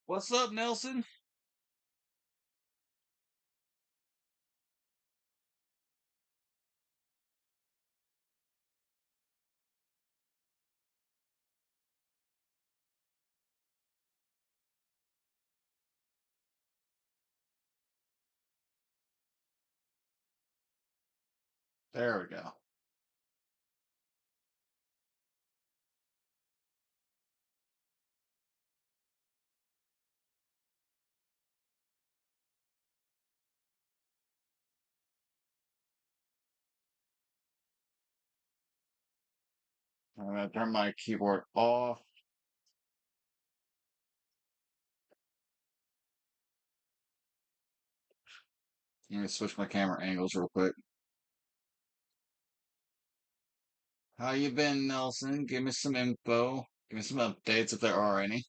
What's up, Nelson? There we go. I'm gonna turn my keyboard off. Let me switch my camera angles real quick. How you been, Nelson? Give me some info. Give me some updates if there are any.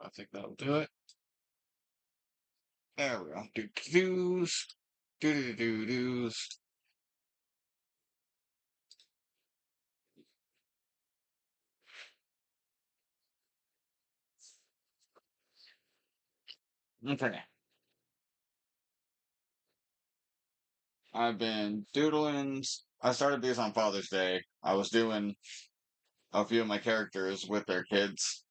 I think that'll do it. There we go. Do do's. Do do do do's. Okay. I've been doodling. I started these on Father's Day. I was doing a few of my characters with their kids.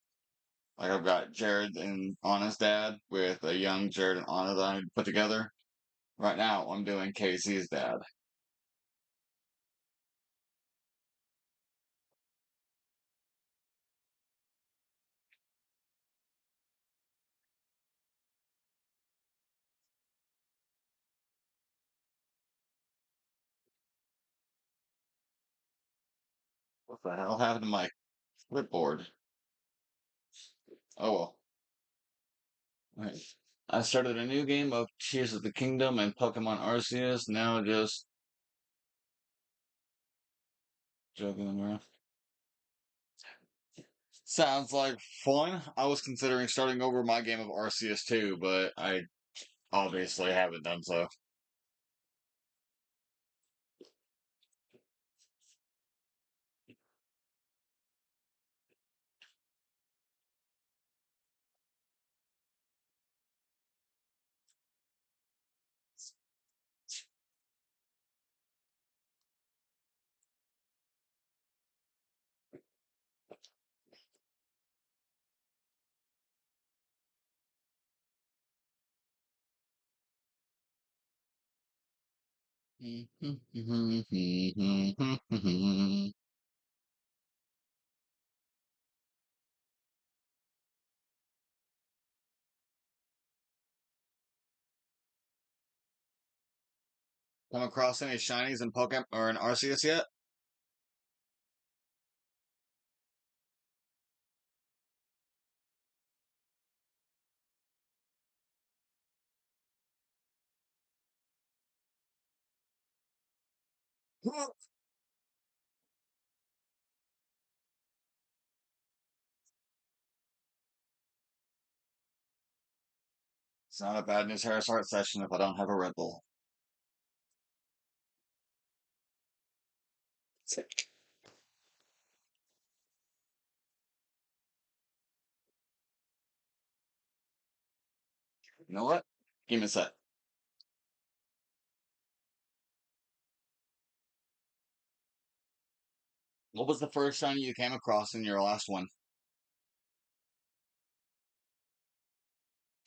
Like I've got Jared and Anna's dad with a young Jared and Anna that I put together. Right now, I'm doing Casey's dad. What the hell happened to my clipboard? Oh well. Right. I started a new game of Tears of the Kingdom and Pokemon Arceus. Now just joking around. Sounds like fun. I was considering starting over my game of Arceus too, but I obviously haven't done so. Come across any shinies in Pokemon or in Arceus yet? It's not a bad news Harris Art session if I don't have a Red Bull. You know what? Give me a sec. What was the first shiny you came across in your last one?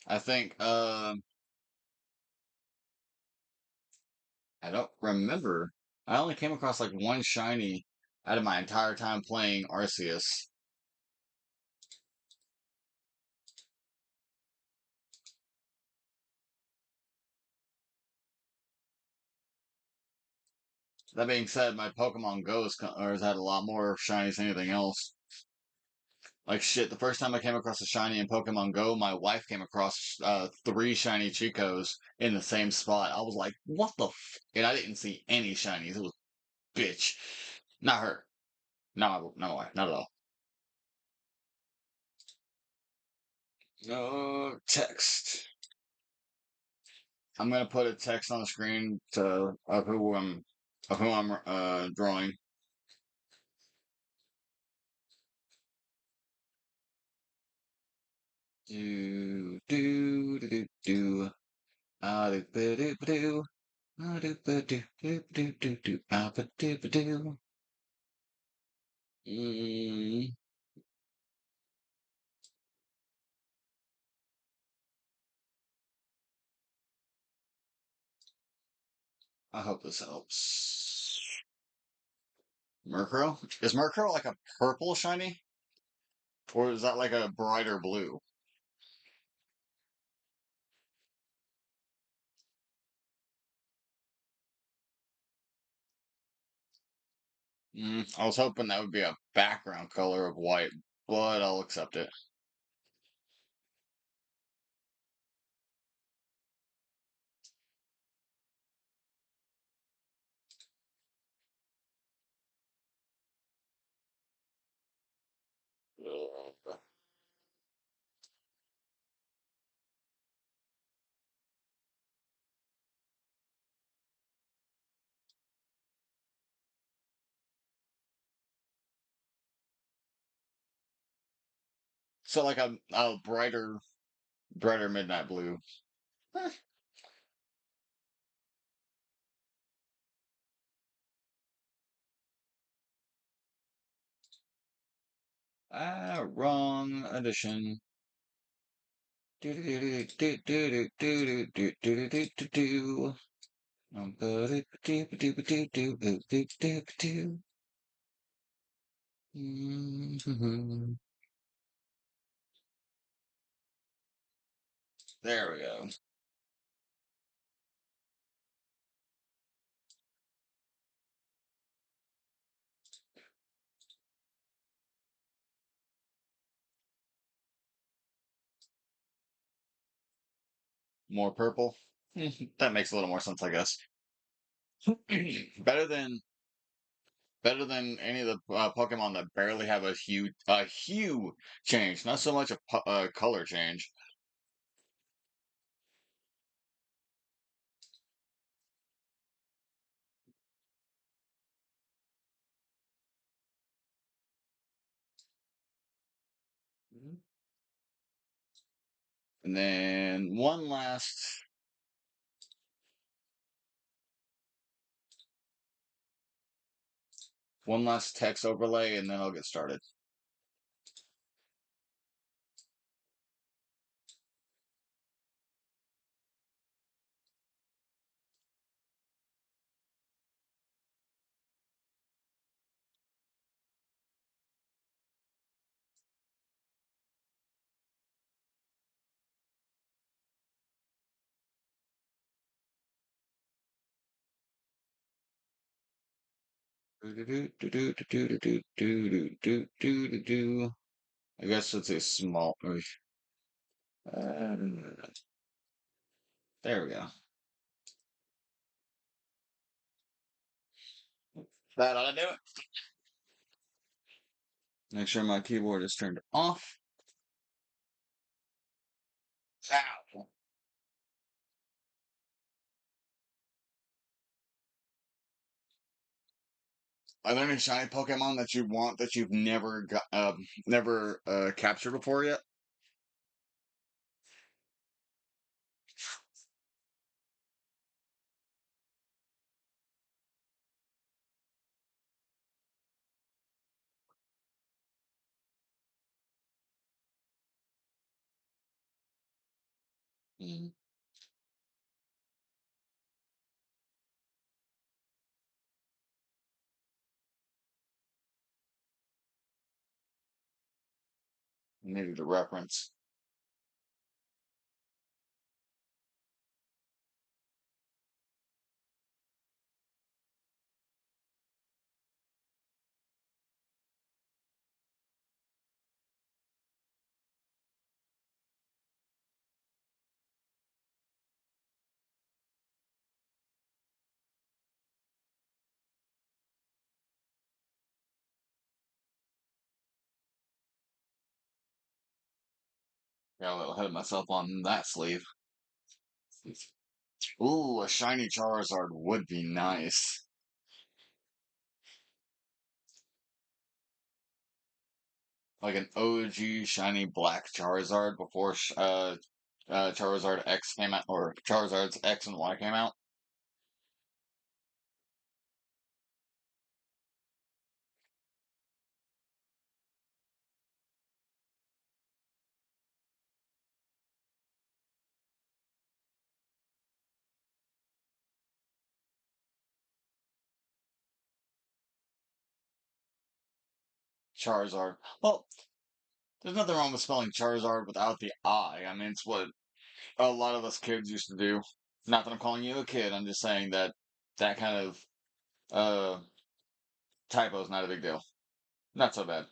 I think. I don't remember. I only came across like one shiny out of my entire time playing Arceus. That being said, my Pokemon Go has had a lot more shinies than anything else. Like shit, the first time I came across a shiny in Pokemon Go, my wife came across three shiny Chicos in the same spot. I was like, what the f-? And I didn't see any shinies. It was bitch. Not her. Not my wife. Not at all. No text. I'm gonna put a text on the screen to of who I'm drawing. Do do do do do. Ah do do do do. Ah do do do do do do do. Ah do do do. Mm, I hope this helps. Murkrow? Is Murkrow like a purple shiny? Or is that like a brighter blue? I was hoping that would be a background color of white, but I'll accept it. So like a brighter midnight blue. Eh, wrong edition. Do do do do do do do do do do do do. Do do do do do do do do do. There we go. More purple. That makes a little more sense, I guess. Better than better than any of the Pokemon that barely have a hue change, not so much a color change. And then one last text overlay, and then I'll get started. I guess it's a small. There we go. That ought to do it. Make sure my keyboard is turned off. Ow. Are there any shiny Pokemon that you want that you've never captured before yet? Mm. I needed a reference. Got a little ahead of myself on that sleeve. Ooh, a shiny Charizard would be nice. Like an OG shiny black Charizard before Charizard X came out, or Charizard's X and Y came out. Charizard. Well, there's nothing wrong with spelling Charizard without the I. I mean, it's what a lot of us kids used to do. Not that I'm calling you a kid, I'm just saying that that kind of uh typo is not a big deal. Not so bad.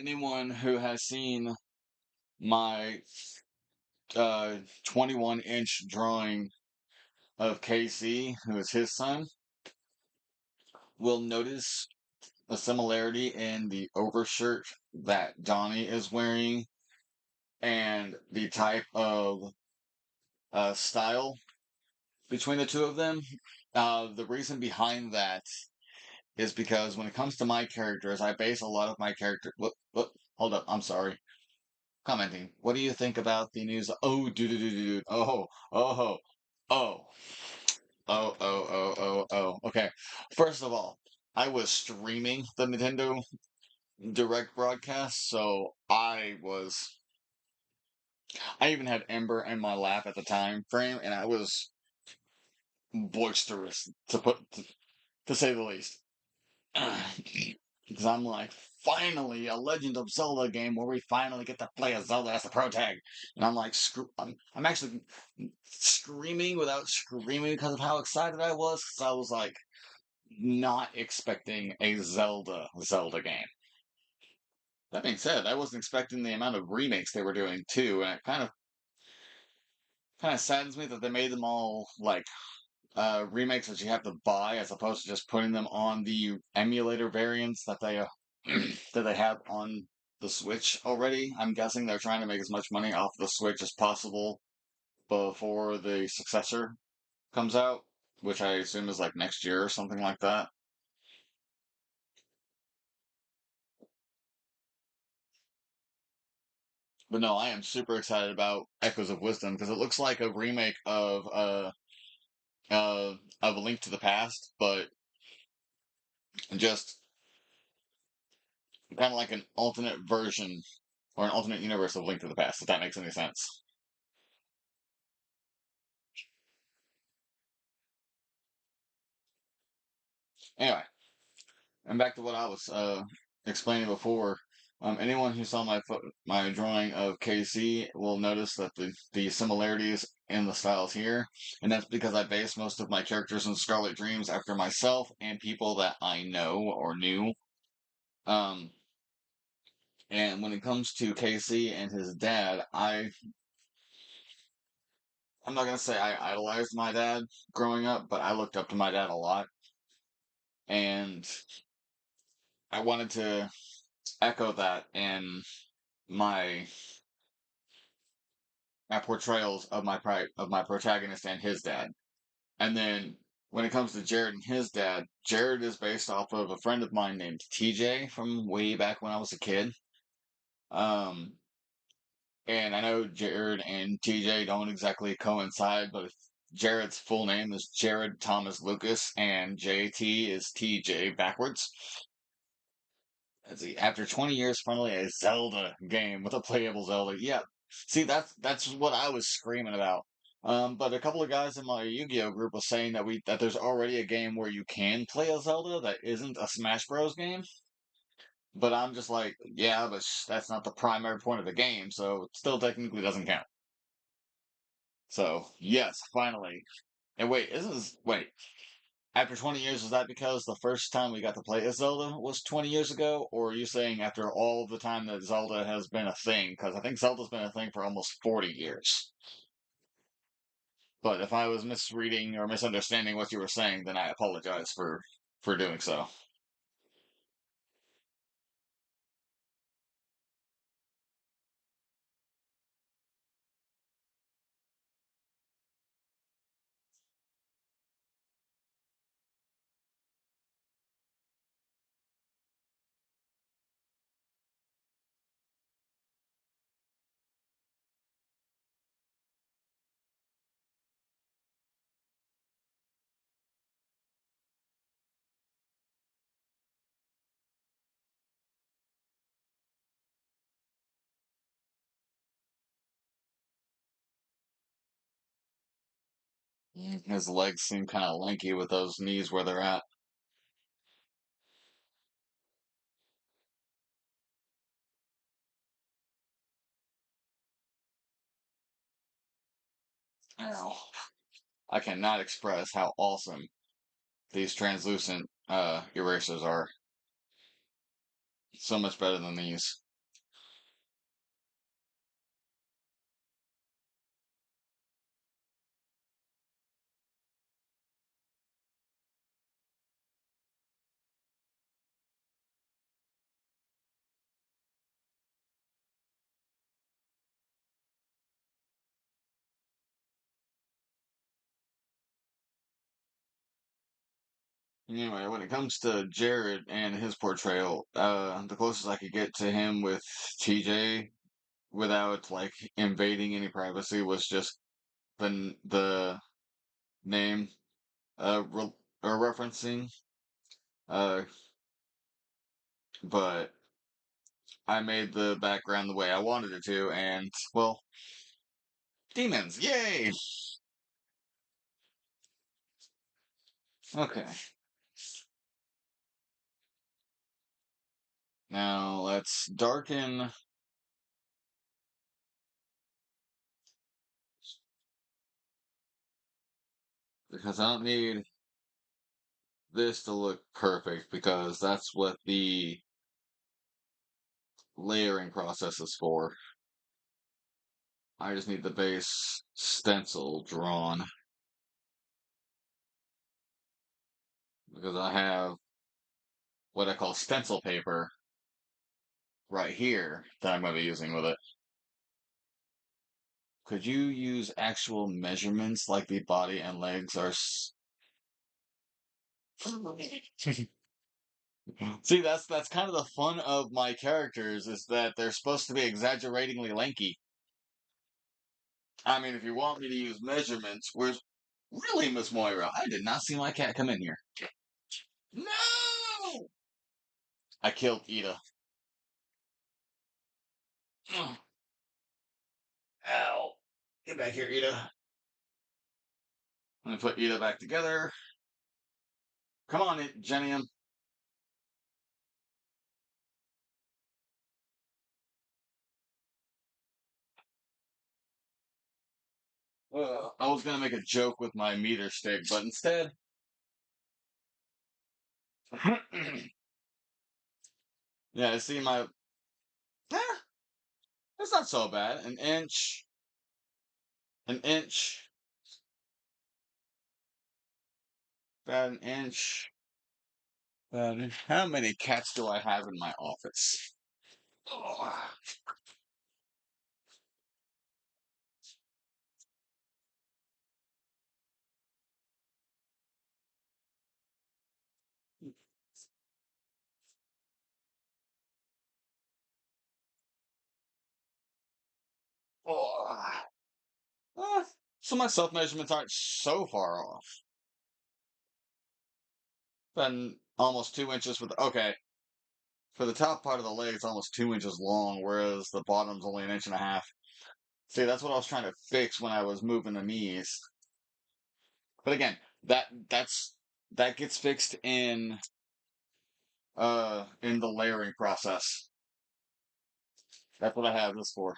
Anyone who has seen my 21-inch drawing of KC, who is his son, will notice a similarity in the overshirt that Donnie is wearing and the type of style between the two of them. The reason behind that is because when it comes to my characters, I base a lot of my character. What? Hold up. I'm sorry. Commenting. What do you think about the news? Oh, do. Oh, oh, oh. Okay. First of all, I was streaming the Nintendo Direct broadcast, so I even had Ember in my lap at the time frame, and I was boisterous to say the least. Because I'm like, finally, a Legend of Zelda game where we finally get to play as Zelda as the pro tag. And I'm like, I'm actually screaming without screaming because of how excited I was. Because I was like, not expecting a Zelda game. That being said, I wasn't expecting the amount of remakes they were doing too, and it kind of saddens me that they made them all like remakes that you have to buy as opposed to just putting them on the emulator variants that they that they have on the Switch already. I'm guessing they're trying to make as much money off the Switch as possible before the successor comes out, which I assume is like next year or something like that. But no, I am super excited about Echoes of Wisdom because it looks like a remake of A Link to the Past, but just kind of like an alternate version or an alternate universe of Link to the Past, if that makes any sense. Anyway, and back to what I was explaining before. Anyone who saw my drawing of KC will notice that the similarities in the styles here, and that's because I base most of my characters in Scarlet Dreams after myself and people that I know or knew. Um, and when it comes to KC and his dad, I'm not gonna say I idolized my dad growing up, but I looked up to my dad a lot, and I wanted to echo that in my my portrayals of of my protagonist and his dad. And then when it comes to Jared and his dad, Jared is based off of a friend of mine named TJ from way back when I was a kid. Um, and I know Jared and TJ don't exactly coincide, but Jared's full name is Jared Thomas Lucas, and JT is TJ backwards. Let's see. After 20 years, finally a Zelda game with a playable Zelda. Yeah. See, that's what I was screaming about. But a couple of guys in my Yu-Gi-Oh group was saying that there's already a game where you can play a Zelda that isn't a Smash Bros game. But I'm just like, yeah, but that's not the primary point of the game, so it still technically doesn't count. So yes, finally. And wait, wait? After 20 years, is that because the first time we got to play as Zelda was 20 years ago? Or are you saying after all of the time that Zelda has been a thing? Because I think Zelda's been a thing for almost 40 years. But if I was misreading or misunderstanding what you were saying, then I apologize for doing so. His legs seem kind of lanky with those knees where they're at. Ow. I cannot express how awesome these translucent erasers are. So much better than these. Anyway, when it comes to Jared and his portrayal, the closest I could get to him with TJ without like invading any privacy was just the name re referencing. Uh, but I made the background the way I wanted it to, and well, demons, yay! Okay, now let's darken because I don't need this to look perfect because that's what the layering process is for. I just need the base stencil drawn because I have what I call stencil paper right here that I'm going to be using with it. Could you use actual measurements like the body and legs are? See, that's kind of the fun of my characters is that they're supposed to be exaggeratingly lanky. I mean, if you want me to use measurements, where's really Miss Moira? I did not see my cat come in here. No! I killed Ida. Ow! Get back here, Ida. Let me put Ida back together. Come on, Jenium. I was gonna make a joke with my meter stick, but instead, yeah, I see my. Eh, it's not so bad. An inch, About an inch. How many cats do I have in my office? Oh, oh. Uh, so my self measurements aren't so far off. Been almost 2 inches okay. For the top part of the leg, it's almost 2 inches long, whereas the bottom's only an inch and a half. See, that's what I was trying to fix when I was moving the knees. But again, that gets fixed in the layering process. That's what I have this for.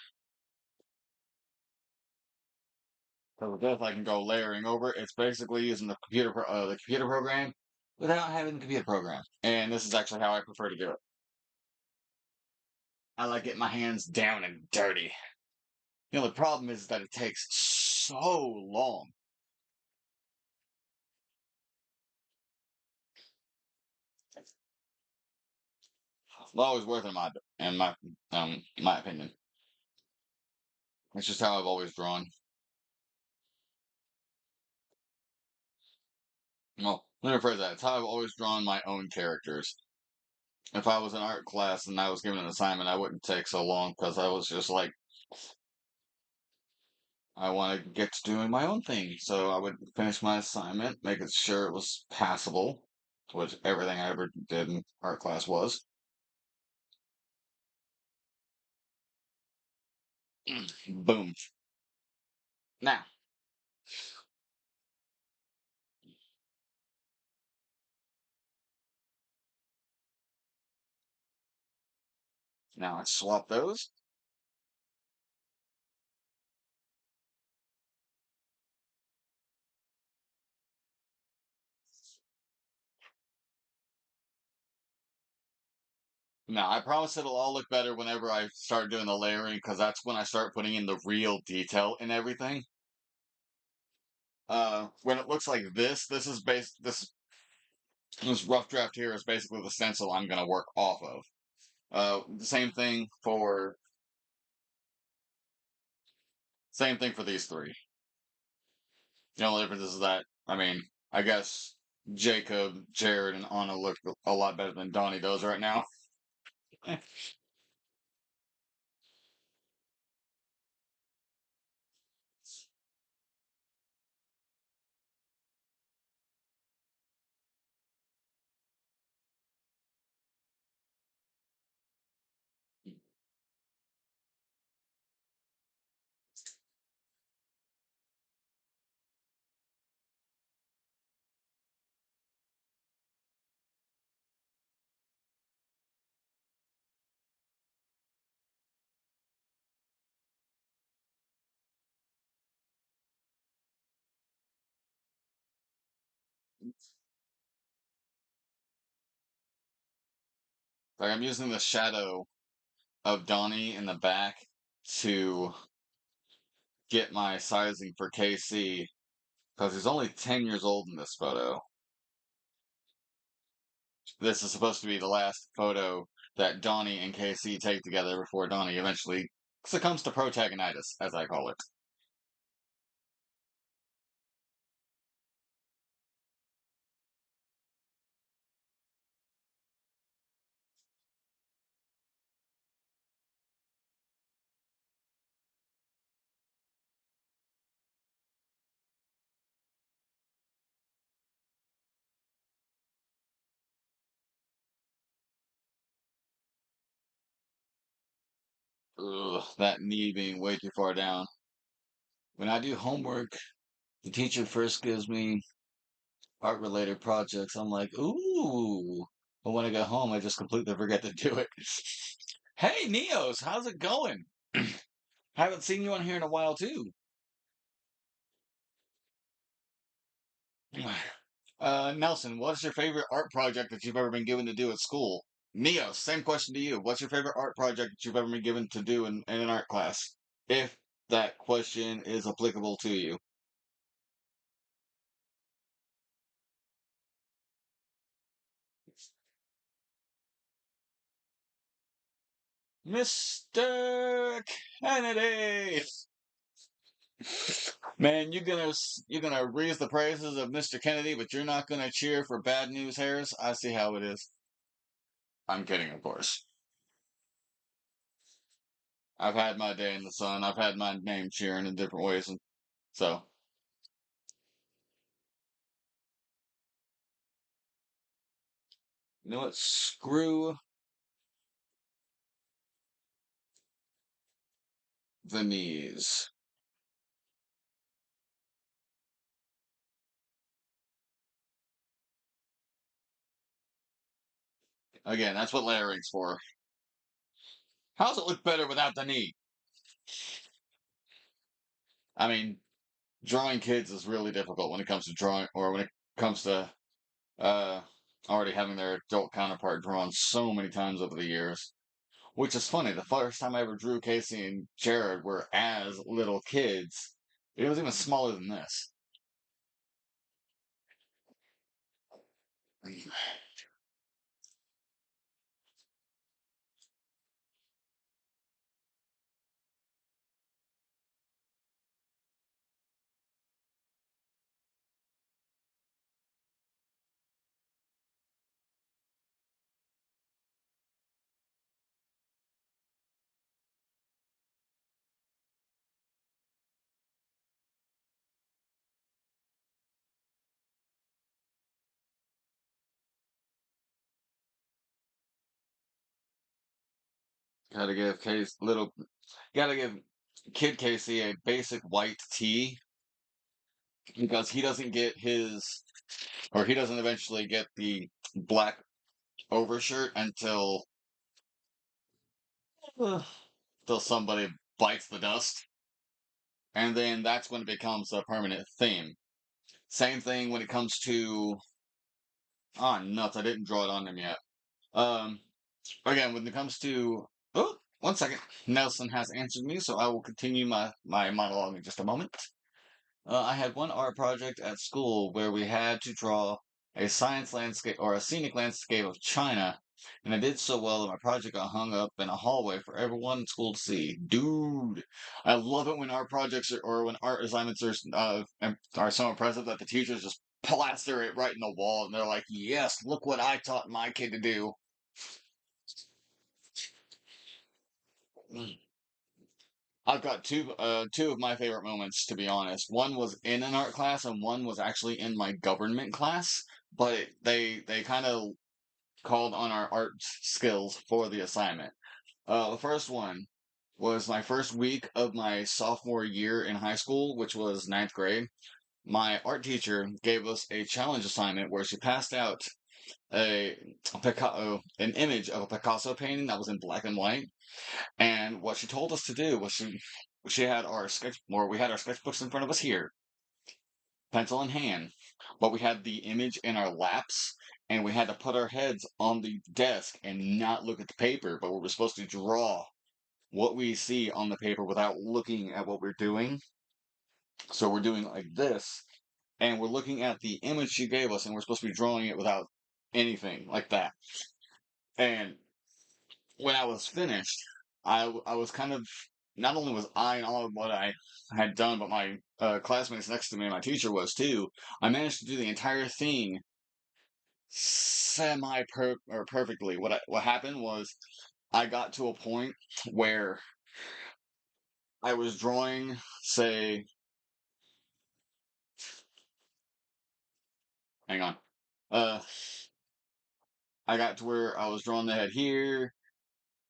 So with this, I can go layering over. It's basically using the computer program without having the computer program. And this is actually how I prefer to do it. I like getting my hands down and dirty. The only problem is that it takes so long. It's always worth it in my opinion. It's just how I've always drawn. Well, let me rephrase that. It's how I've always drawn my own characters. If I was in art class and I was given an assignment, I wouldn't take so long because I was just like, I want to get to doing my own thing. So I would finish my assignment, making sure it was passable, which everything I ever did in art class was. Boom. Now, now let's swap those. Now, I promise it'll all look better whenever I start doing the layering, because that's when I start putting in the real detail in everything. When it looks like this rough draft here is basically the stencil I'm gonna work off of. The same thing for these three. The only difference is that, I mean, I guess Jacob, Jared, and Anna look a lot better than Donnie does right now. Like I'm using the shadow of Donnie in the back to get my sizing for KC because he's only 10 years old in this photo. This is supposed to be the last photo that Donnie and KC take together before Donnie eventually succumbs to protagonitis, as I call it. Ugh, that knee being way too far down. When I do homework, the teacher first gives me art related projects. I'm like, ooh. But when I get home, I just completely forget to do it. Hey, Neos, how's it going? Haven't seen you on here in a while, too. Nelson, what's your favorite art project that you've ever been given to do at school? Neos, same question to you. What's your favorite art project that you've ever been given to do in an art class? If that question is applicable to you. Mr. Kennedy. Man, you're gonna raise the praises of Mr. Kennedy, but you're not gonna cheer for bad news Harris. I see how it is. I'm kidding, of course. I've had my day in the sun. I've had my name cheering in different ways, and so you know what? Screw the knees. Again, that's what layering's for. How's it look better without the knee? I mean, drawing kids is really difficult when it comes to drawing, or when it comes to uh, already having their adult counterpart drawn so many times over the years. Which is funny. The first time I ever drew Casey and Jared were as little kids. It was even smaller than this. Gotta give Casey little. Gotta give Kid Casey a basic white tee because he doesn't get his, or he doesn't eventually get the black overshirt until somebody bites the dust, and then that's when it becomes a permanent theme. Same thing when it comes to. Oh nuts! I didn't draw it on him yet. Um, Again, when it comes to. Oh, one second. Nelson has answered me, so I will continue my monologue in just a moment. I had one art project at school where we had to draw a science landscape or a scenic landscape of China, and I did so well that my project got hung up in a hallway for everyone in school to see. Dude, I love it when art projects or when art assignments are so impressive that the teachers just plaster it right in the wall, and they're like, "Yes, look what I taught my kid to do." I've got two of my favorite moments, to be honest. One was in an art class, and one was actually in my government class. But they kind of called on our art skills for the assignment. The first one was my first week of my sophomore year in high school, which was ninth grade. My art teacher gave us a challenge assignment where she passed out an image of a Picasso painting that was in black and white. And what she told us to do was she had our we had our sketchbooks in front of us here, pencil in hand, but we had the image in our laps, and we had to put our heads on the desk and not look at the paper, but we were supposed to draw what we see on the paper without looking at what we're doing. So we're doing like this, and we're looking at the image she gave us, and we're supposed to be drawing it without anything like that. And when I was finished, I was kind of not only was I in all of what I had done, but my classmates next to me and my teacher was too. I managed to do the entire thing semi or perfectly. What happened was I got to a point where I was drawing, say, hang on, uh, I got to where I was drawing the head here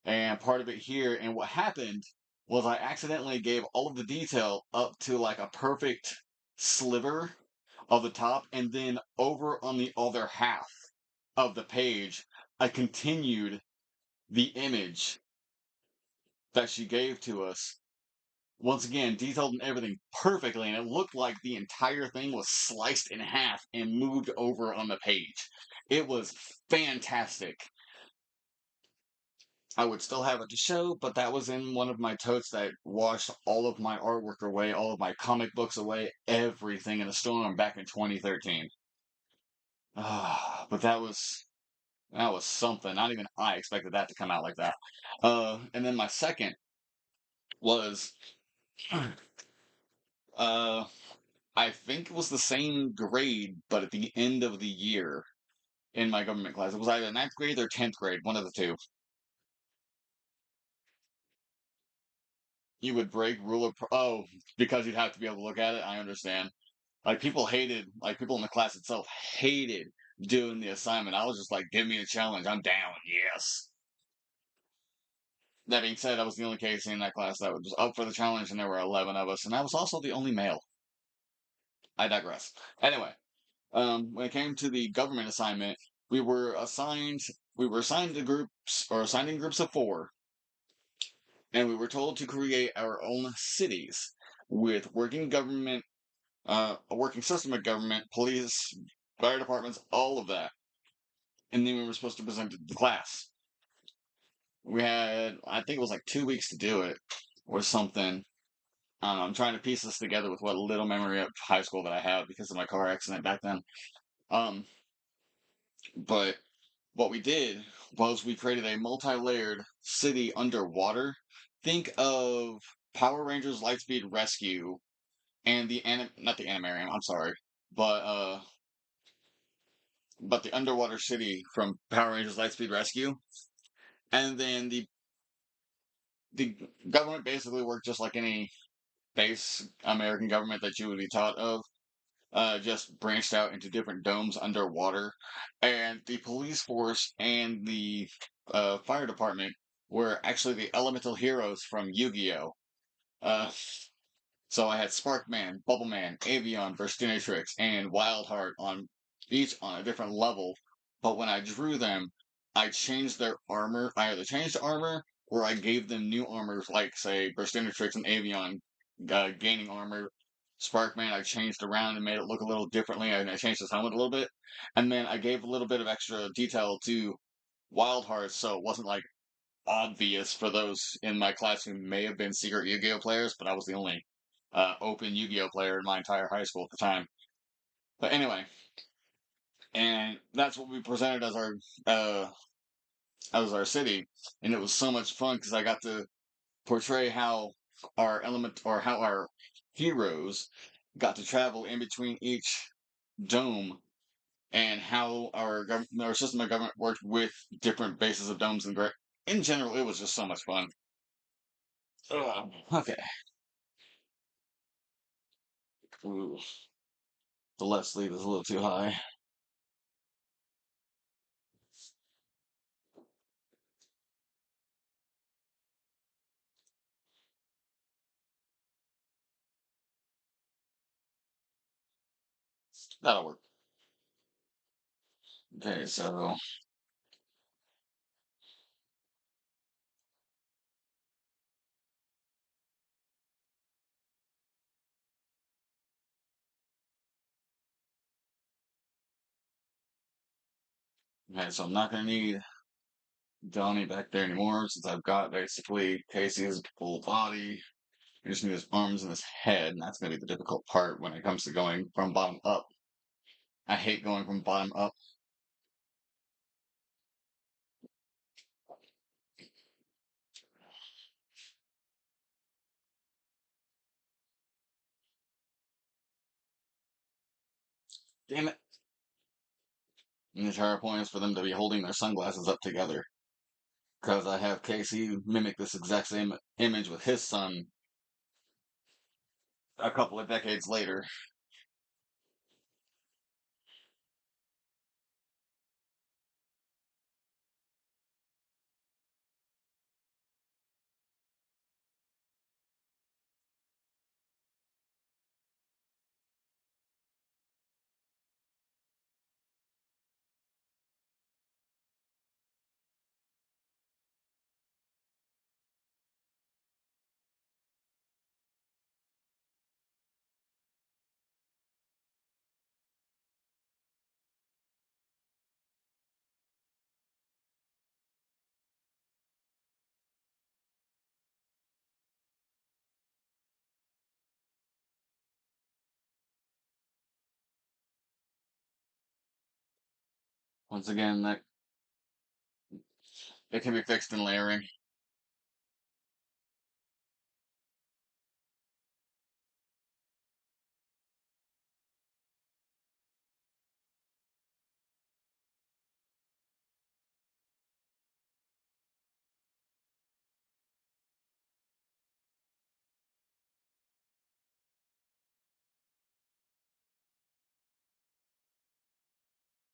and part of it here. And what happened was I accidentally gave all of the detail up to like a perfect sliver of the top, and then over on the other half of the page, I continued the image that she gave to us. Once again, detailed and everything perfectly, and it looked like the entire thing was sliced in half and moved over on the page. It was fantastic. I would still have it to show, but that was in one of my totes that washed all of my artwork away, all of my comic books away, everything in a storm back in 2013. Ah, but that was That was something. Not even I expected that to come out like that. And then my second was, uh, I think it was the same grade, but at the end of the year in my government class. It was either ninth grade or 10th grade, one of the two. You would break oh, because you'd have to be able to look at it. I understand. Like people hated, like people in the class itself hated doing the assignment. I was just like, give me a challenge. I'm down. Yes. That being said, I was the only case in that class that was up for the challenge, and there were 11 of us, and I was also the only male. I digress. Anyway, when it came to the government assignment, we were assigned to groups or assigned in groups of four, and we were told to create our own cities with working government, a working system of government, police, fire departments, all of that. And then we were supposed to present it to the class. We had, I think it was like 2 weeks to do it, or something. I don't know, I'm trying to piece this together with what little memory of high school that I have because of my car accident back then. Um, but what we did was we created a multi-layered city underwater. Think of Power Rangers Lightspeed Rescue and the not the Animarium, I'm sorry, but uh but the underwater city from Power Rangers Lightspeed Rescue. And then the government basically worked just like any base American government that you would be taught of. Just branched out into different domes underwater. And the police force and the fire department were actually the elemental heroes from Yu-Gi-Oh! Uh, So I had Sparkman, Bubbleman, Avion, Burstinatrix, and Wildheart on each on a different level. But when I drew them, I changed their armor. I either changed the armor or I gave them new armors, like say Burstinatrix and Avion gaining armor. Sparkman, I changed around and made it look a little differently. I changed his helmet a little bit, and then I gave a little bit of extra detail to Wildheart, so it wasn't like obvious for those in my class who may have been secret Yu-Gi-Oh players, but I was the only open Yu-Gi-Oh player in my entire high school at the time. But anyway, and that's what we presented uh, as our city, and it was so much fun because I got to portray how our element or how our heroes got to travel in between each dome and how our system of government worked with different bases of domes and in general, it was just so much fun. Okay. Ooh, the left sleeve is a little too high. That'll work. Okay, so I'm not gonna need Johnny back there anymore since I've got basically Casey's full body. I just need his arms and his head, and that's gonna be the difficult part when it comes to going from bottom up. I hate going from bottom up. Damn it. And the entire point is for them to be holding their sunglasses up together. Because I have Casey mimic this exact same image with his son a couple of decades later. Once again, that It can be fixed in layering.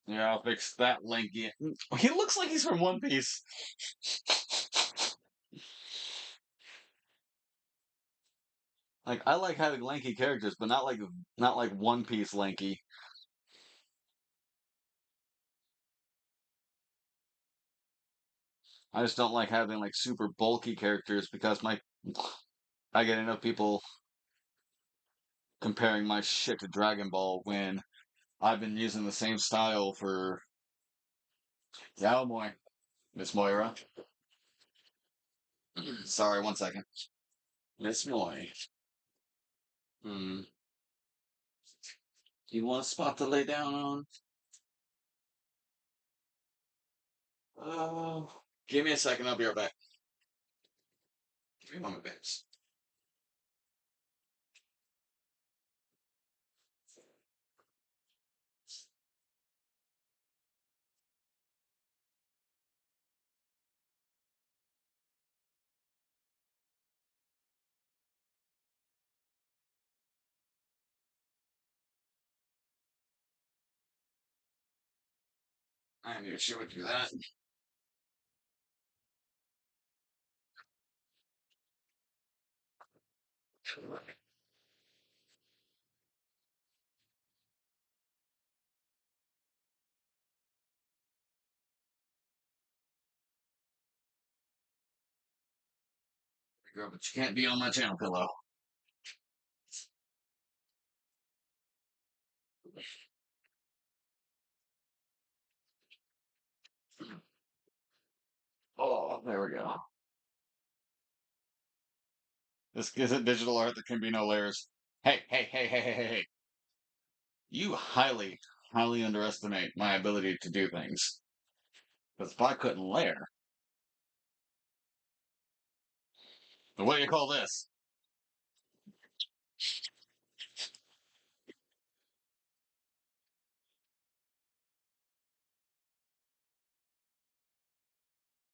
Yeah, I'll fix that lanky. He looks like he's from One Piece. Like I like having lanky characters, but not like One Piece lanky. I just don't like having like super bulky characters because my I get enough people comparing my shit to Dragon Ball when I've been using the same style for Yao Moy, Miss Moira. Sorry, 1 second. Miss Moy. Hmm. You want a spot to lay down on? Oh, give me a second. I'll be right back. Give me a moment, babes. I knew she would do that. Girl, but you can't be on my channel pillow. Oh, there we go. This isn't digital art. There can be no layers. Hey, hey, hey, hey, hey, hey, hey. You highly, highly underestimate my ability to do things. Because if I couldn't layer, what do you call this?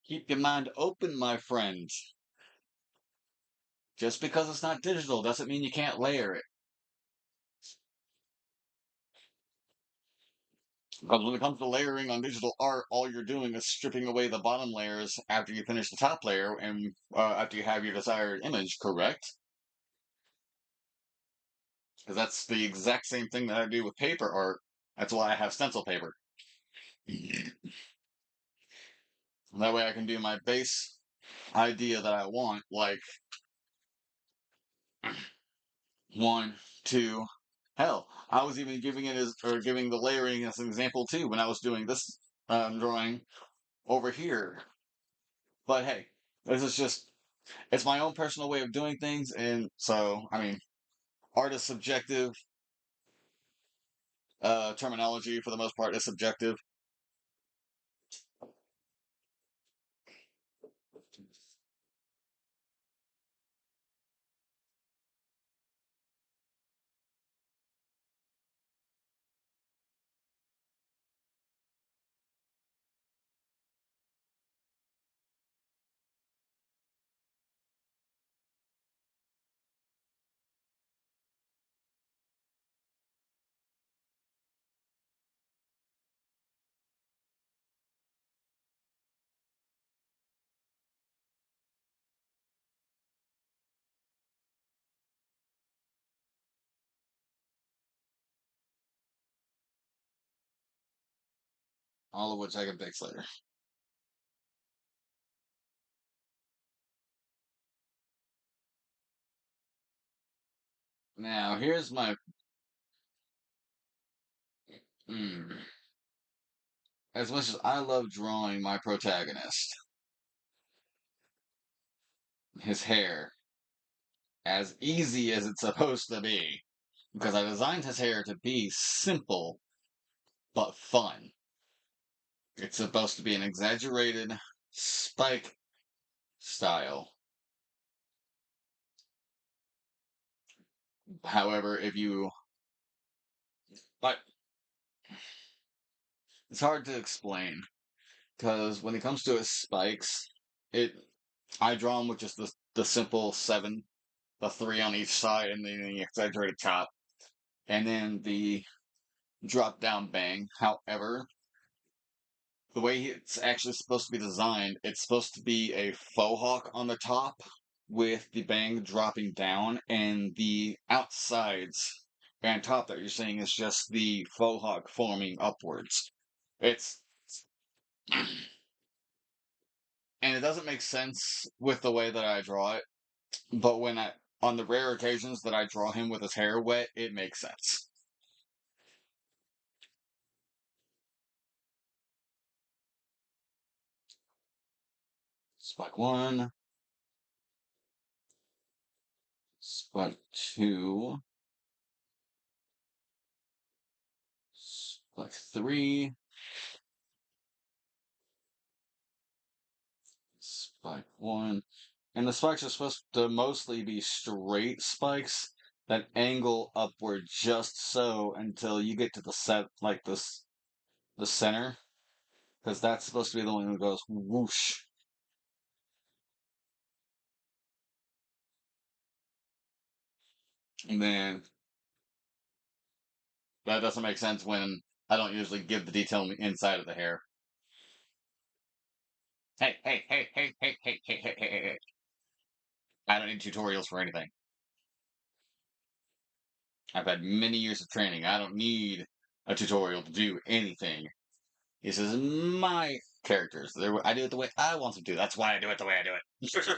Keep your mind open, my friend. Just because it's not digital doesn't mean you can't layer it. Because when it comes to layering on digital art, all you're doing is stripping away the bottom layers after you finish the top layer and after you have your desired image, correct? Because that's the exact same thing that I do with paper art. That's why I have stencil paper. That way I can do my base idea that I want, like one, two. Hell, I was even giving it as or giving the layering as an example too when I was doing this drawing over here. But hey, this is just it's my own personal way of doing things, and so I mean, art is subjective. Terminology for the most part is subjective. All of which I can fix later. Now, here's my. Mm, as much as I love drawing my protagonist, his hair, as easy as it's supposed to be, because I designed his hair to be simple but fun. It's supposed to be an exaggerated spike style. However, if you but it's hard to explain because when it comes to its spikes, it I draw them with just the simple seven, the three on each side, and then the exaggerated top, and then the drop down bang. However, the way it's actually supposed to be designed, it's supposed to be a faux hawk on the top with the bang dropping down, and the outsides and top that you're seeing is just the faux hawk forming upwards. It's and it doesn't make sense with the way that I draw it, but when I on the rare occasions that I draw him with his hair wet, it makes sense. Spike one, spike two, spike three, spike one. And the spikes are supposed to mostly be straight spikes that angle upward just so until you get to the set like this the center, because that's supposed to be the one that goes whoosh. And then that doesn't make sense when I don't usually give the detail on the inside of the hair. Hey. I don't need tutorials for anything. I've had many years of training. I don't need a tutorial to do anything. This is my characters. I do it the way I want to do. That's why I do it the way I do it.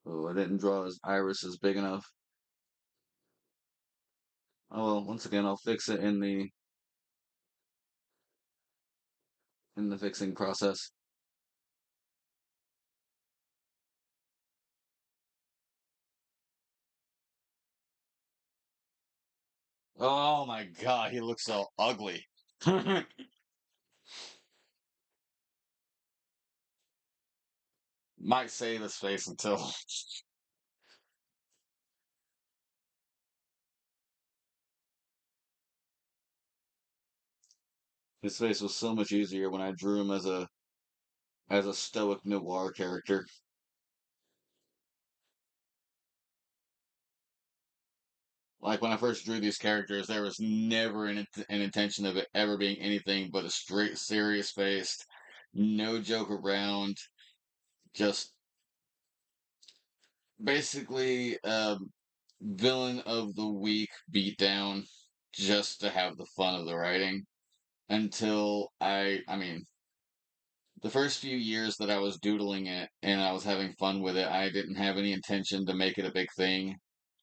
Oh, I didn't draw his iris as big enough. Oh well, once again, I'll fix it in the fixing process. Oh my god, he looks so ugly. Might save his face until his face was so much easier when I drew him as a stoic noir character. Like when I first drew these characters, there was never an intention of it ever being anything but a straight serious faced, no joke around, just basically villain of the week beatdown just to have the fun of the writing. Until I mean, the first few years that I was doodling it and I was having fun with it, I didn't have any intention to make it a big thing.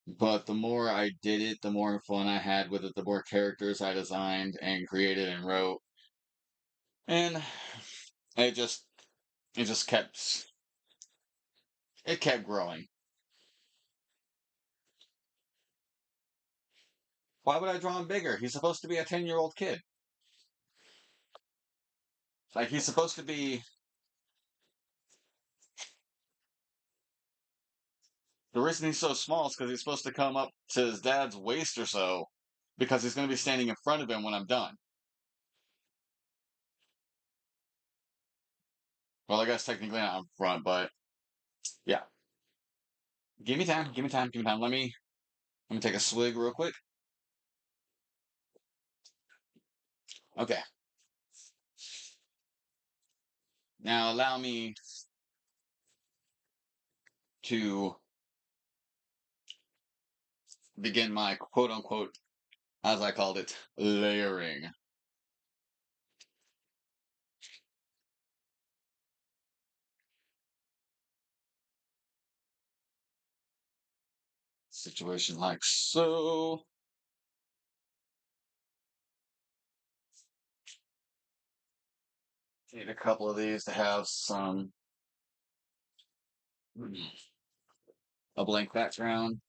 But the more I did it, the more fun I had with it, the more characters I designed and created and wrote. And it just it just kept growing. Why would I draw him bigger? He's supposed to be a 10-year-old kid. Like he's supposed to be the reason he's so small is because he's supposed to come up to his dad's waist or so, because he's going to be standing in front of him when I'm done. Well, I guess technically not in front, but yeah. Give me time. Let me take a swig real quick. Okay. Now allow me to begin my quote unquote, as I called it, layering. Situation like so. Need a couple of these to have some a blank background.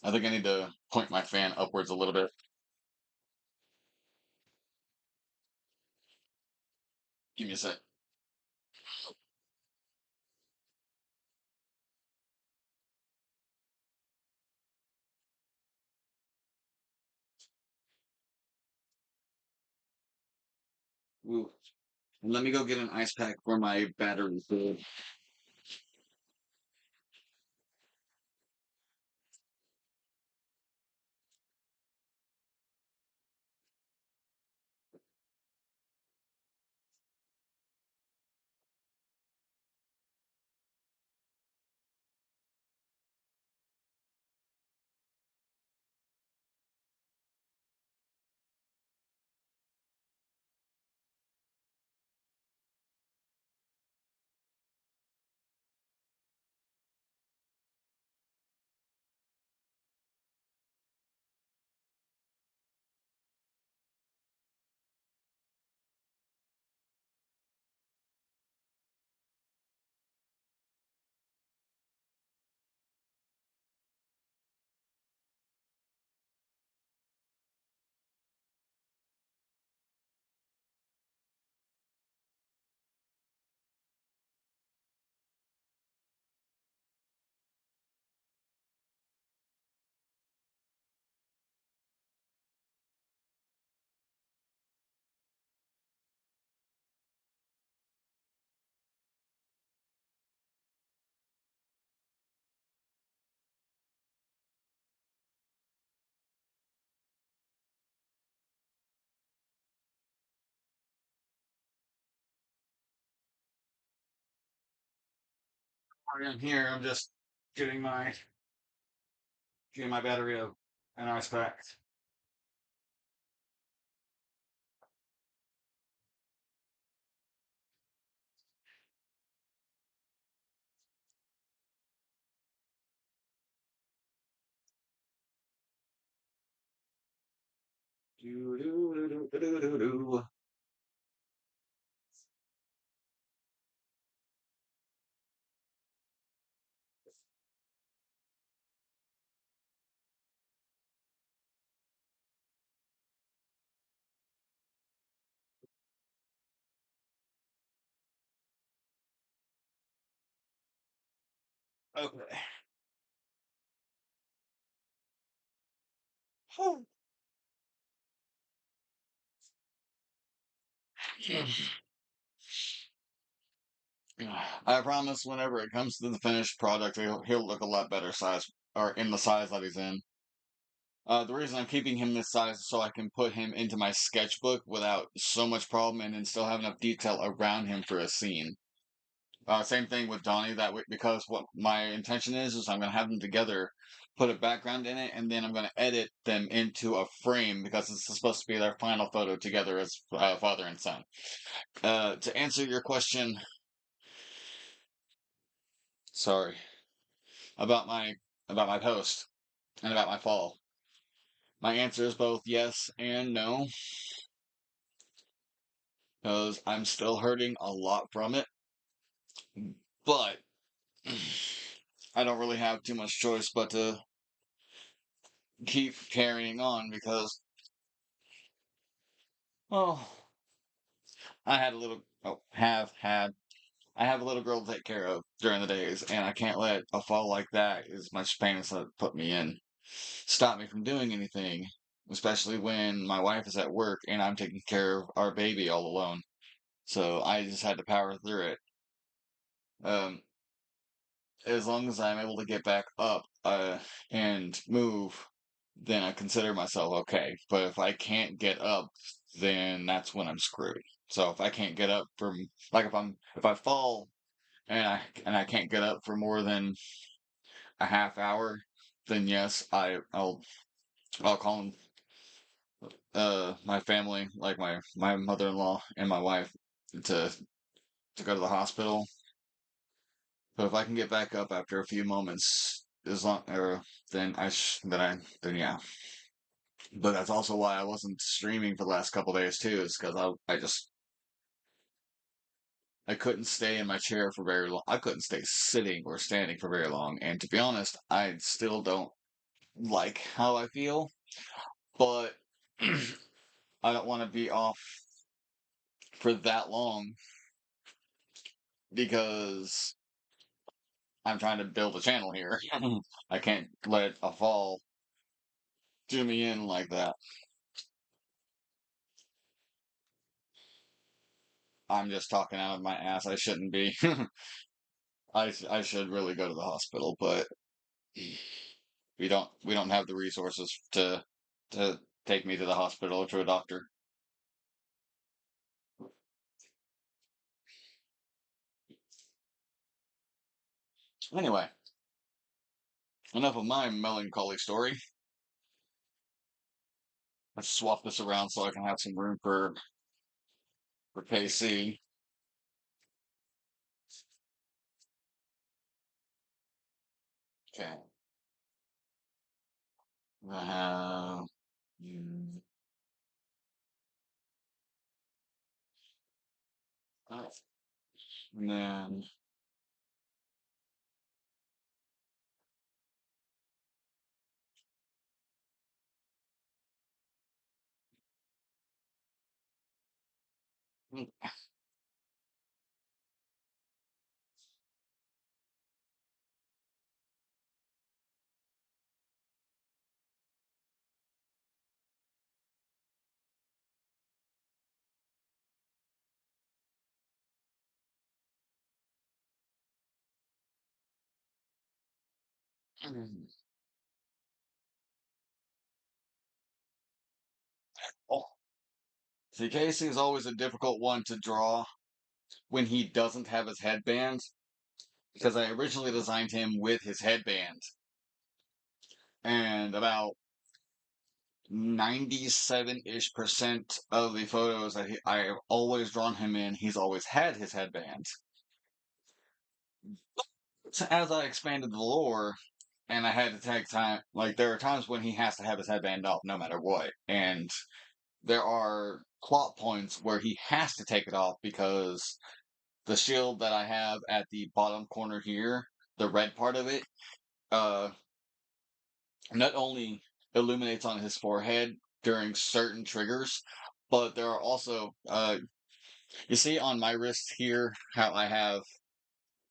I think I need to point my fan upwards a little bit. Give me a sec. Ooh. And let me go get an ice pack for my battery. I'm here. I'm just getting my battery up and ice pack. Do, do, do, do, do, do, do. Okay. I promise whenever it comes to the finished product, he'll look a lot better size, or in the size that he's in. The reason I'm keeping him this size is so I can put him into my sketchbook without so much problem and then still have enough detail around him for a scene. Same thing with Donnie, that way, because what my intention is I'm going to have them together, put a background in it, and then I'm going to edit them into a frame because it's supposed to be their final photo together as father and son. To answer your question, sorry, about my post and about my fall. My answer is both yes and no, because I'm still hurting a lot from it, but I don't really have too much choice but to keep carrying on because, oh, I had a little, oh, have had, I have a little girl to take care of during the days, and I can't let a fall like that, as much pain as that put me in, stop me from doing anything, especially when my wife is at work and I'm taking care of our baby all alone. So I just had to power through it. Um, as long as I'm able to get back up and move, then I consider myself okay. But if I can't get up, then that's when I'm screwed. So if I can't get up from like if I fall and I can't get up for more than a half hour, then yes, I'll call my family, like my mother-in-law and my wife, to to go to the hospital. But if I can get back up after a few moments, as long, or then yeah. But that's also why I wasn't streaming for the last couple days too, is because I couldn't stay in my chair for very long. I couldn't stay sitting or standing for very long. And to be honest, I still don't like how I feel. But I don't want to be off for that long because I'm trying to build a channel here. I can't let a fall do me in like that. I'm just talking out of my ass. I shouldn't be. I should really go to the hospital, but we don't have the resources to take me to the hospital or to a doctor. Anyway, enough of my melancholy story. Let's swap this around so I can have some room for KC. Okay. Uh, and then oh, see, Casey is always a difficult one to draw when he doesn't have his headband because I originally designed him with his headband, and about 97-ish% of the photos that I've always drawn him in, he's always had his headband. So as I expanded the lore, and I had to take time, like there are times when he has to have his headband off no matter what, and there are plot points where he has to take it off because the shield that I have at the bottom corner here, the red part of it, uh, not only illuminates on his forehead during certain triggers, but there are also you see on my wrist here how I have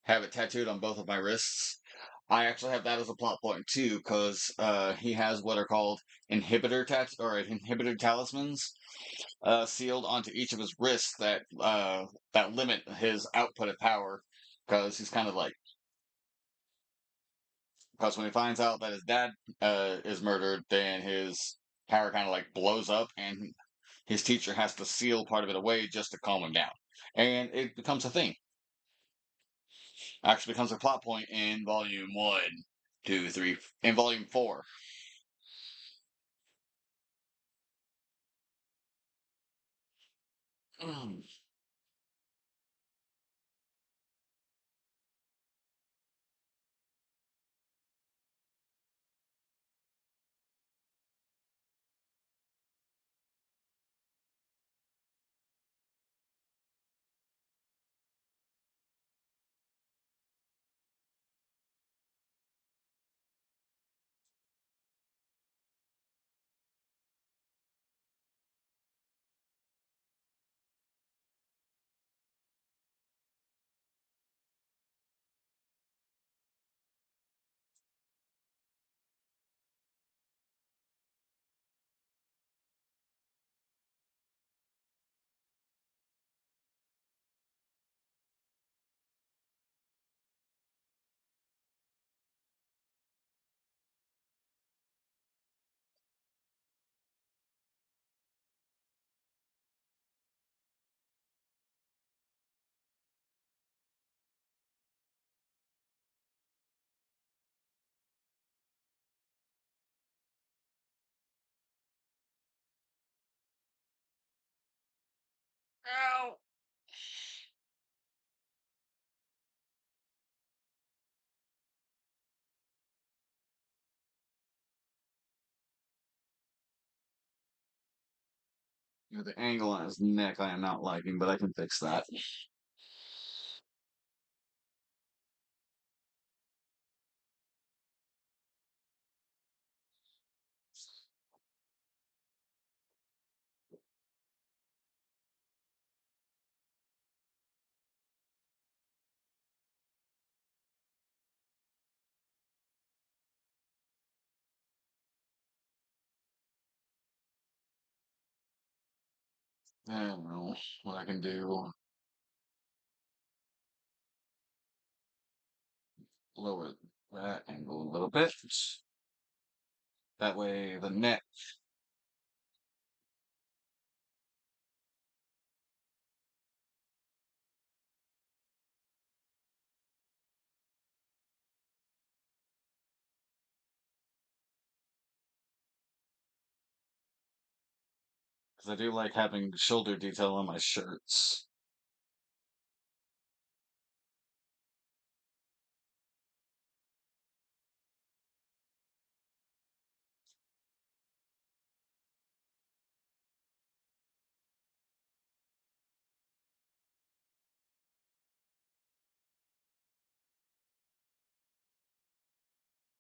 it tattooed on both of my wrists. I actually have that as a plot point too, because he has what are called inhibitor talismans sealed onto each of his wrists that limit his output of power. Because he's kind of like, because when he finds out that his dad is murdered, then his power kind of like blows up, and his teacher has to seal part of it away just to calm him down, and it becomes a thing. Actually becomes a plot point in volume one, two, three, in volume four. Ow! Yeah, the angle on his neck I am not liking, but I can fix that. I don't know what I can do. Lower that angle a little bit. That way the neck, because I do like having shoulder detail on my shirts.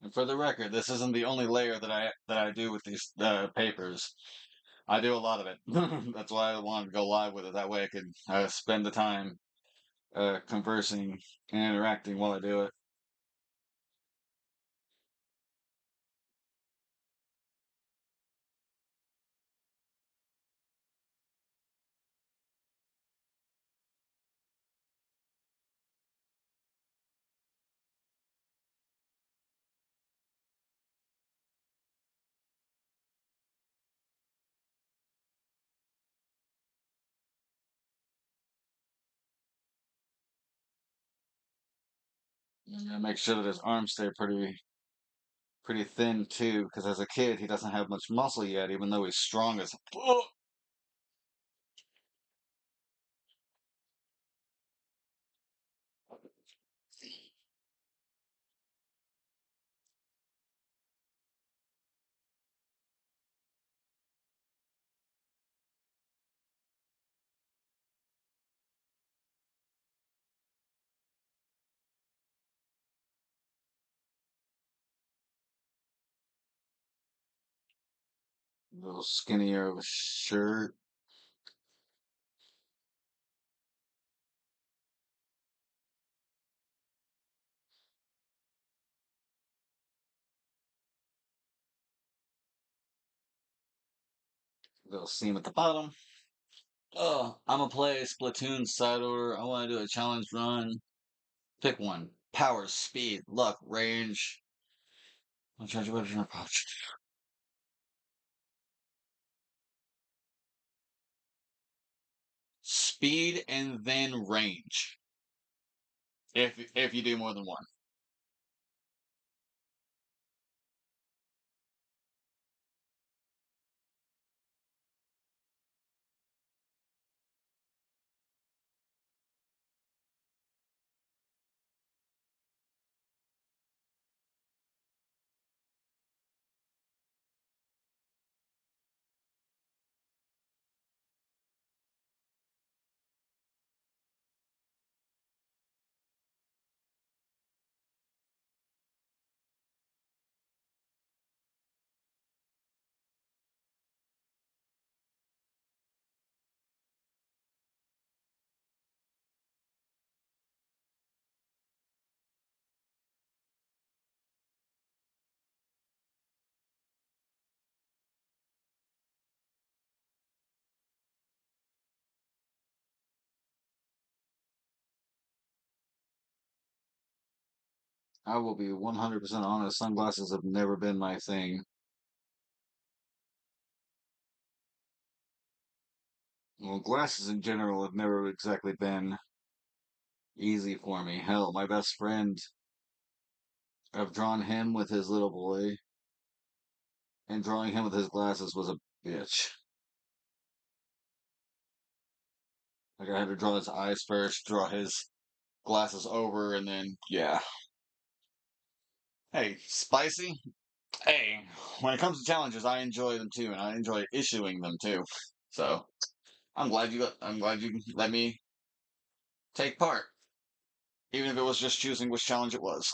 And for the record, this isn't the only layer that I do with these papers. I do a lot of it. That's why I wanted to go live with it. That way I could spend the time conversing and interacting while I do it. And make sure that his arms stay pretty thin too, because as a kid he doesn't have much muscle yet, even though he's strong as. Oh! A little skinnier of a shirt. A little seam at the bottom. Oh, I'm gonna play Splatoon side order. I want to do a challenge run. Pick one. Power, speed, luck, range. I'll charge you better than a pouch. Speed and then range. If you do more than one. I will be 100% honest. Sunglasses have never been my thing. Well, glasses in general have never exactly been easy for me. Hell, my best friend, I've drawn him with his little boy, and drawing him with his glasses was a bitch. Like, I had to draw his eyes first, draw his glasses over, and then, yeah. Hey, spicy? Hey, when it comes to challenges, I enjoy them too, and I enjoy issuing them too. So I'm glad you let me take part, even if it was just choosing which challenge it was.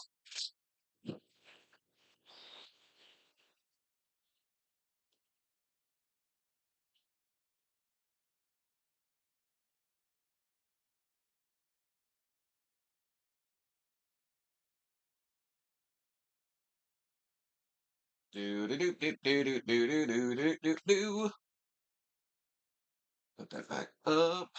Do do do do do do do do do do do. Put that back up.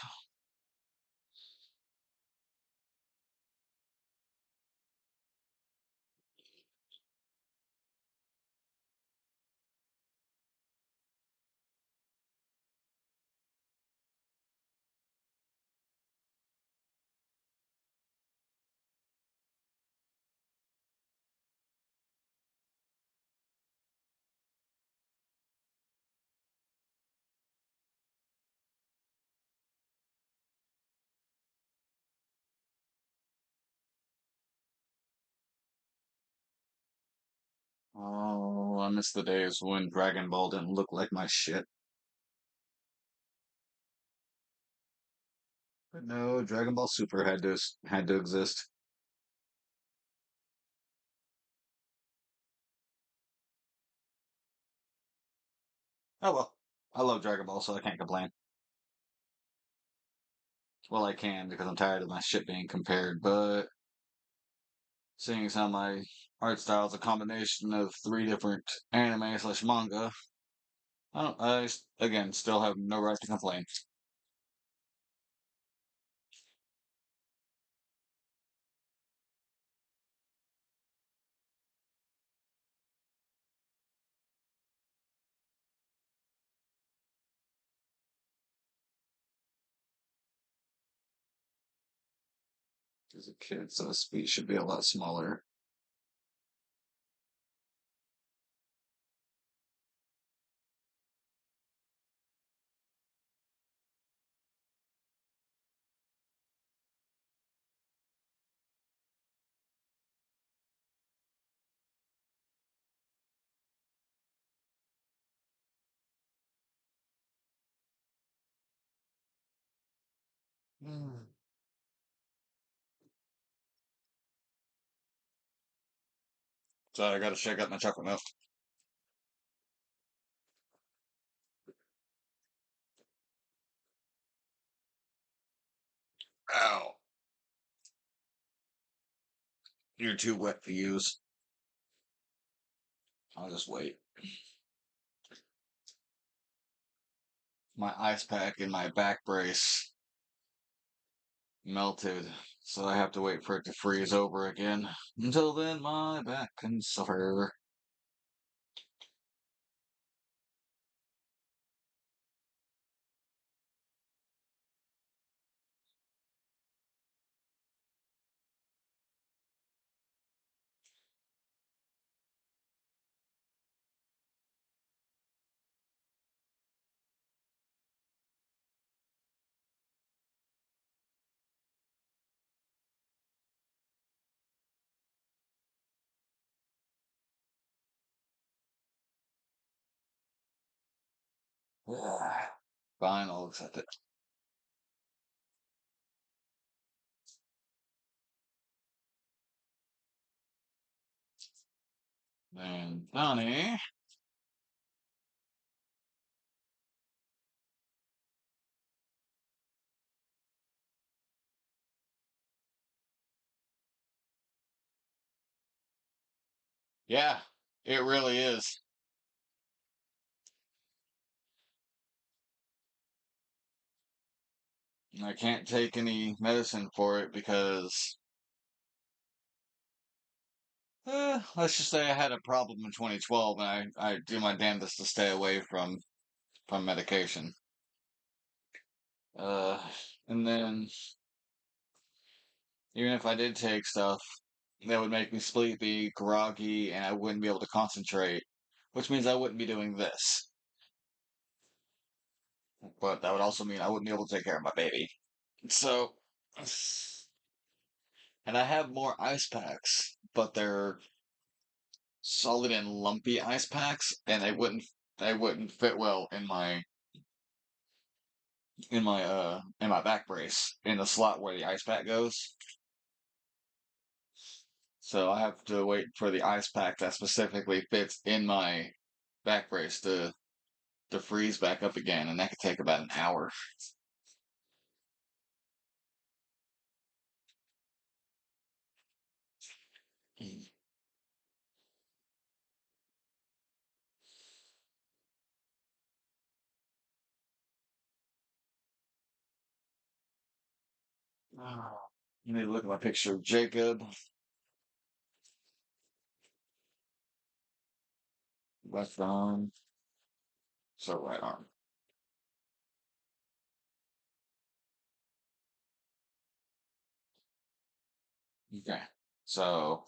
Oh, I miss the days when Dragon Ball didn't look like my shit. But no, Dragon Ball Super had to exist. Oh well, I love Dragon Ball, so I can't complain. Well, I can because I'm tired of my shit being compared. But seeing as how my art style is a combination of three different anime slash manga, I don't. Again still have no right to complain. As a kid, so speech should be a lot smaller. Mm. So I gotta shake up my chocolate milk. Ow. You're too wet to use. I'll just wait. My ice pack in my back brace melted, so I have to wait for it to freeze over again. Until then, my back can suffer. Fine, I'll accept it. And Donnie, yeah, it really is. I can't take any medicine for it because, let's just say I had a problem in 2012, and I do my damnedest to stay away from medication. Uh, and then even if I did take stuff, that would make me sleepy, groggy, and I wouldn't be able to concentrate, which means I wouldn't be doing this. But that would also mean I wouldn't be able to take care of my baby. So, and I have more ice packs, but they're solid and lumpy ice packs, and they wouldn't fit well in my in my back brace in the slot where the ice pack goes. So I have to wait for the ice pack that specifically fits in my back brace to freeze back up again, and that could take about an hour. You need to look at my picture of Jacob, left arm, so right arm. Okay, so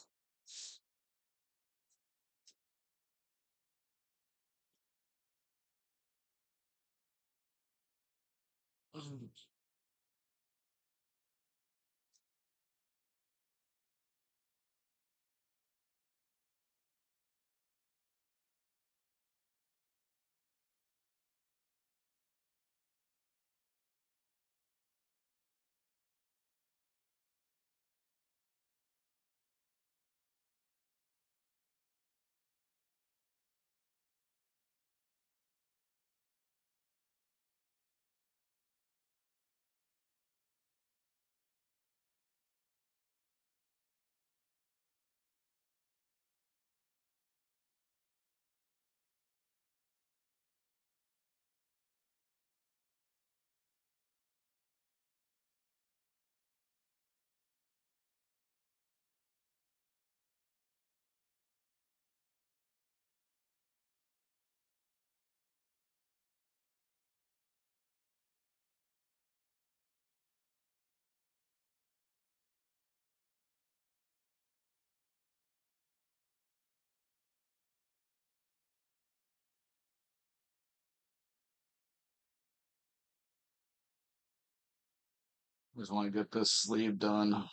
just want to get this sleeve done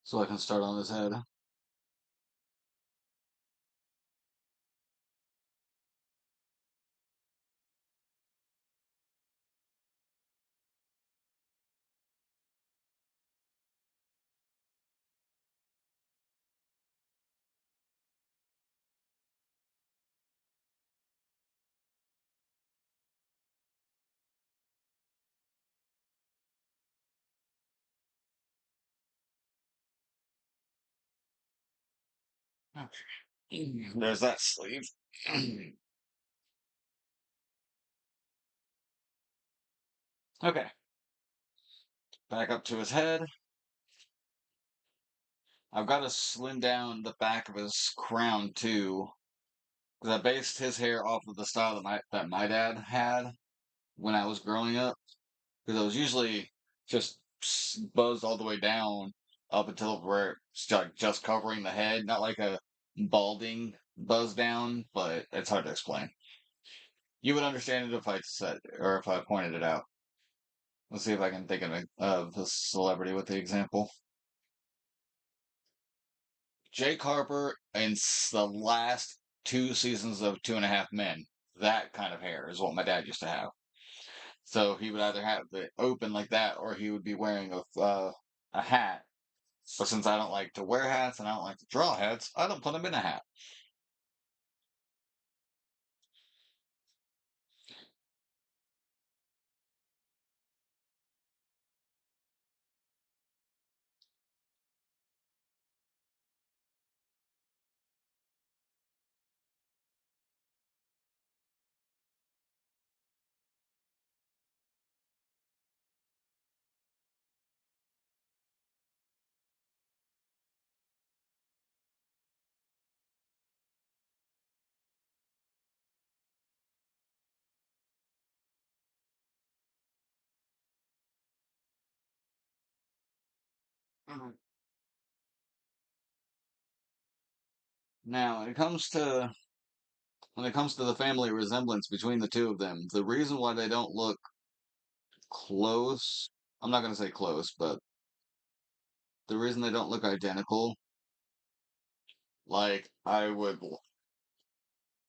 so I can start on his head. There's that sleeve. Okay, back up to his head. I've got to slim down the back of his crown too, because I based his hair off of the style that my dad had when I was growing up. Because it was usually just buzzed all the way down up until where it's like just covering the head, not like a balding buzz down, but it's hard to explain. You would understand it if I said or if I pointed it out. Let's see if I can think of a celebrity with the example. Jake Harper in the last two seasons of Two and a Half Men. That kind of hair is what my dad used to have. So he would either have it open like that, or he would be wearing a hat. But since I don't like to wear hats and I don't like to draw hats, I don't put them in a hat. Mhm. Now, when it comes to the family resemblance between the two of them, the reason why they don't look close, I'm not going to say close, but the reason they don't look identical, like I would,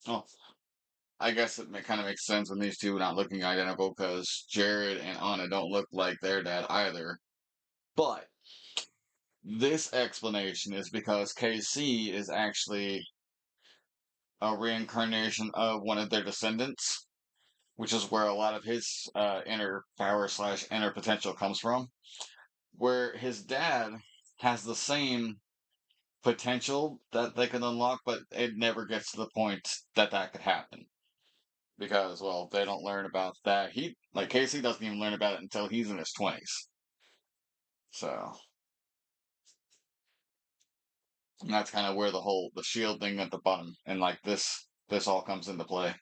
oh, I guess it kind of makes sense when these two are not looking identical because Jared and Anna don't look like their dad either. But this explanation is because KC is actually a reincarnation of one of their descendants, which is where a lot of his inner power slash inner potential comes from. Where his dad has the same potential that they can unlock, but it never gets to the point that that could happen because, well, they don't learn about that. He like Casey doesn't even learn about it until he's in his 20s. So and that's kind of where the shield thing at the bottom and like this all comes into play.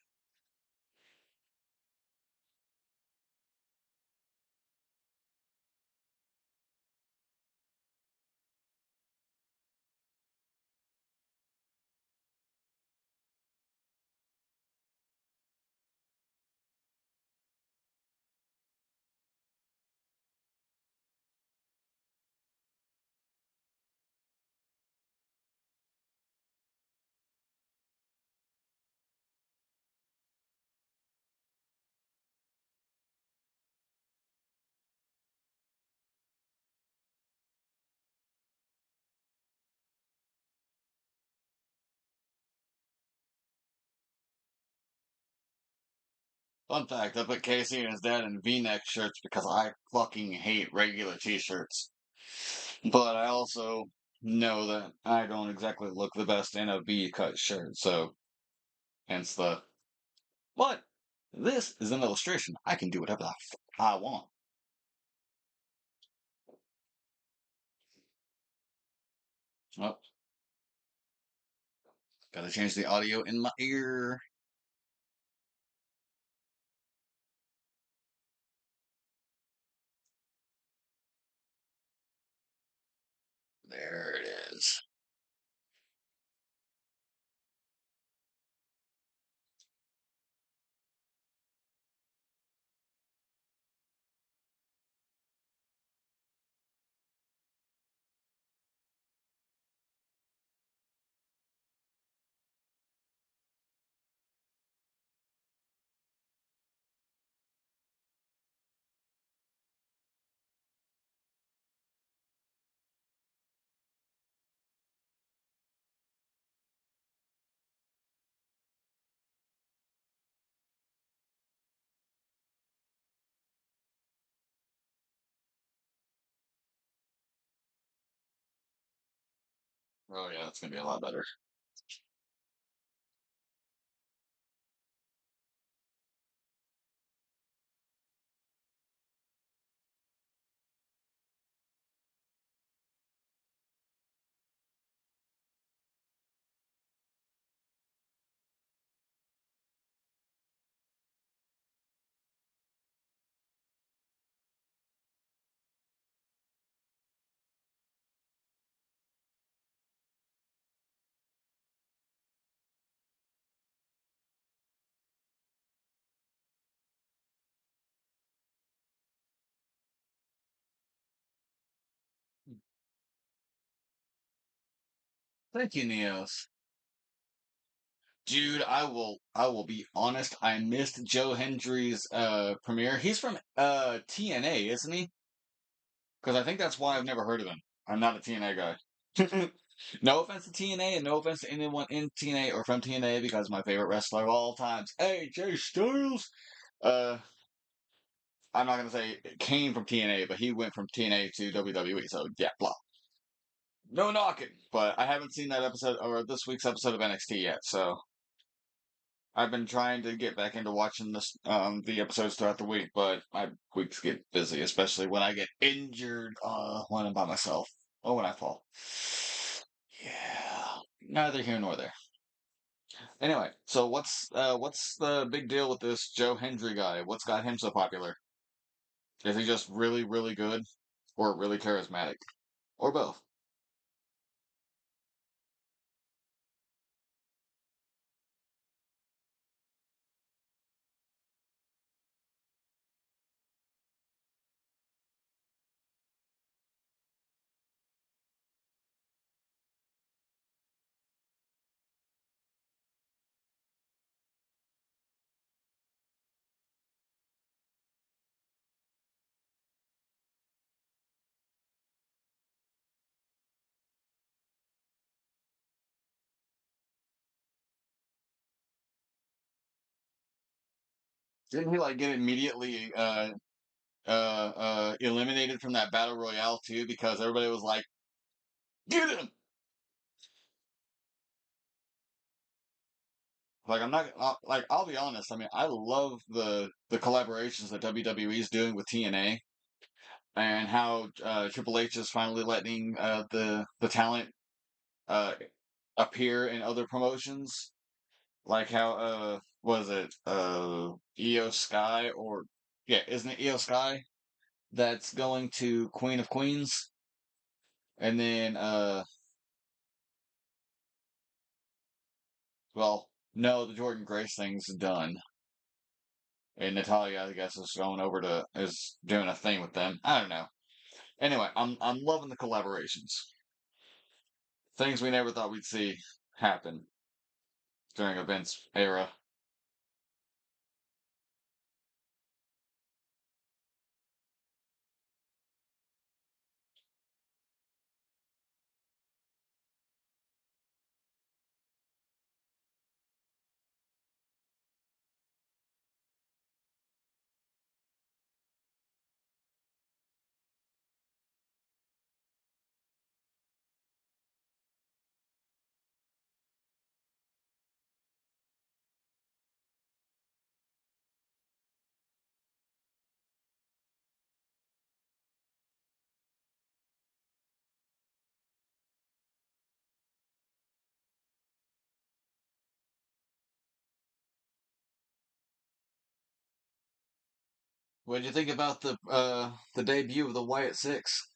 Fun fact: I put Casey and his dad in V-neck shirts because I fucking hate regular T-shirts. But I also know that I don't exactly look the best in a V-cut shirt, so hence the. But this is an illustration. I can do whatever the fuck I want. Oh, gotta change the audio in my ear. There it is. Oh yeah, that's gonna be a lot better. Thank you, Neos. Dude, I will be honest, I missed Joe Hendry's premiere. He's from TNA, isn't he? Because I think that's why I've never heard of him. I'm not a TNA guy. No offense to TNA and no offense to anyone in TNA or from TNA because my favorite wrestler of all times, AJ Styles. Uh I'm not gonna say it came from TNA, but he went from TNA to WWE, so yeah, blah. No knocking. But I haven't seen that episode or this week's episode of NXT yet, so I've been trying to get back into watching the episodes throughout the week, but my weeks get busy, especially when I get injured when I'm by myself or when I fall. Yeah, neither here nor there. Anyway, so what's the big deal with this Joe Hendry guy? What's got him so popular? Is he just really really good, or really charismatic, or both? Didn't he like get immediately eliminated from that battle royale too because everybody was like, "Get him!" Like I'm not like I'll be honest. I mean, I love the collaborations that WWE is doing with TNA and how Triple H is finally letting the talent uh appear in other promotions. Like how was it Io Sky or yeah, isn't it Io Sky that's going to Queen of Queens? And then well, no, the Jordan Grace thing's done. And Natalia, I guess, is going over to is doing a thing with them. I don't know. Anyway, I'm loving the collaborations. Things we never thought we'd see happen during a Vince era. What did you think about the debut of the Wyatt Six?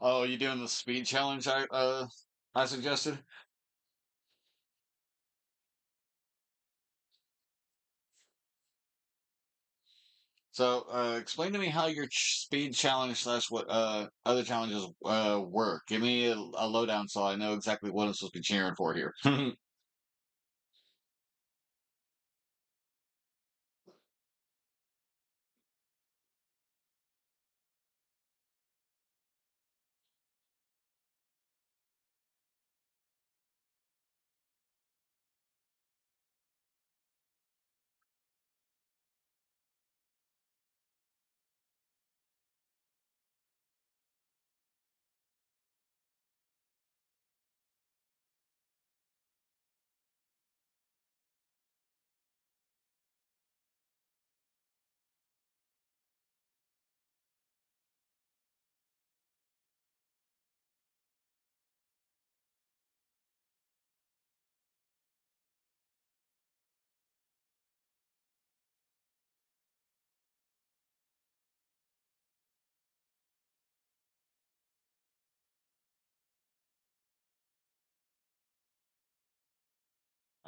Oh, you doing the speed challenge I suggested? So, explain to me how your speed challenge slash what other challenges work. Give me a lowdown so I know exactly what I'm supposed to be cheering for here.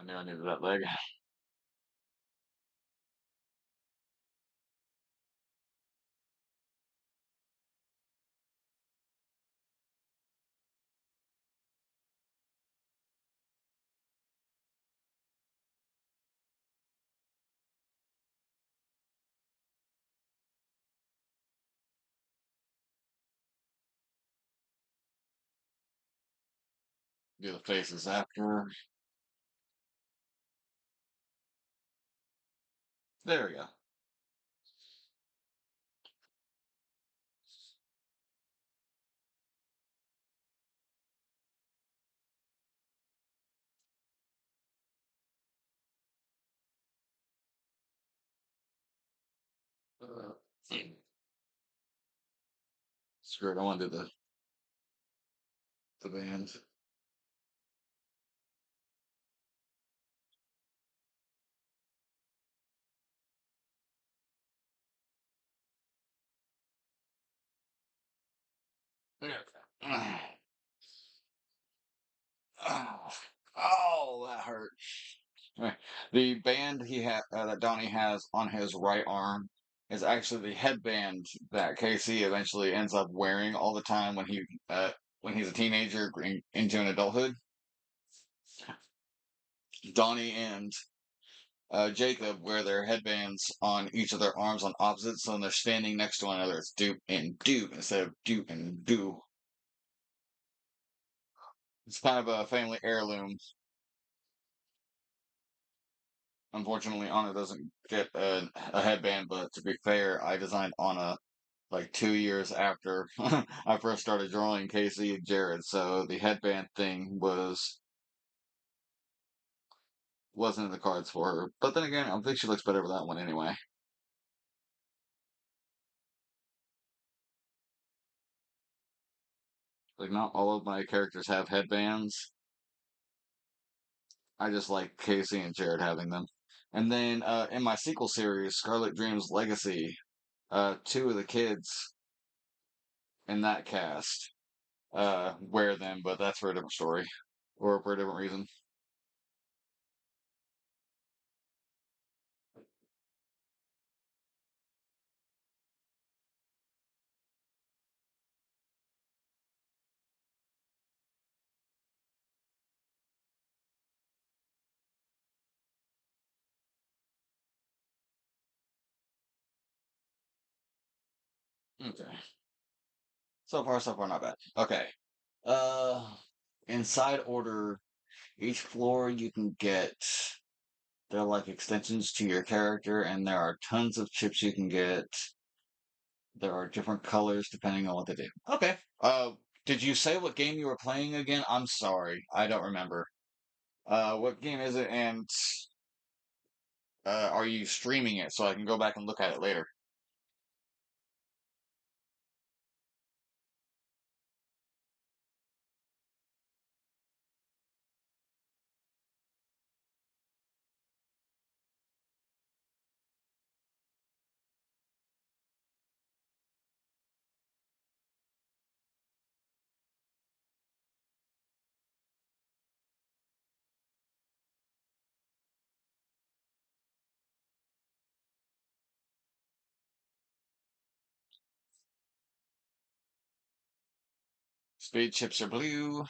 I knew I needed that leg. Do the faces after. There we go. Screw it, I want to do the band. Yeah. Oh, oh, that hurt. Right. The band that Donnie has on his right arm is actually the headband that Casey eventually ends up wearing all the time when he's a teenager into an adulthood. Donnie and Jacob wear their headbands on each of their arms on opposites, so when they're standing next to one another, it's doop and doop instead of doop and do. It's kind of a family heirloom. Unfortunately, Anna doesn't get a headband, but to be fair, I designed Anna like 2 years after I first started drawing Casey and Jared, so the headband thing wasn't in the cards for her. But then again, I think she looks better with that one anyway. Like not all of my characters have headbands. I just like Casey and Jared having them. And then in my sequel series, Scarlet Dreams Legacy, two of the kids in that cast wear them, but that's for a different story or for a different reason. Okay. So far, not bad. Okay. Uh, inside order, each floor you can get. They're like extensions to your character, and there are tons of chips you can get. There are different colors depending on what they do. Okay. Did you say what game you were playing again? I'm sorry, I don't remember. What game is it, and are you streaming it so I can go back and look at it later? Speed chips are blue.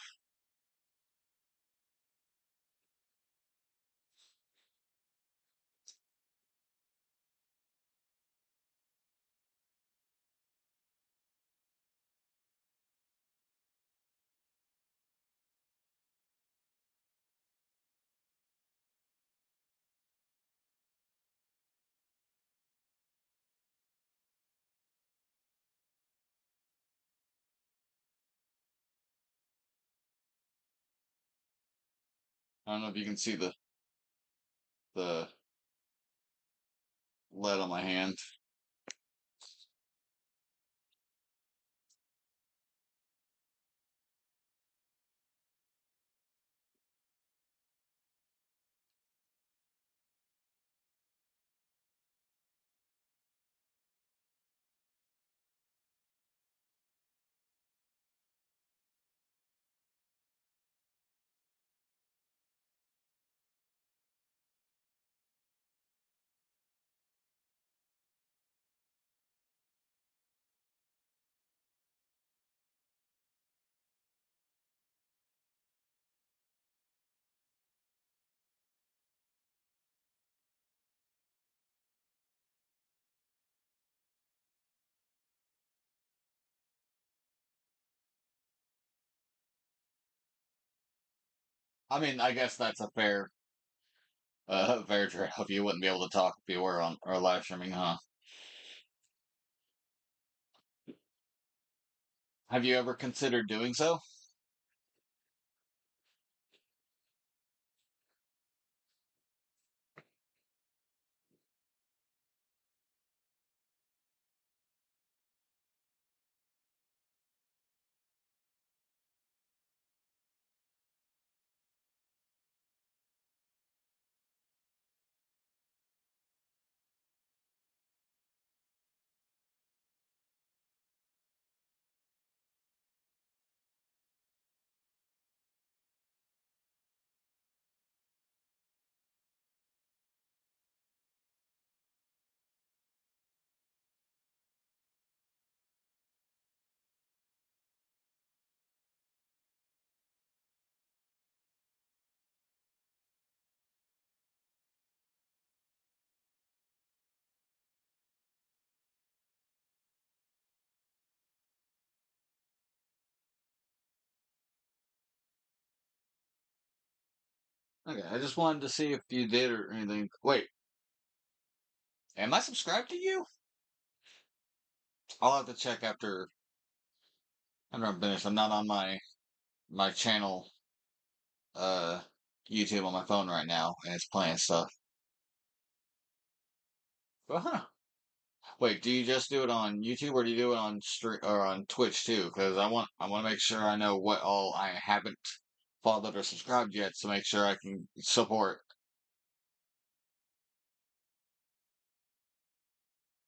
I don't know if you can see the lead on my hand. I mean, I guess that's a fair trade-off. You wouldn't be able to talk if you were on or live streaming, huh? Have you ever considered doing so? Okay, I just wanted to see if you did or anything. Wait, am I subscribed to you? I'll have to check after I'm finished. I'm not on my channel, uh, YouTube on my phone right now, and it's playing stuff. Huh. Wait, do you just do it on YouTube or do you do it on stream or on Twitch too? Because I want to make sure I know what all I haven't followed or subscribed yet to make sure I can support.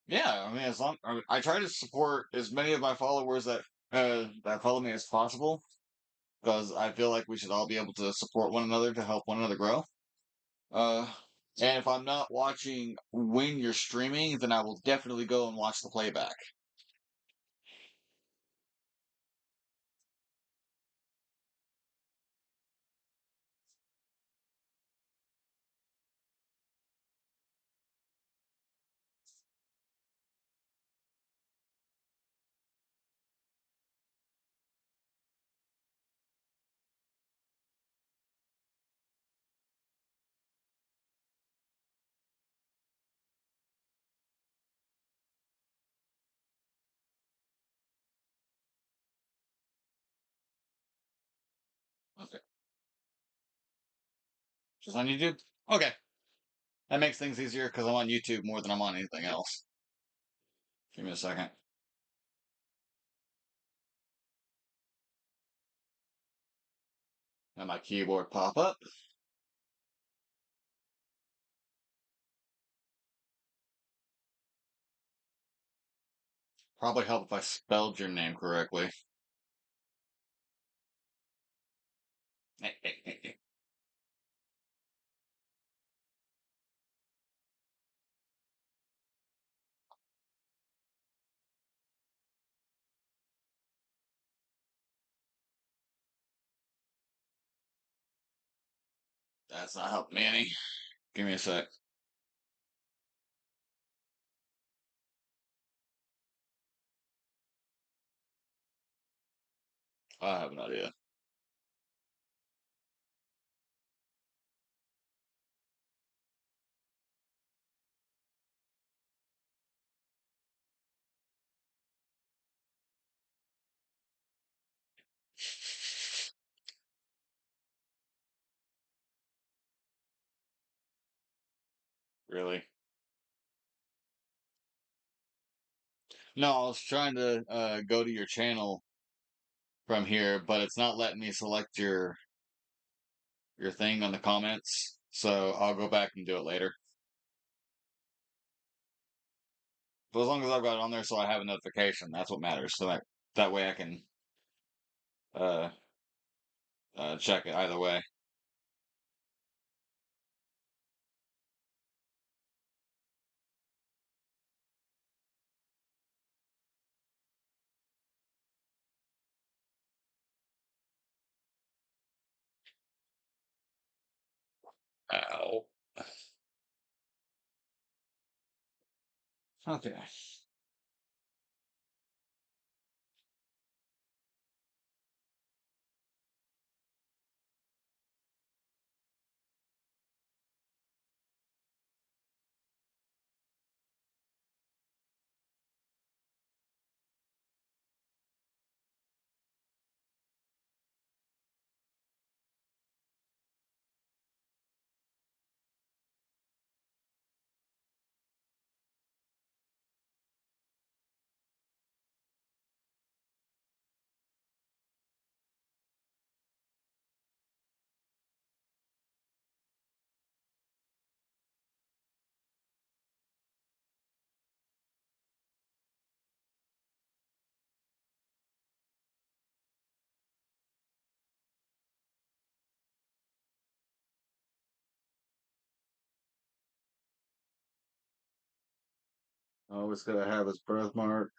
Yeah, I mean, as long I try to support as many of my followers that follow me as possible, because I feel like we should all be able to support one another to help one another grow. Uh, and if I'm not watching when you're streaming, then I will definitely go and watch the playback. Okay, just on YouTube. Okay, that makes things easier because I'm on YouTube more than I'm on anything else. Give me a second. Let my keyboard pop up. Probably help if I spelled your name correctly. That's not helping me any. Give me a sec. I have an idea. Really? No, I was trying to go to your channel from here, but it's not letting me select your thing on the comments. So I'll go back and do it later. But as long as I've got it on there, so I have a notification, that's what matters. So that way I can uh, check it either way. Ow. Okay. Always gotta have his birthmark.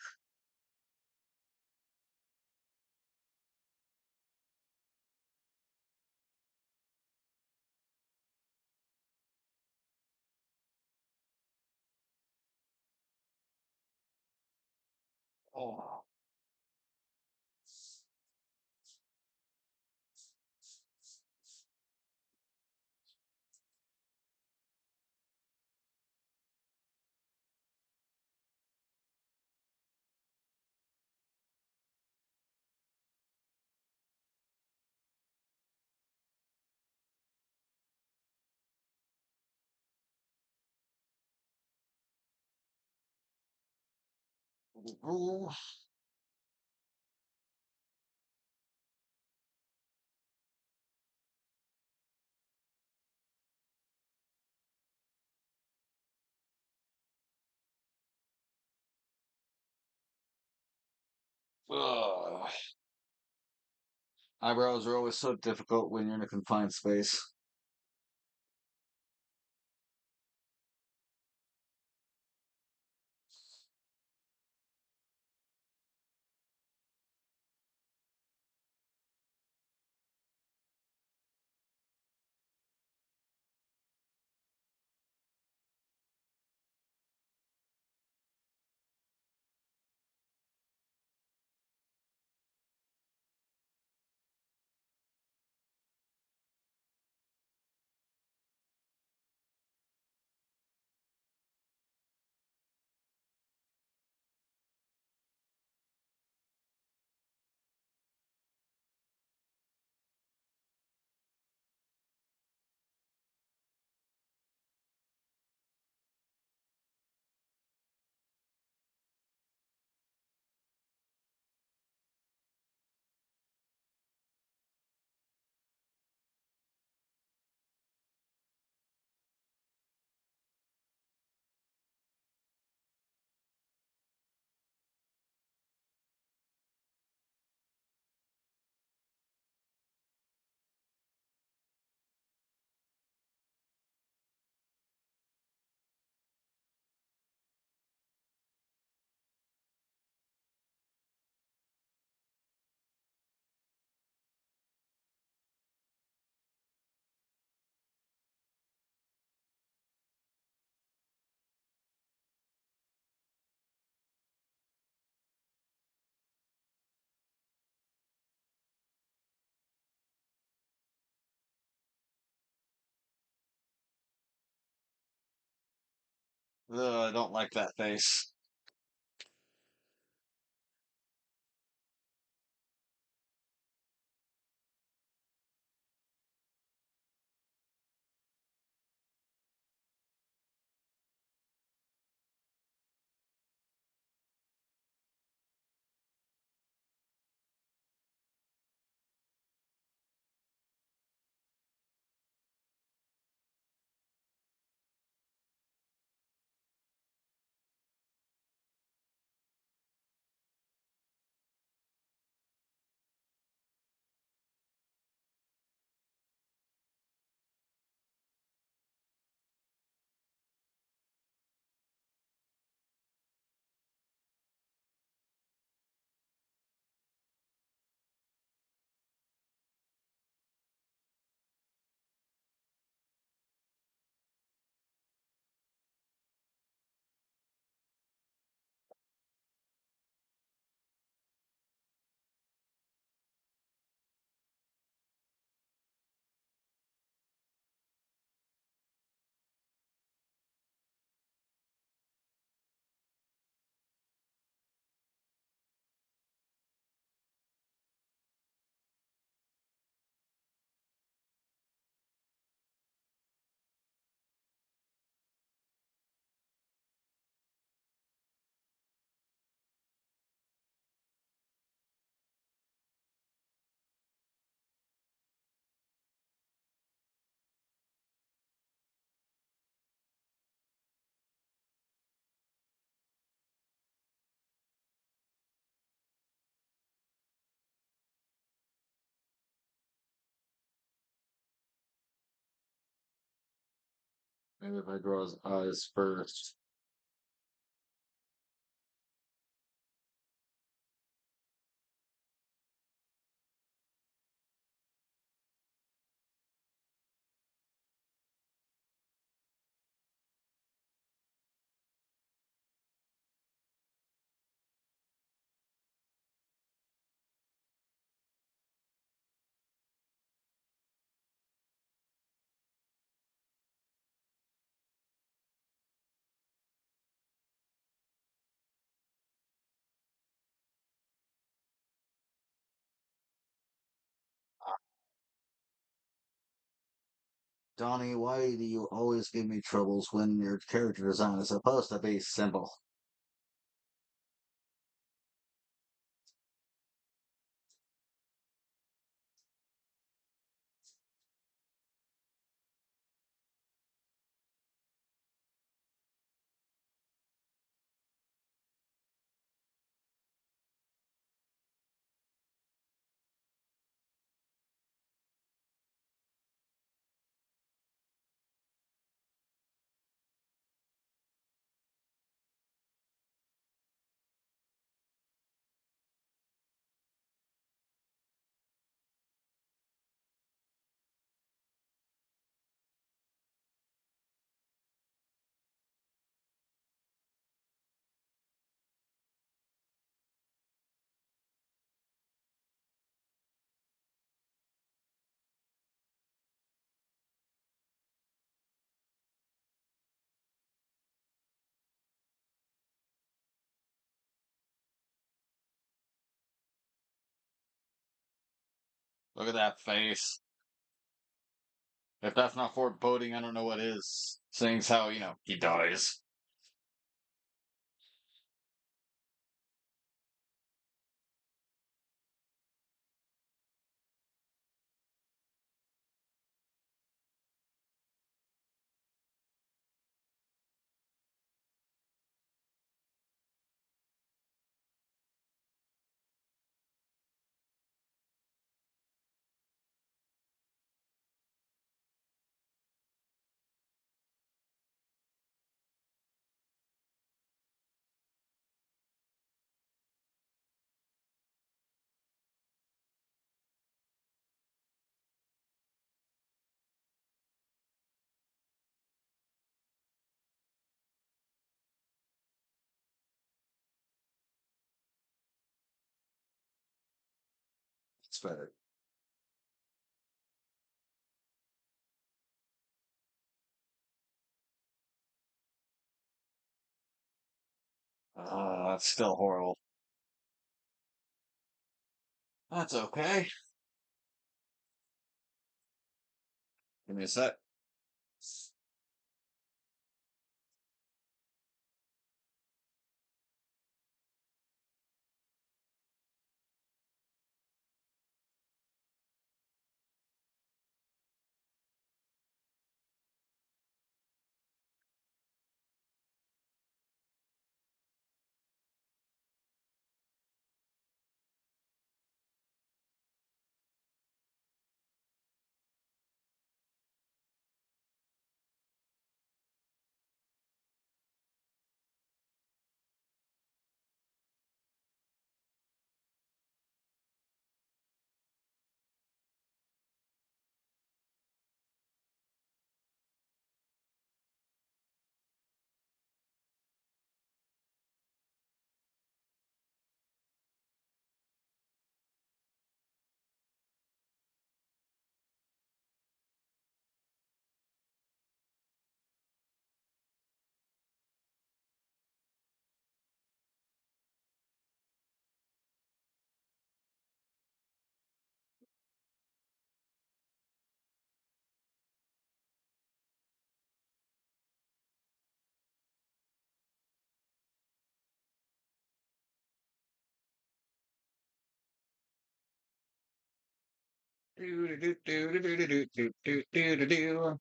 Oh. Ooh. Ugh. Eyebrows are always so difficult when you're in a confined space. Ugh, I don't like that face. Maybe if I draw his eyes first. Donnie, why do you always give me troubles when your character design is supposed to be simple? Look at that face. If that's not foreboding, I don't know what is. Seeing as how, he dies. It's better. That's still horrible. That's okay. Give me a sec. Do do do do do do do do do do do.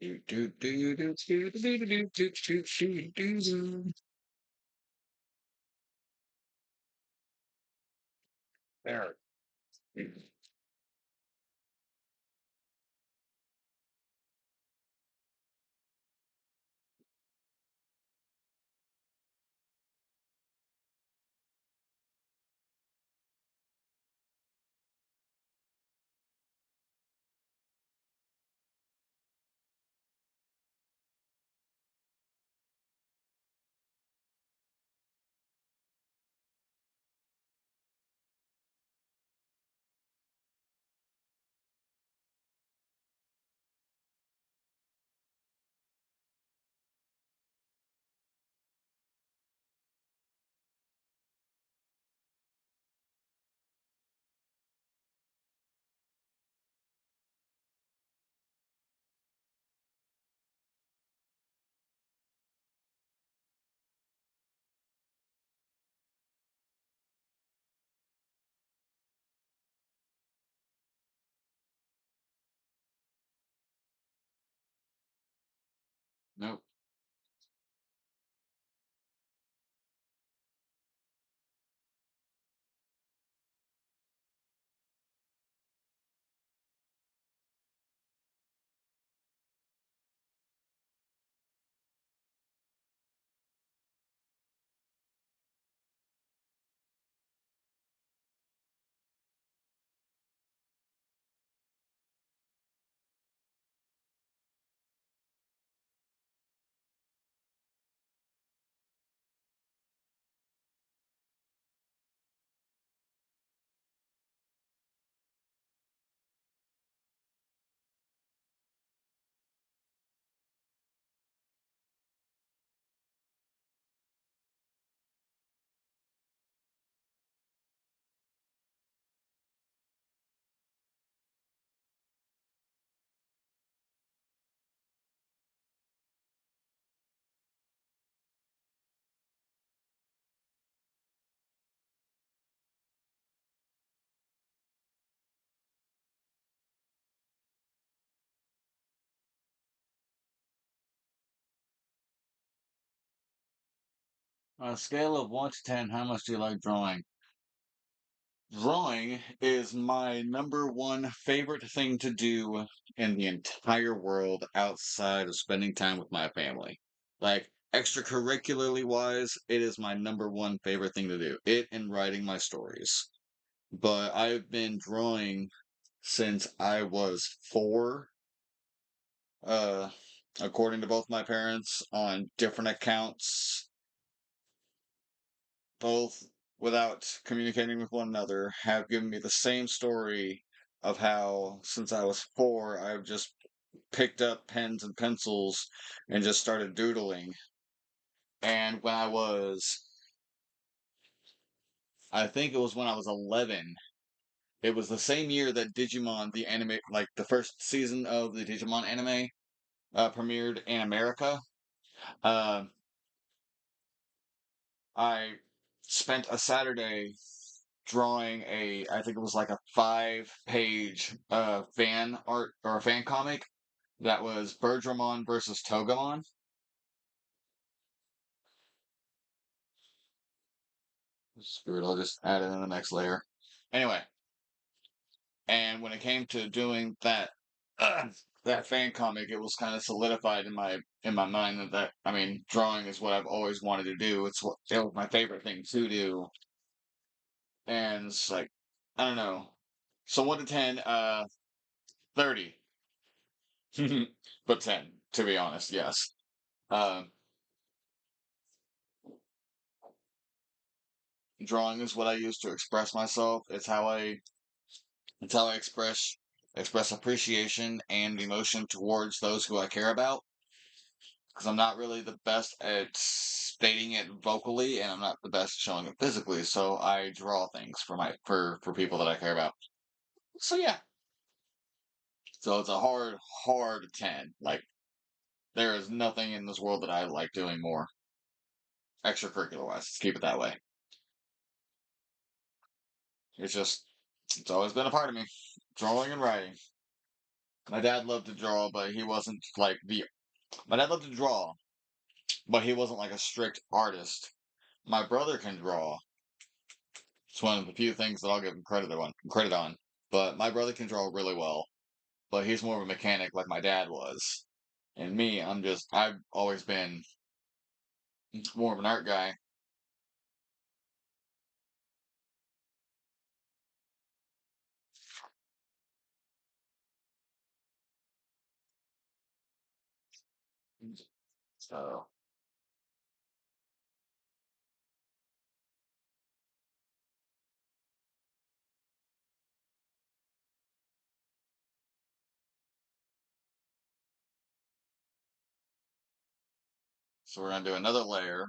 Do do do do do do do do do do do do. There. Nope. On a scale of 1 to 10, how much do you like drawing? Drawing is my number one favorite thing to do in the entire world outside of spending time with my family. Like, extracurricularly wise, it is my number one favorite thing to do. It and writing my stories. But I've been drawing since I was 4, uh, according to both my parents, on different accounts, both without communicating with one another, have given me the same story of how, since I was 4, I've just picked up pens and pencils and just started doodling. And when I think it was when I was 11, it was the same year that Digimon, the anime, like the first season of the Digimon anime, premiered in America. Uh, I spent a Saturday drawing I think it was like a 5-page fan art or a fan comic that was Birdramon versus Togemon. Screw it, I'll just add it in the next layer. Anyway, and when it came to doing uh, that fan comic, it was kind of solidified in my mind that I mean, drawing is what I've always wanted to do. It was my favorite thing to do, and it's like I don't know. So 1 to 10, 30. But 10, to be honest, yes. Um, Drawing is what I use to express myself. It's how I express appreciation and emotion towards those who I care about. Because I'm not really the best at stating it vocally, and I'm not the best at showing it physically. So I draw things for people that I care about. So yeah. So it's a hard 10. Like there is nothing in this world that I like doing more extracurricular wise. Let's keep it that way. It's just it's always been a part of me. Drawing and writing. My dad loved to draw, but he wasn't like the. My dad loved to draw, but he wasn't like a strict artist. My brother can draw. It's one of the few things that I'll give him credit on. But my brother can draw really well, but he's more of a mechanic like my dad was. And me, I've always been more of an art guy. So, so we're gonna do another layer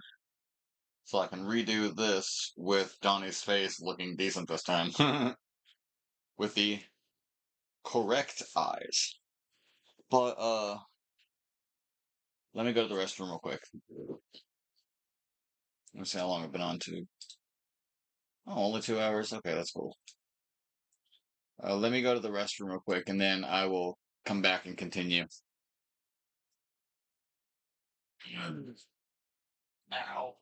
so I can redo this with Donnie's face looking decent this time. With the correct eyes. But let me go to the restroom real quick. Let me see how long I've been on to. Oh, only 2 hours. Okay, that's cool. Let me go to the restroom real quick, and then I will come back and continue. Ow.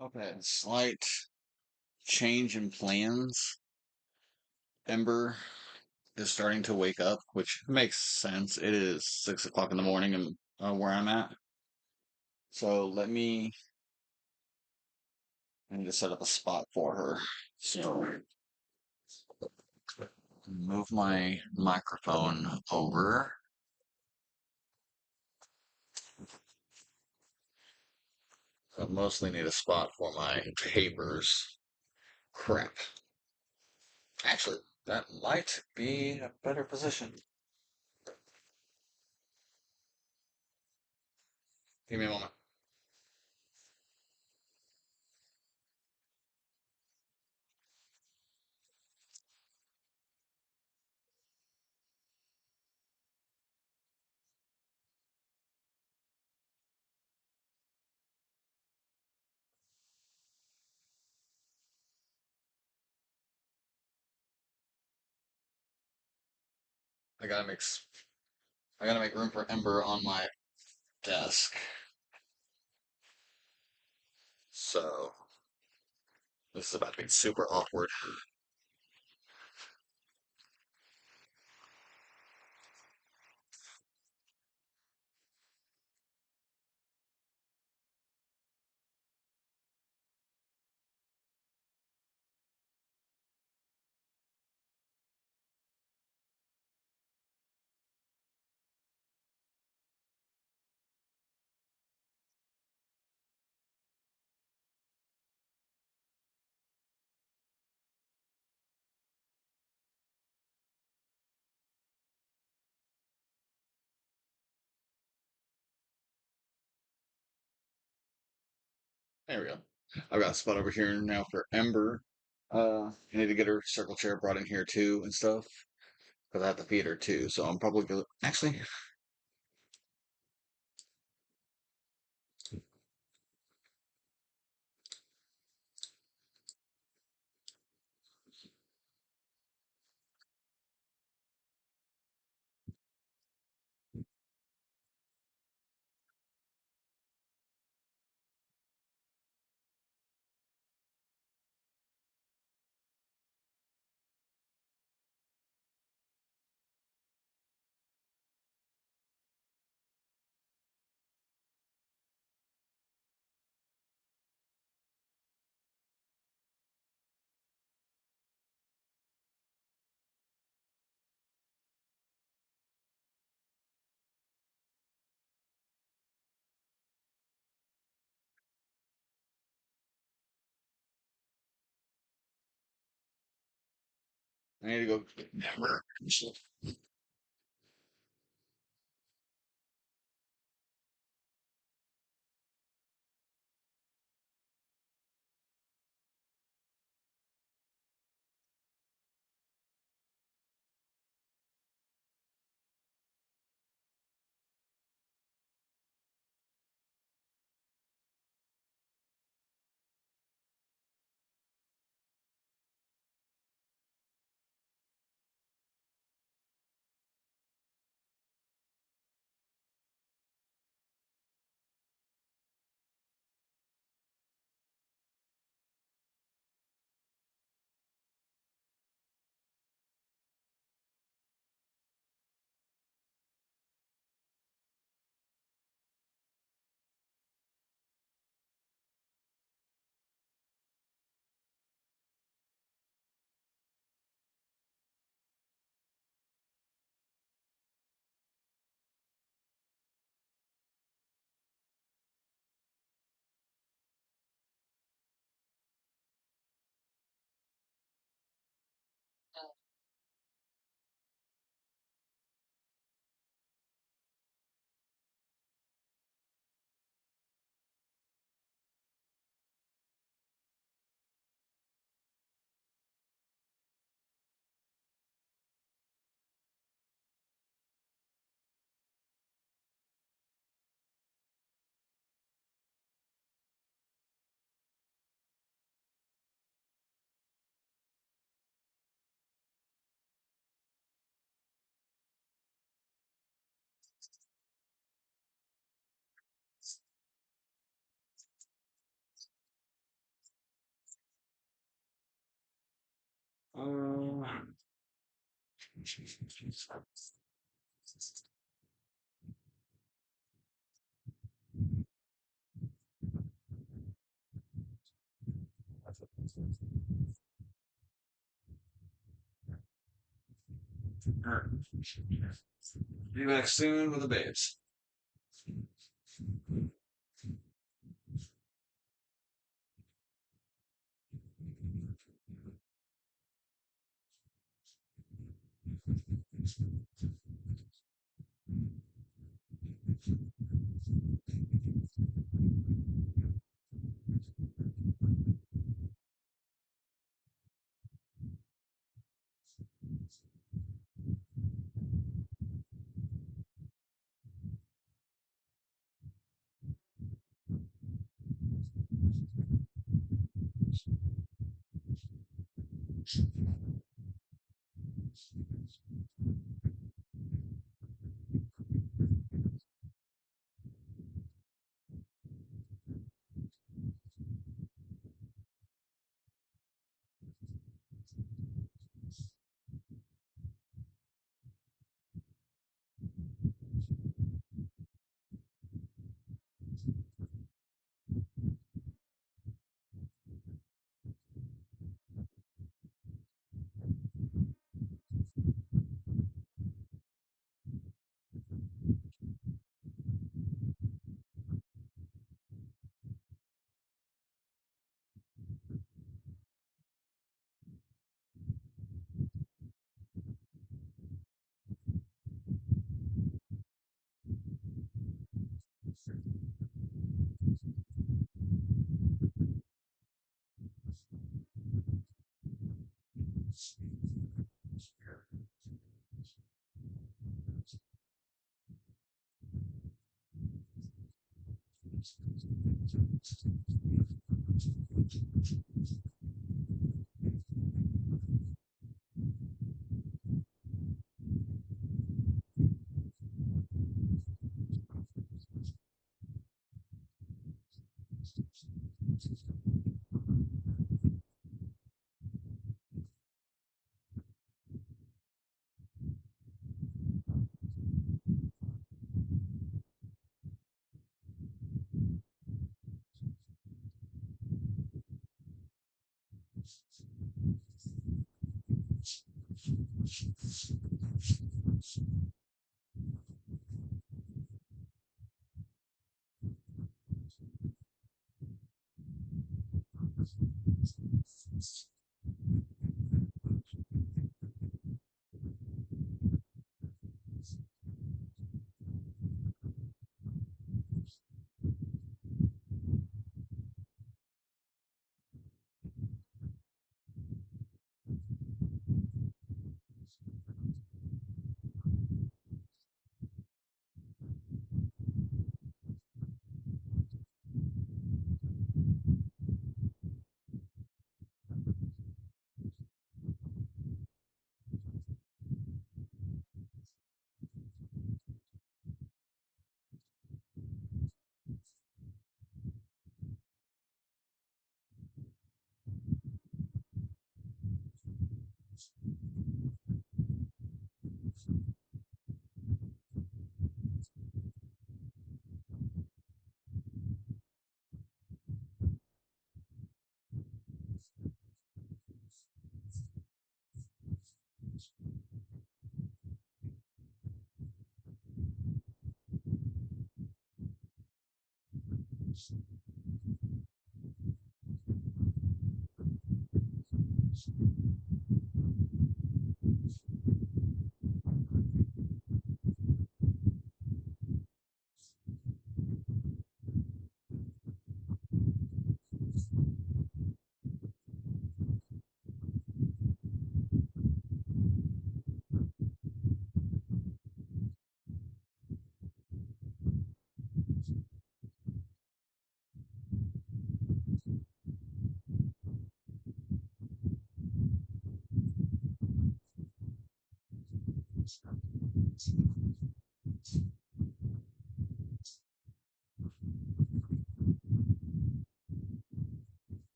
Okay, slight change in plans. Ember is starting to wake up, which makes sense. It is 6 o'clock in the morning and where I'm at. So I need to set up a spot for her. So move my microphone over. I mostly need a spot for my papers. Crap. Actually, that might be a better position. Give me a moment. I gotta make I gotta make room for Ember on my desk. So this is about to be super awkward. There we go. I've got a spot over here now for Ember. I need to get her circle chair brought in here too and stuff because I have to feed her too. So I'm probably gonna actually. I need to go get Ember. Uh, be back soon with the babes.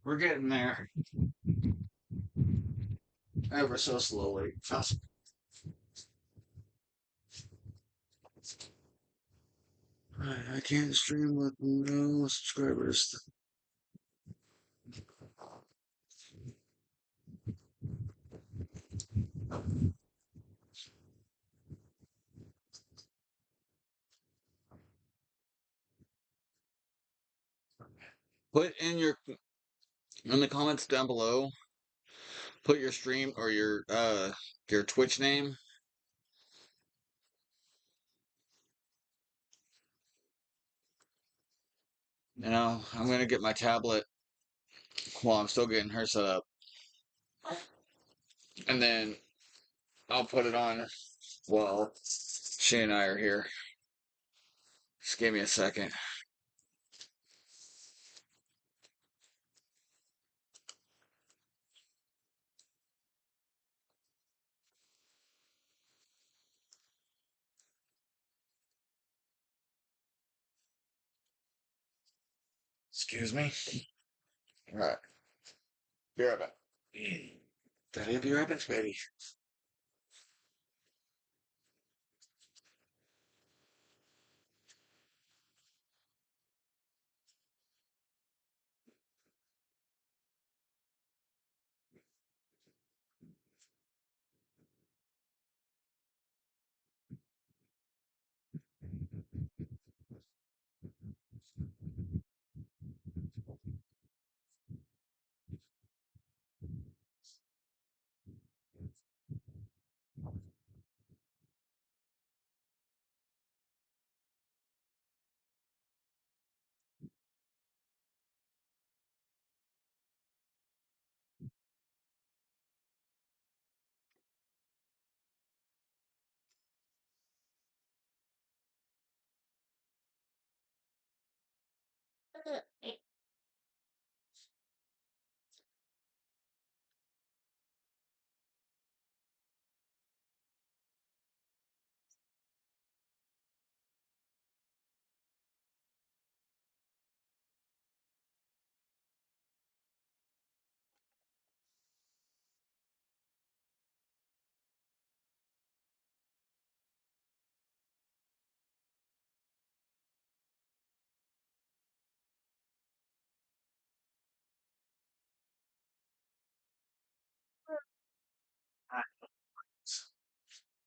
We're getting there ever so slowly. I can't stream with no subscribers. Put in the comments down below. Put your stream or your Twitch name. I'm gonna get my tablet while I'm still getting her set up, and then I'll put it on while she and I are here. Just give me a second. Excuse me. All right. Be right back. Daddy, be right back, baby.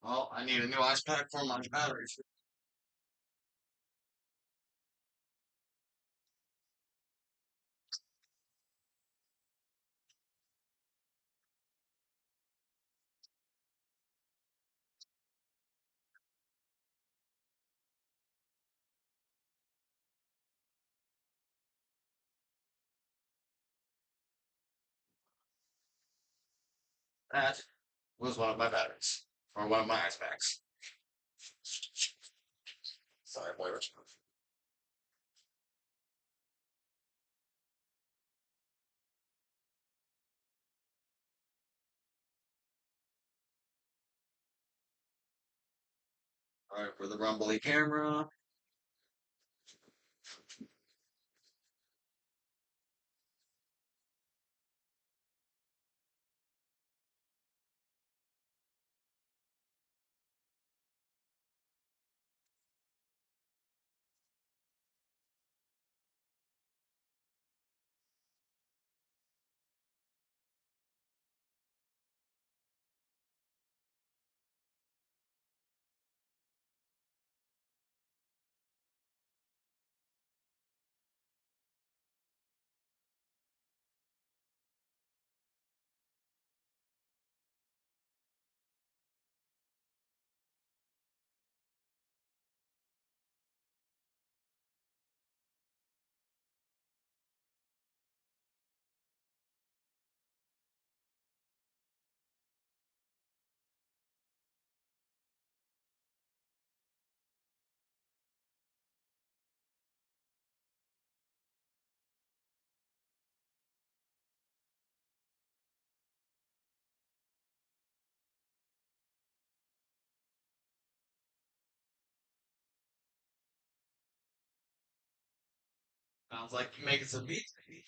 Well, I need a new ice pack for my batteries. That was one of my batteries, or one of my ice packs. Sorry, boy. All right, for the rumbly camera. Sounds like you're making some beats, maybe.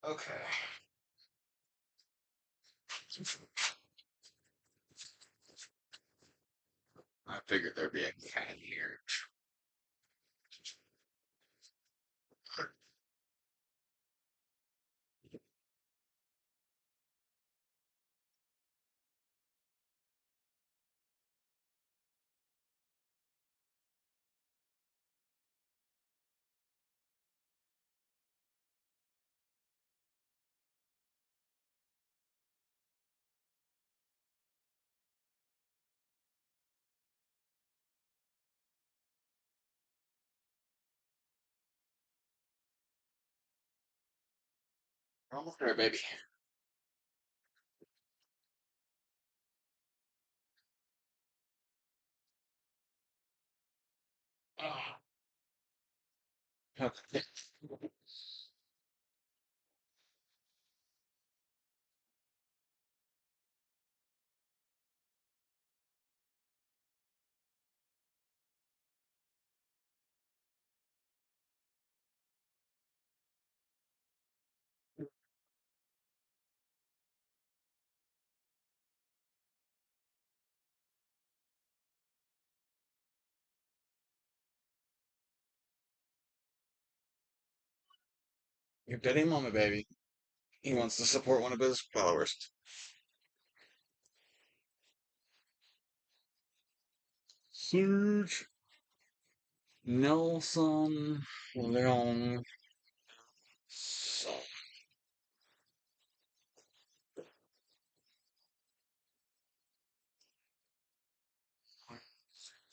Okay. I figured there'd be a cat here. We're almost there, baby. Okay. Your daddy mama, baby. He wants to support one of his followers. Serge Nelson Leon. So,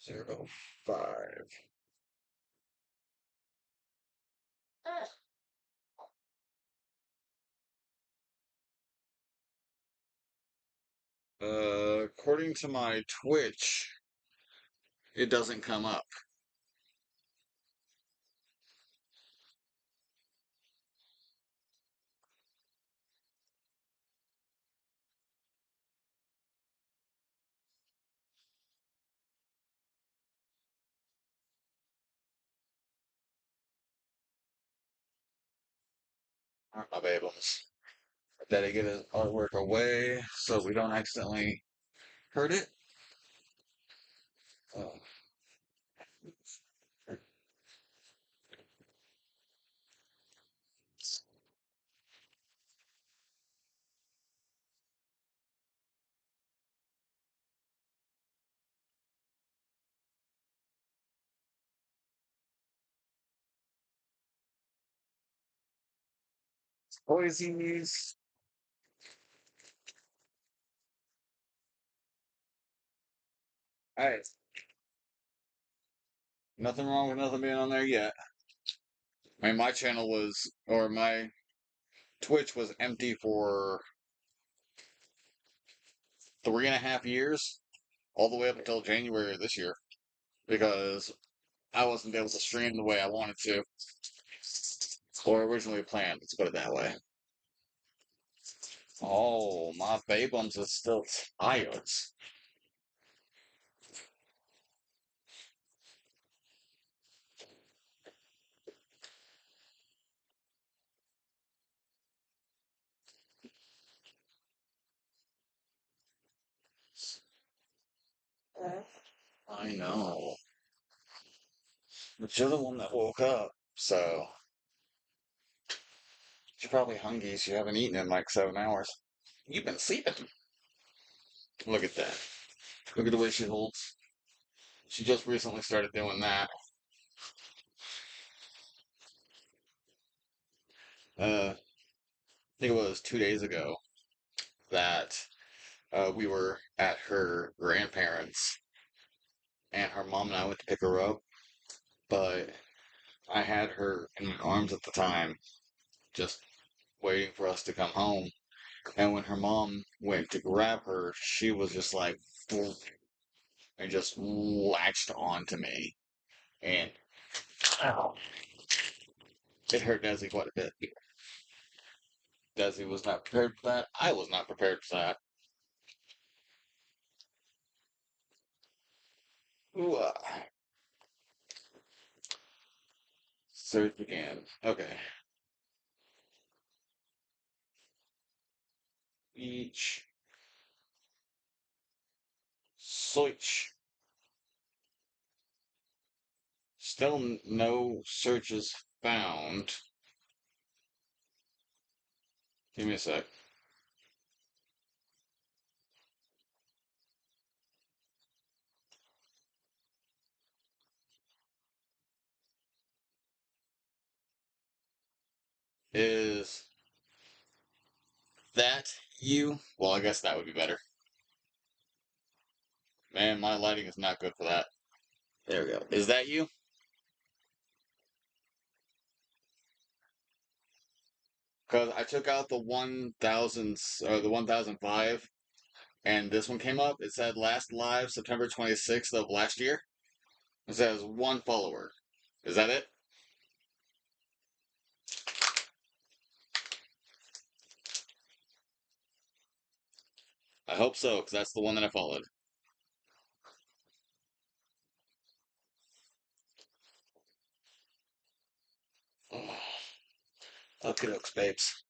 05. According to my Twitch, it doesn't come up. My bables. Daddy get his artwork away so we don't accidentally hurt it. Uh, Poisies. Alright. Nothing wrong with nothing being on there yet. I mean, my channel was, or my Twitch was empty for 3.5 years, all the way up until January of this year, because I wasn't able to stream the way I wanted to, or originally planned. Let's put it that way. Oh, my babums is still tired. I know. But you're the one that woke up, so you're probably hungry, so you haven't eaten in like 7 hours. You've been sleeping. Look at that. Look at the way she holds. She just recently started doing that. I think it was 2 days ago that we were at her grandparents, and her mom and I went to pick her up, but I had her in my arms at the time, just waiting for us to come home. And when her mom went to grab her, she was just like, and just latched onto me. And it hurt Desi quite a bit. Desi was not prepared for that. I was not prepared for that. Ooh, surge began. Okay. Each switch. Still no searches found. Give me a sec. Is that you? Well, I guess that would be better. Man, my lighting is not good for that. There we go. Is that you? Because I took out the 1000 or the 1005, and this one came up. It said last live September 26th of last year. It says one follower. Is that it? I hope so, because that's the one that I followed. Oh, okay, dokes, babes.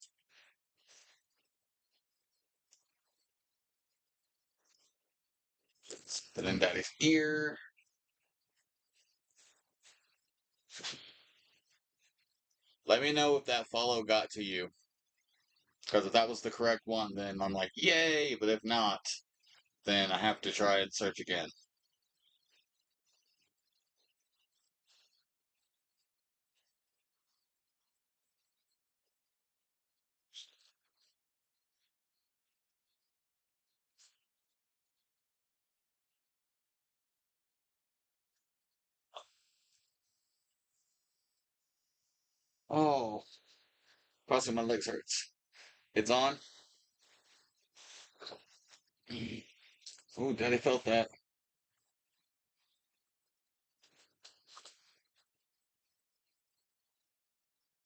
Put in Daddy's ear. Let me know if that follow got to you. Because if that was the correct one, then I'm like, yay! But if not, then I have to try and search again. Oh, crossing my legs hurts. It's on. Oh, Daddy felt that.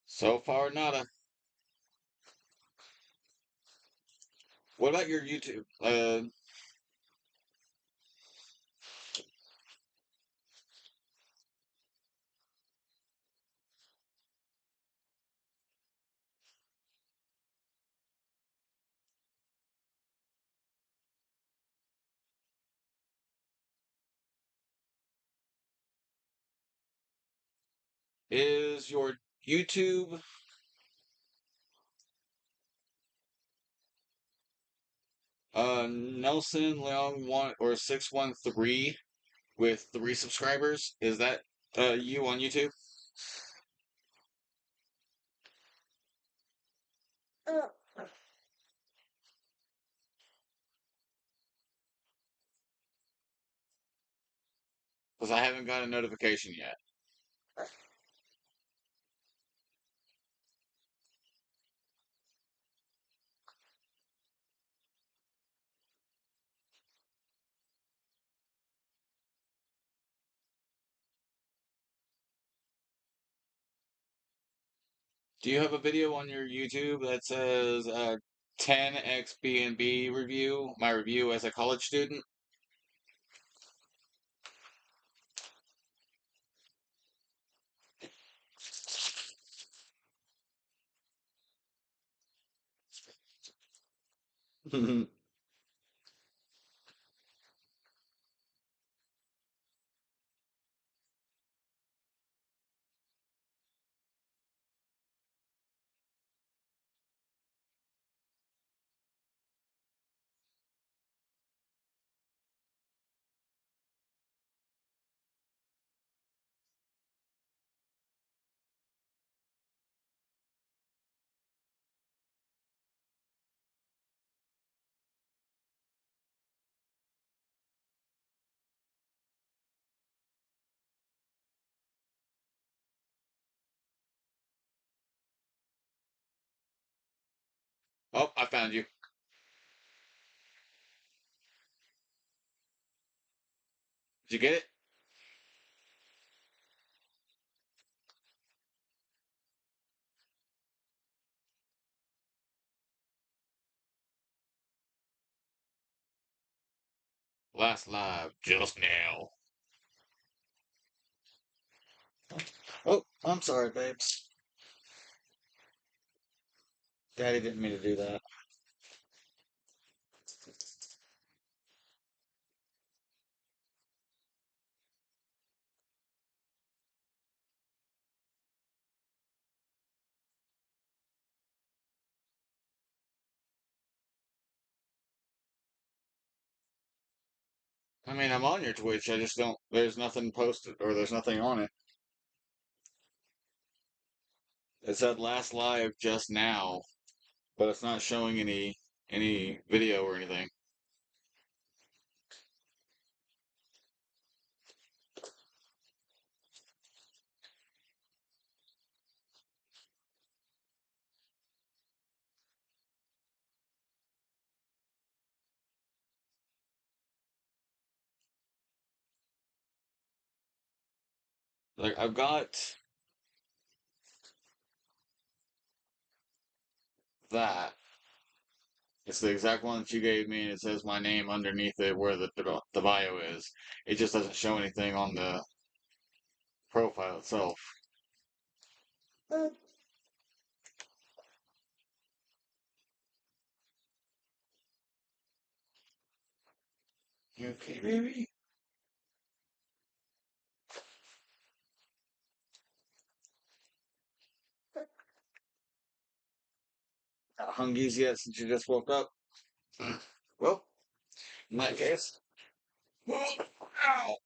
So far, nada. What about your YouTube? Is your YouTube Nelson Leong 613 with 3 subscribers? Is that you on YouTube? Because I haven't got a notification yet. Do you have a video on your YouTube that says 10x B&B review, my review as a college student? Oh, I found you. Did you get it? Last live just now. Oh, I'm sorry, babes. Daddy didn't mean to do that. I mean, I'm on your Twitch. I just don't. There's nothing posted, or there's nothing on it. It said last live just now, but it's not showing any video or anything. Like I've got that. It's the exact one that you gave me, and it says my name underneath it where the bio is. It just doesn't show anything on the profile itself. You okay, baby? Not hungies yet since you just woke up? Well, in that case, ow.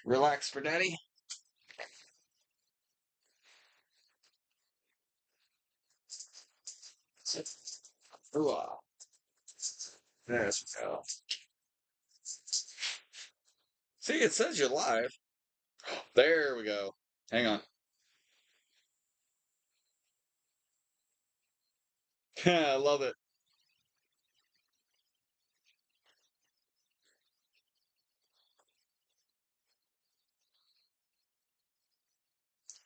Relax for daddy. Ooh, there's we go. See, it says you're live. There we go. Hang on. I love it.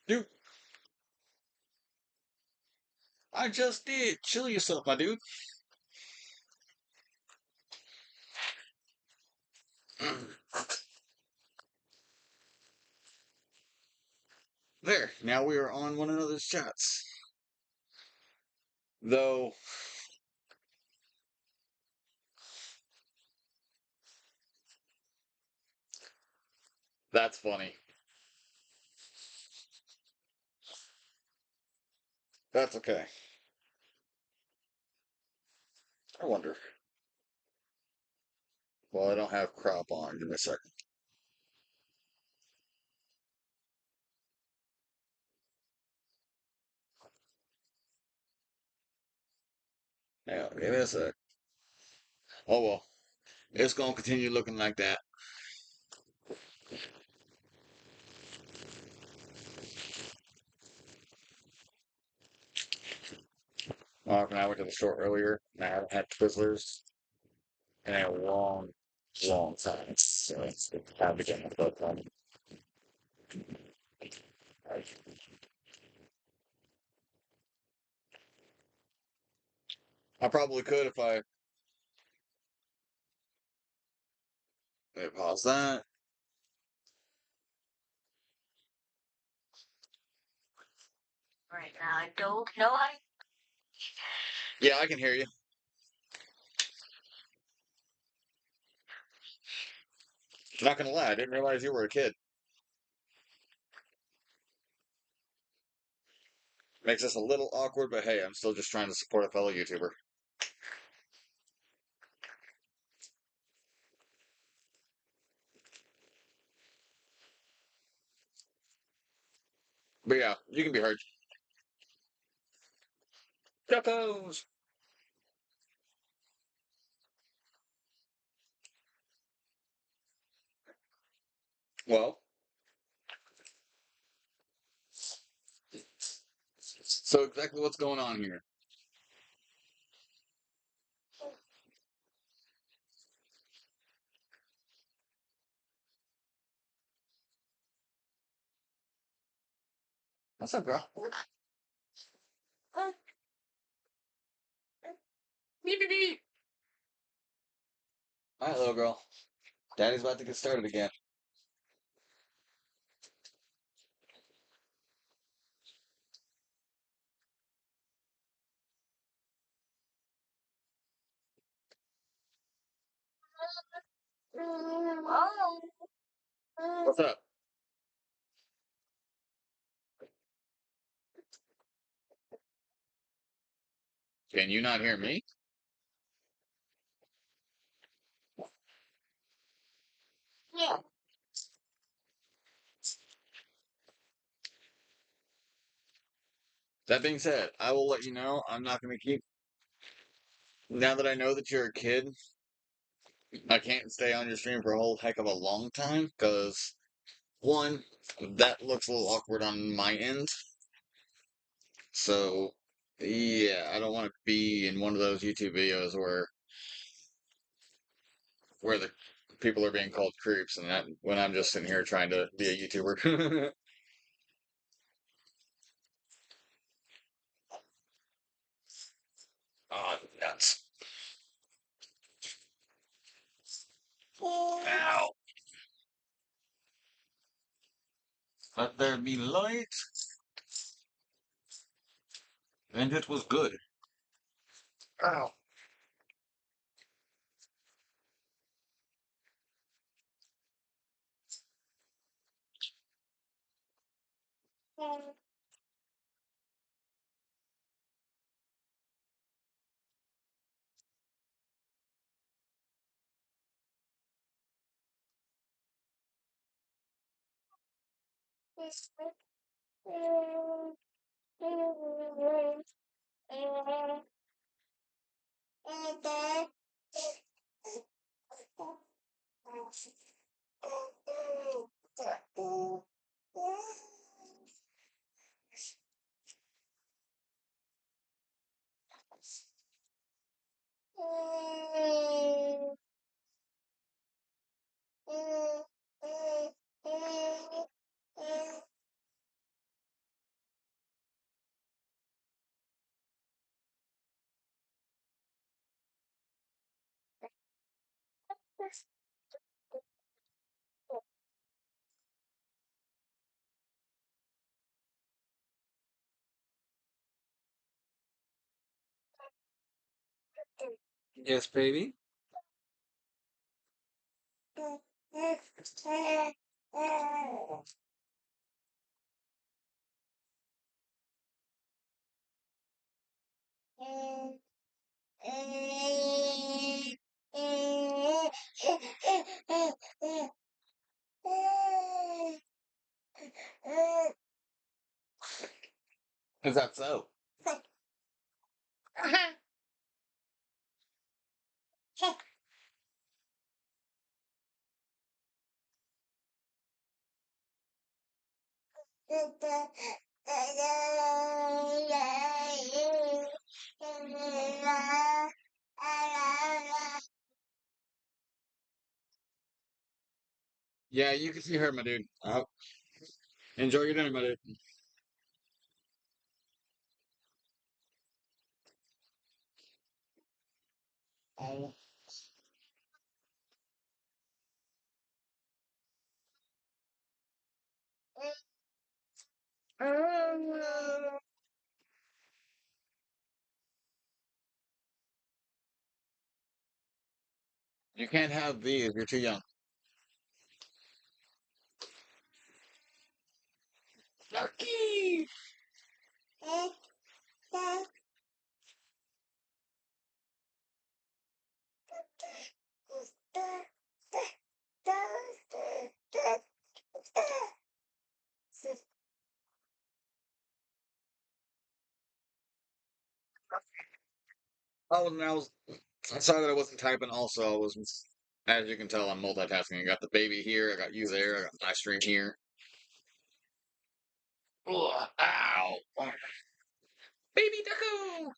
Dude, I just did. Chill yourself, my dude. There. Now we are on one another's chats. Though, that's funny. That's okay. I wonder. Well, I don't have crop on. Give me a second. Hang on. Give me a sec. Oh, well. It's going to continue looking like that. When I went to the store earlier, and I haven't had Twizzlers in a long, long time. So it's time to get my blood on. I probably could if I pause that. Right now, I don't know how. Yeah, I can hear you. Not gonna lie, I didn't realize you were a kid. Makes this a little awkward, but hey, I'm still just trying to support a fellow YouTuber. But yeah, you can be heard. Geckos! Well, so exactly what's going on here? What's up, girl? Beep, beep, beep. All right, little girl. Daddy's about to get started again. What's up? Can you not hear me? Yeah. That being said, I will let you know I'm not going to keep. Now that I know that you're a kid, I can't stay on your stream for a whole heck of a long time because, one, that looks a little awkward on my end. So, yeah, I don't want to be in one of those YouTube videos where the people are being called creeps and that when I'm just sitting here trying to be a YouTuber. Oh, nuts. Ow. Let there be light. And it was good. Ow. Yes, baby. Is that so? Yeah, you can see her, my dude. Enjoy your dinner, my dude. You can't have these. You're too young. Lucky. Oh, and I saw that I wasn't typing. Also, I was, as you can tell, I'm multitasking. I got the baby here. I got you there. I got my stream here. Ugh, ow. Baby ducko.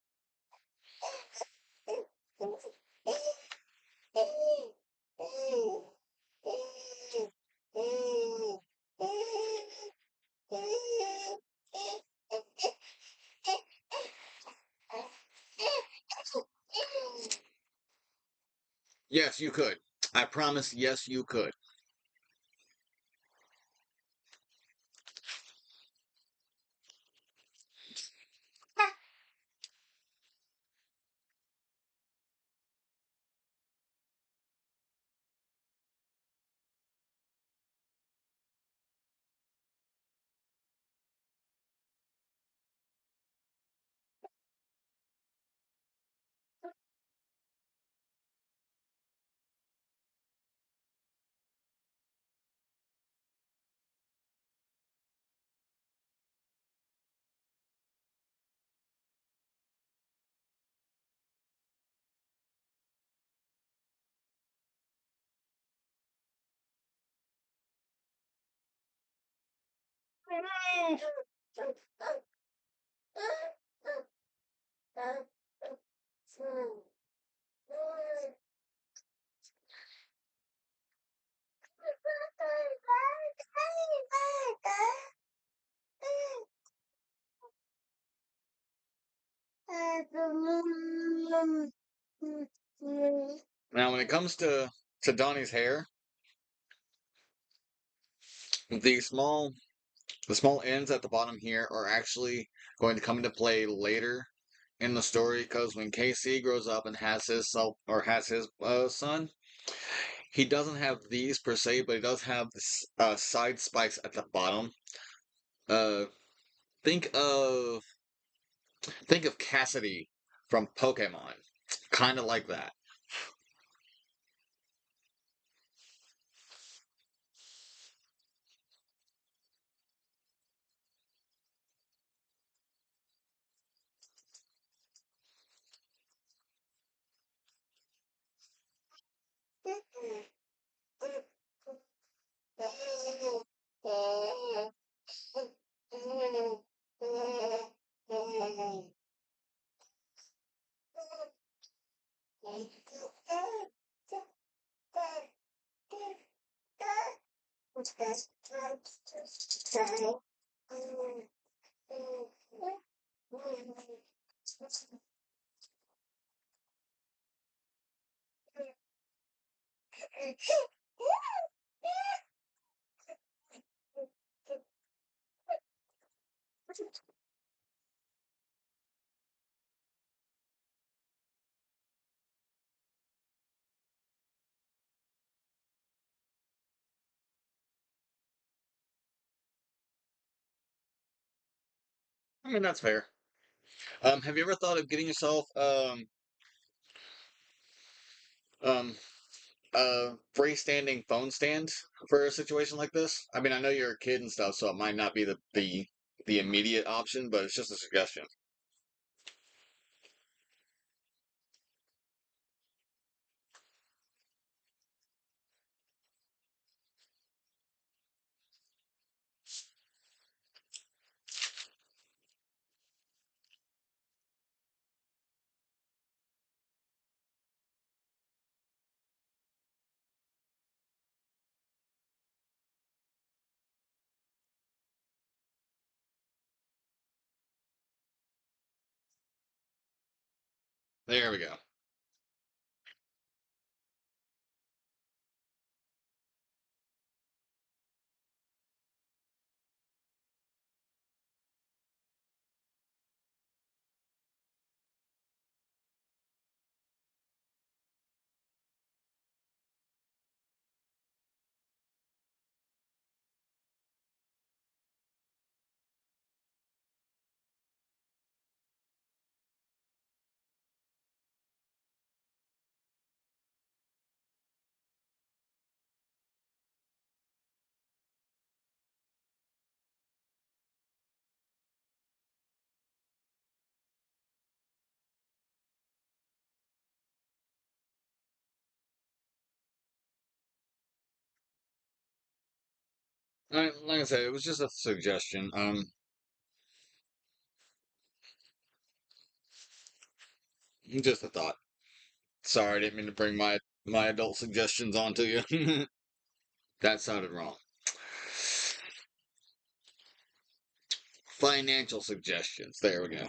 Yes, you could. I promise. Yes, you could. Now, when it comes to Donnie's hair, the small the small ends at the bottom here are actually going to come into play later in the story because when KC grows up and has his self or has his son, he doesn't have these per se, but he does have this, side spikes at the bottom. Uh, think of think of Cassidy from Pokemon, kind of like that. I mean, that's fair. Have you ever thought of getting yourself um freestanding phone stand for a situation like this? I mean, I know you're a kid and stuff, so it might not be the immediate option, but it's just a suggestion. There we go. Like I said, it was just a suggestion. Just a thought. Sorry, I didn't mean to bring my adult suggestions onto you. That sounded wrong. Financial suggestions. There we go.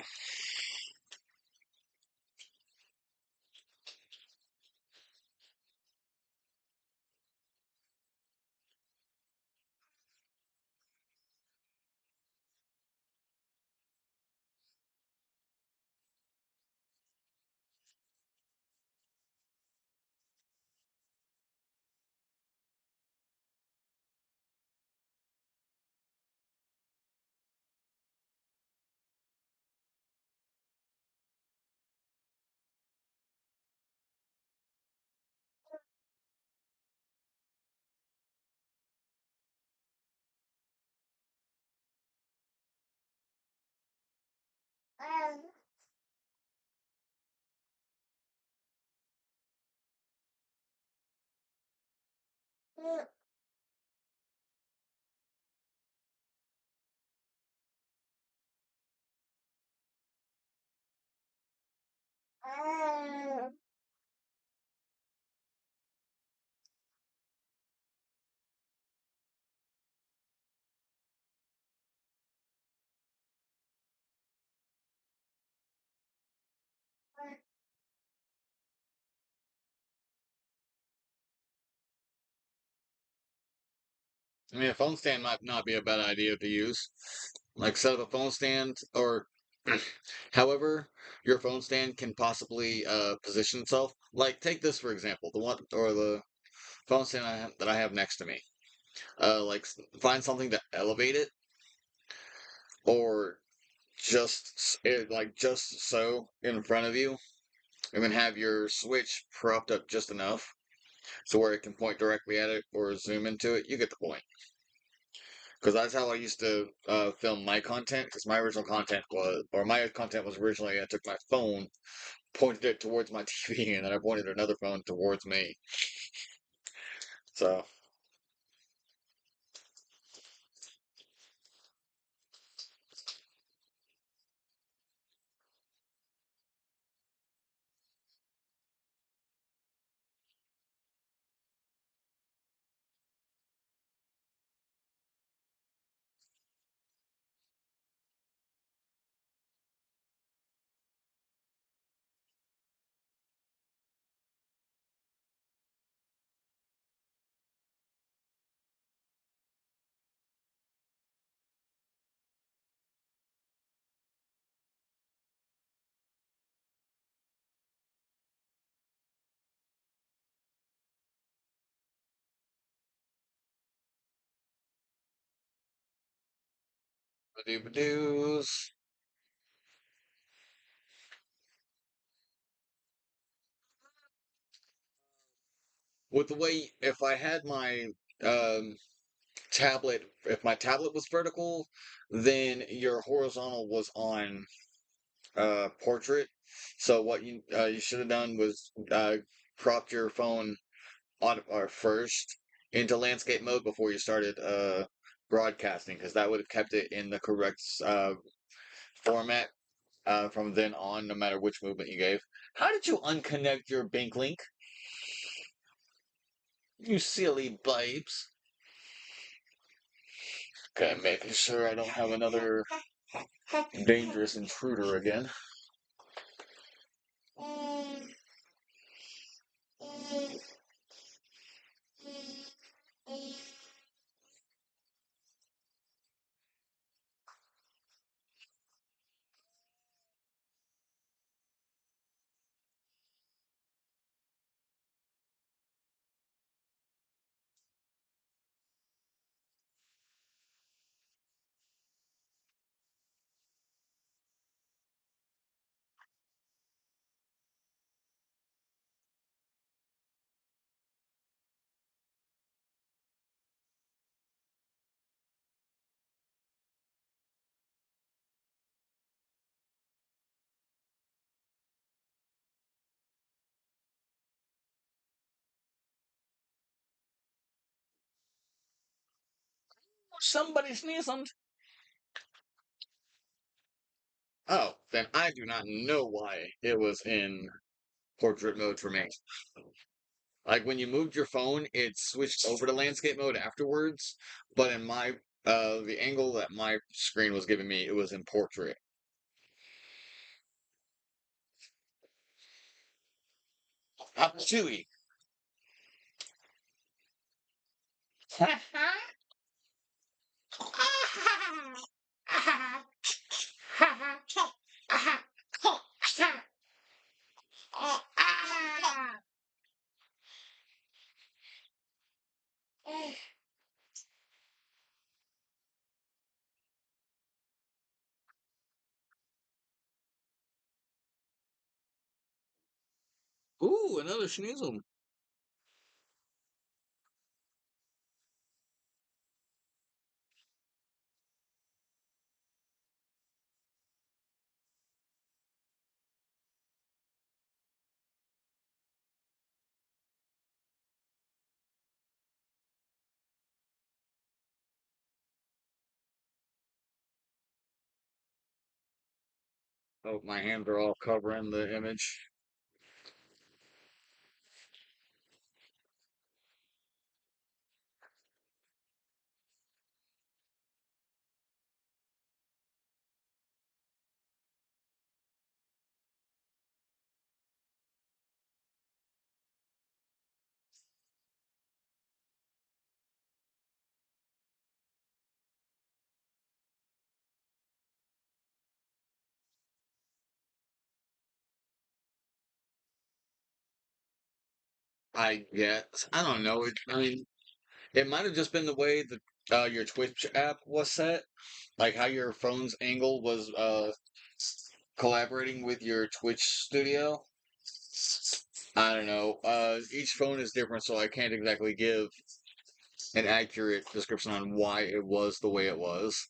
I mean, a phone stand might not be a bad idea to use. Like set up a phone stand, or however your phone stand can possibly position itself. Like take this for example, the one or the phone stand that I have next to me. Like find something to elevate it, or like just so in front of you, and then have your switch propped up just enough so where it can point directly at it or zoom into it. You get the point. Because that's how I used to film my content. Because my original content was, or my content was originally, I took my phone, pointed it towards my TV, and then I pointed another phone towards me. So, doos. With the way, if I had my um, tablet, if my tablet was vertical, then your horizontal was on portrait. So what you should have done was cropped your phone on or first into landscape mode before you started broadcasting, because that would have kept it in the correct format from then on, no matter which movement you gave. How did you unconnect your bank link? You silly babes. Okay, making sure I don't have another dangerous intruder again. Somebody sneezing. Oh, then I do not know why it was in portrait mode for me. Like when you moved your phone, it switched over to landscape mode afterwards, but in my the angle that my screen was giving me, it was in portrait. How chewy. Ooh, another schnoozle. Oh, my hands are all covering the image. I guess. I don't know. I mean, it might have just been the way that your Twitch app was set, like how your phone's angle was collaborating with your Twitch studio. I don't know. Each phone is different, so I can't exactly give an accurate description on why it was the way it was.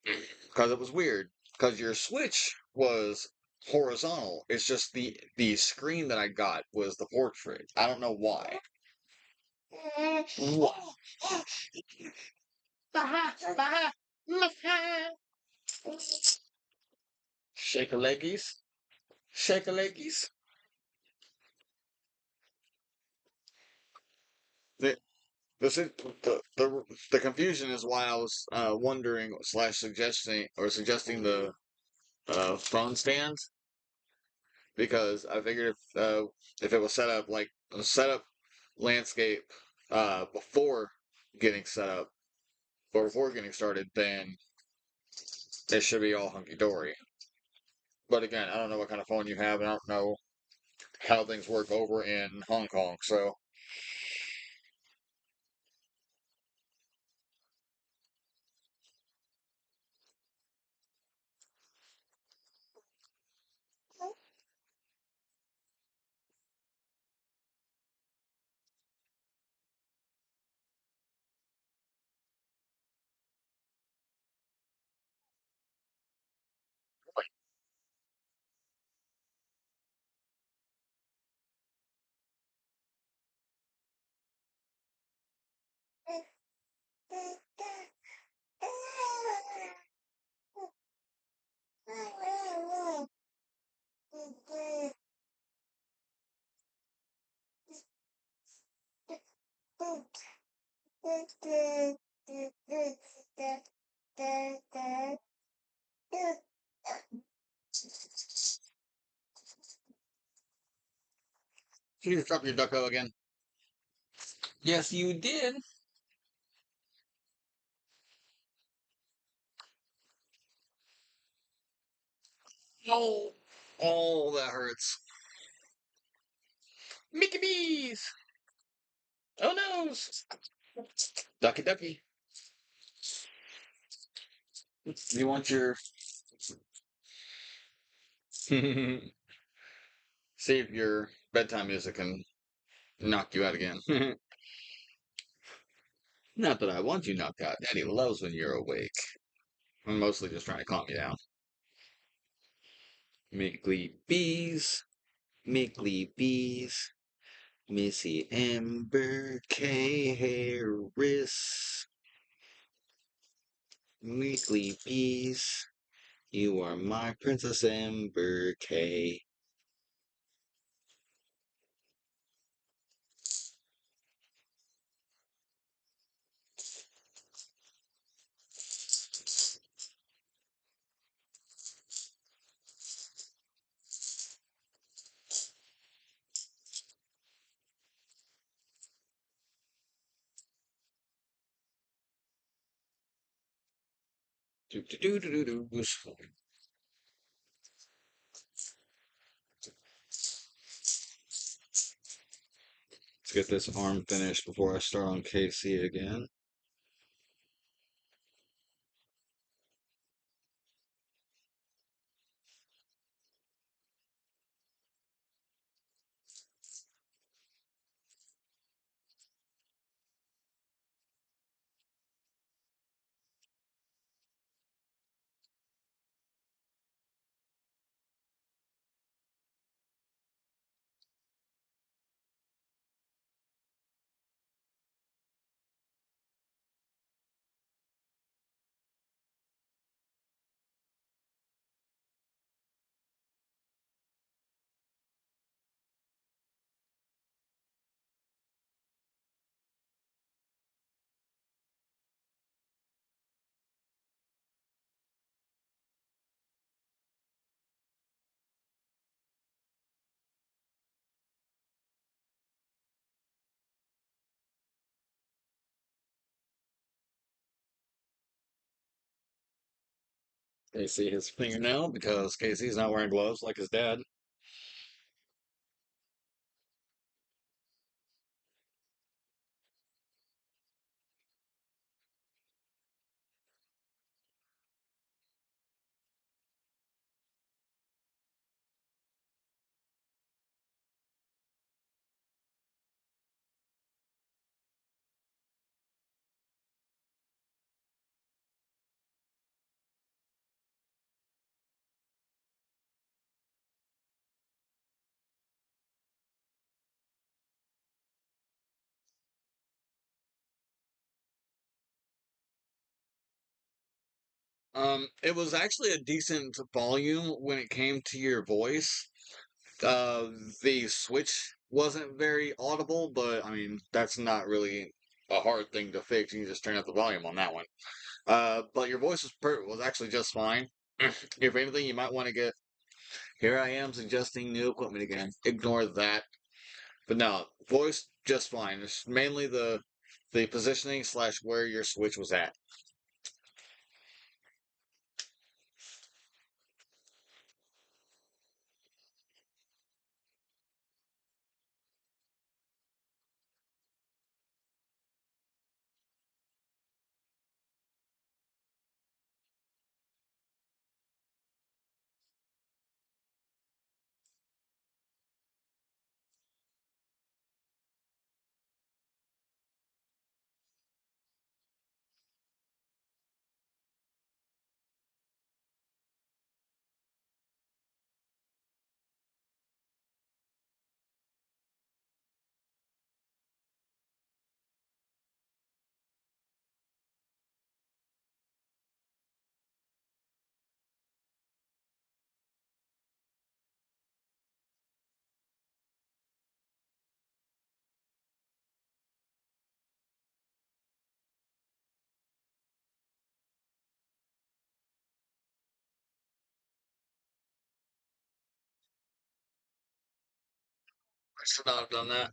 Because it was weird. Because your Switch was horizontal. It's just the screen that I got was the portrait. I don't know why. What? Shake a leggies. Shake a leggies. The, the confusion is why I was wondering slash suggesting the phone stand because I figured if it was set up like set up landscape before getting set up or before getting started, then it should be all hunky dory. But again, I don't know what kind of phone you have, and I don't know how things work over in Hong Kong. So can you just drop your ducko again? Yes, you did. Oh, oh, that hurts. Mickey bees. Oh no. Ducky ducky. You want your see if your bedtime music can knock you out again. Not that I want you knocked out. Daddy loves when you're awake. I'm mostly just trying to calm you down. Mickly bees, Mickly bees, Missy Amber K. Harris. Mickly bees, you are my Princess Amber K. Do, do, do, do, do, do. Let's get this arm finished before I start on KC again. KC his fingernail because KC's not wearing gloves like his dad. It was actually a decent volume when it came to your voice. Uh, the switch wasn't very audible, but I mean, that's not really a hard thing to fix. You can just turn up the volume on that one. But your voice was actually just fine. If anything, you might want to get. Here I am suggesting new equipment again. Ignore that. But no, voice just fine. It's mainly the positioning slash where your switch was at. I should not have done that.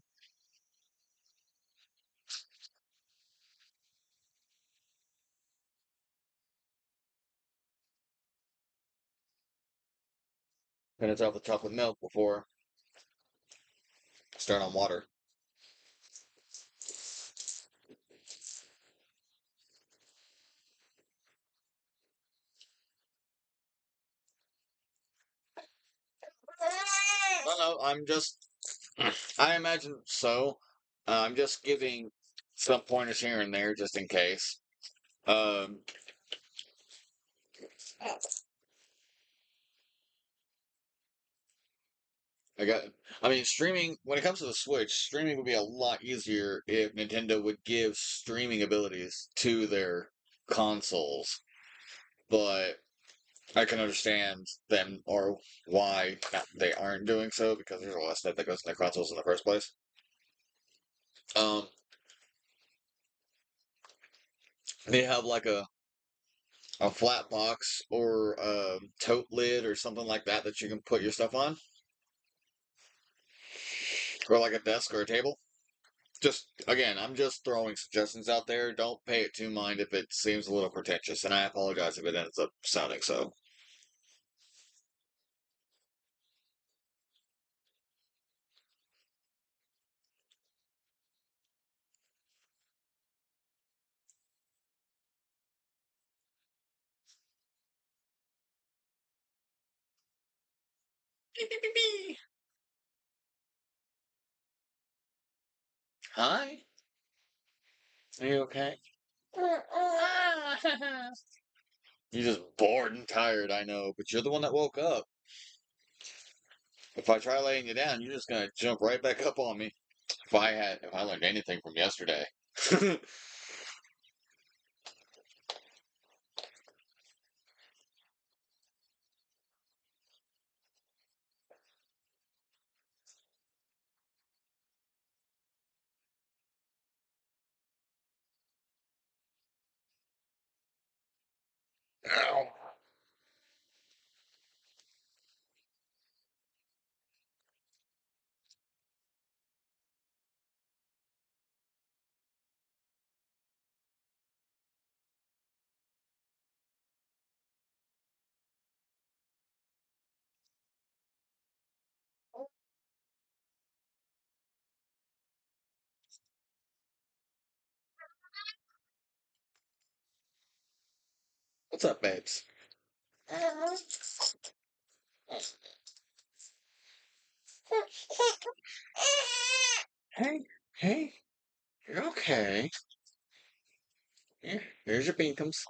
And it's off the top with milk before I start on water. No, no, I'm just. I imagine so. I'm just giving some pointers here and there just in case. Um, I got. I mean, streaming. When it comes to the Switch, streaming would be a lot easier if Nintendo would give streaming abilities to their consoles. But I can understand them or why they aren't doing so because there's a lot of stuff that goes in their consoles in the first place. Um, they have like a flat box or a tote lid or something like that you can put your stuff on, or like a desk or a table. Just again, I'm just throwing suggestions out there. Don't pay it too mind if it seems a little pretentious, and I apologize if it ends up sounding so. Beep, beep, beep, beep. Hi, are you okay? You're just bored and tired, I know, but you're the one that woke up. If I try laying you down, you're just gonna jump right back up on me. If I learned anything from yesterday. Ow. What's up, babes? Hey, hey, you're okay. Here's your beankums.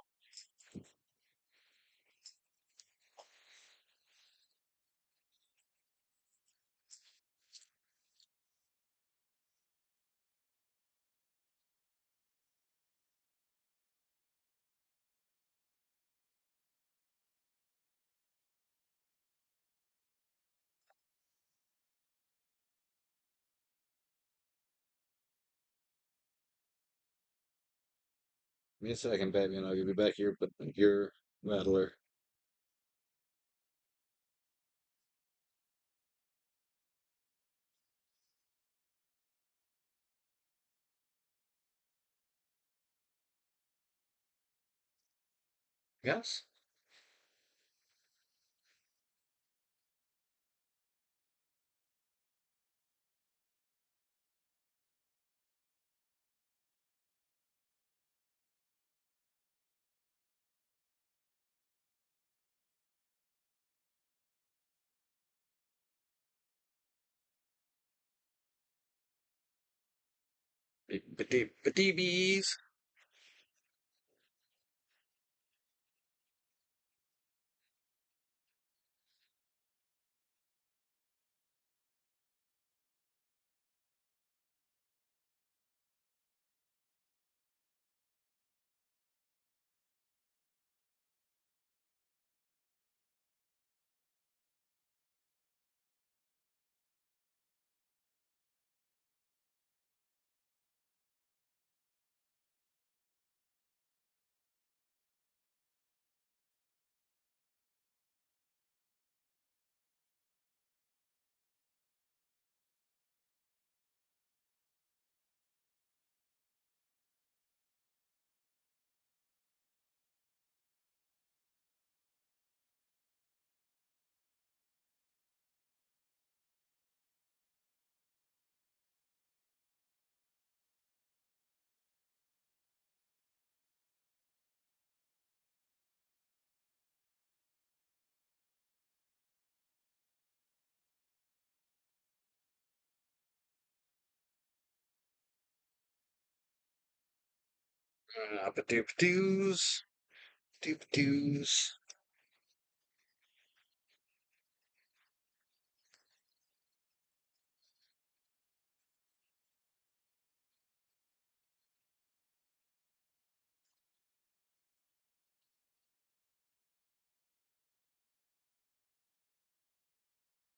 Give me a second, baby, and I'll give you back your rattler. Yes. Bees. Doos. Doos.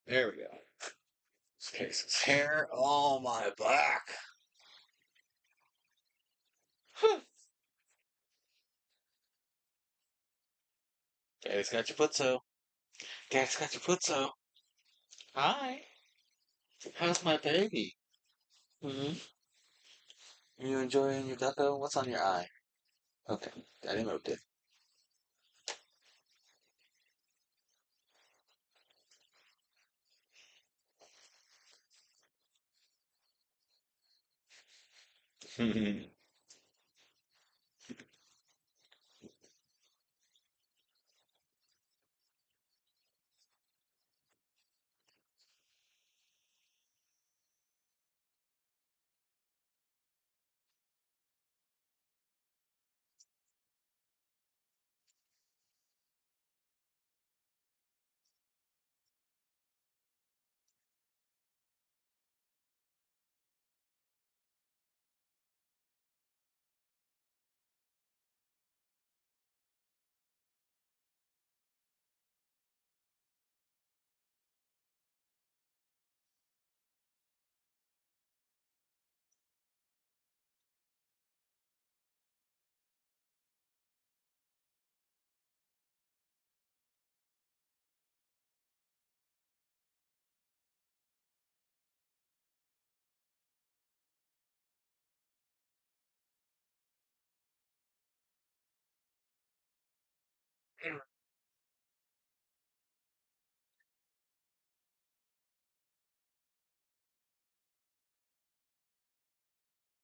There we go. This case's hair on my back. Daddy's got your footso. Daddy's got your footso. Hi. How's my baby? Hmm. You enjoying your ducko? What's on your eye? Okay. Daddy moved it.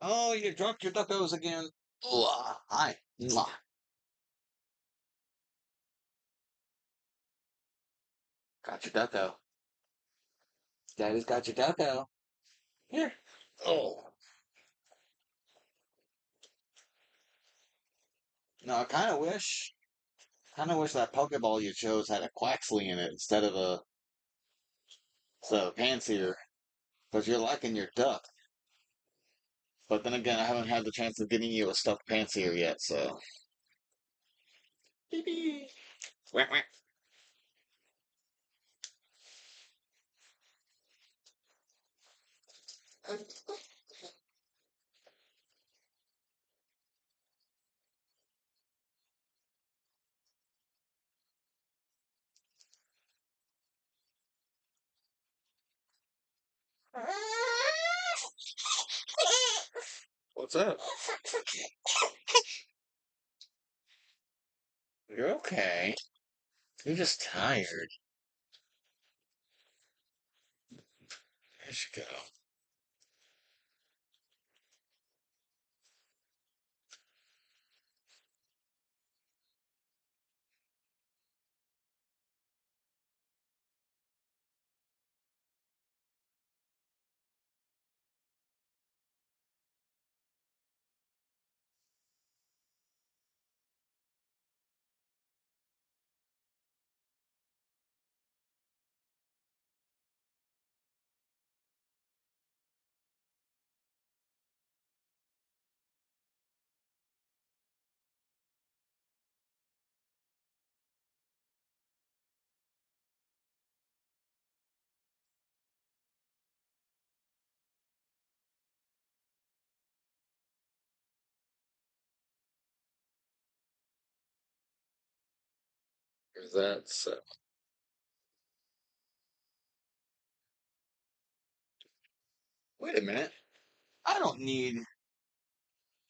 Oh, you dropped your duckos again. Mwah. Hi. Mwah. Got your ducko. Daddy's got your ducko. Here. Oh. No, I kind of wish that Pokeball you chose had a Quaxley in it instead of Panseer, because you're liking your duck. But then again, I haven't had the chance of getting you a stuffed Panseer yet, so. Beep, beep. Quack, quack. What's up? You're okay. You're just tired. There you go. Is that so? Wait a minute. I don't need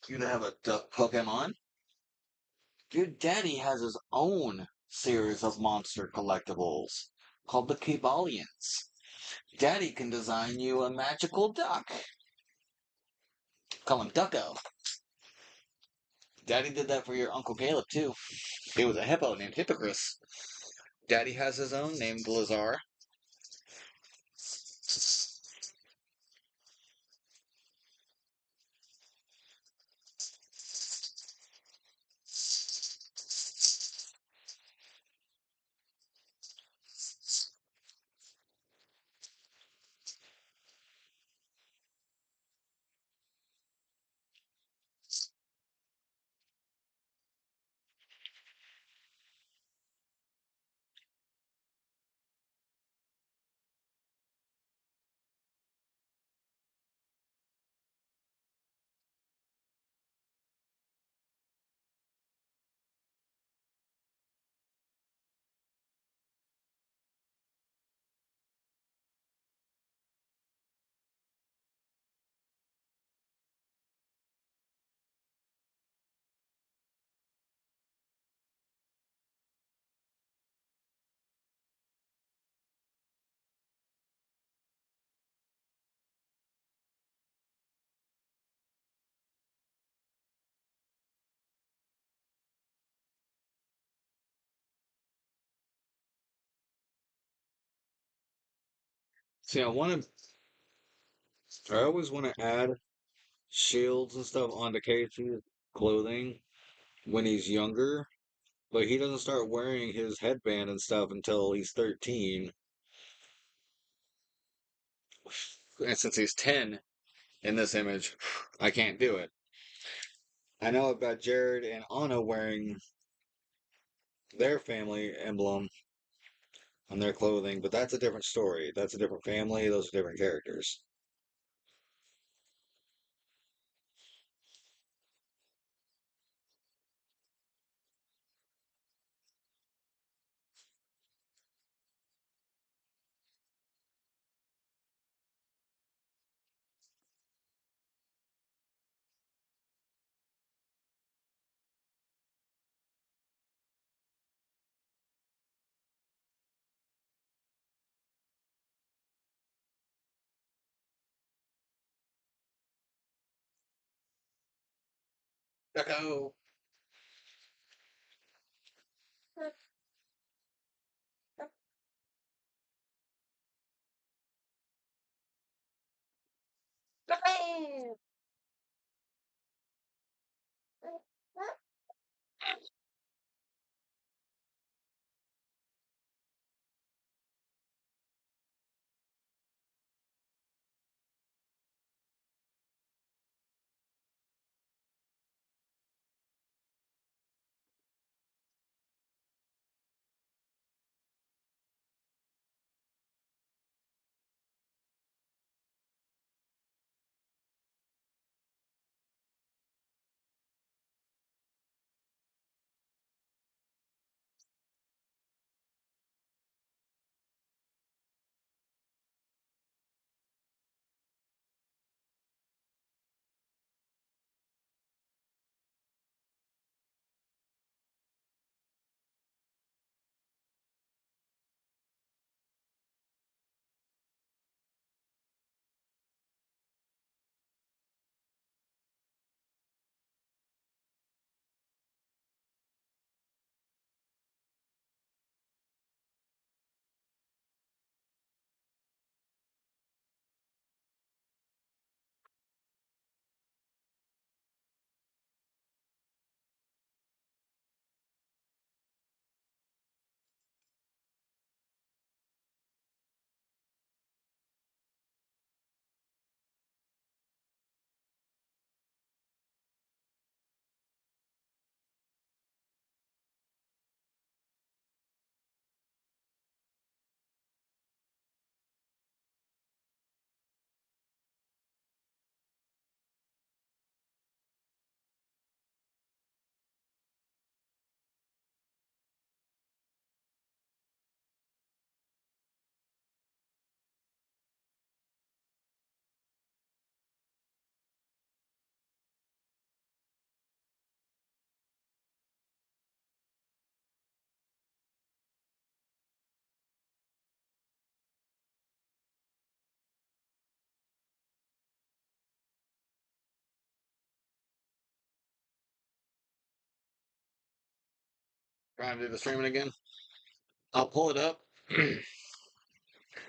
you to have a duck Pokemon. Your daddy has his own series of monster collectibles called the Kibalians. Daddy can design you a magical duck. Call him Ducko. Daddy did that for your Uncle Caleb, too. He was a hippo named Hippocris. Daddy has his own named Lazar. See, I always want to add shields and stuff onto Casey's clothing when he's younger, but he doesn't start wearing his headband and stuff until he's 13. And since he's 10 in this image, I can't do it. I know I've got Jared and Anna wearing their family emblem on their clothing, but that's a different story. That's a different family. Those are different characters. Ducko! Ducko! Trying to do the streaming again. I'll pull it up.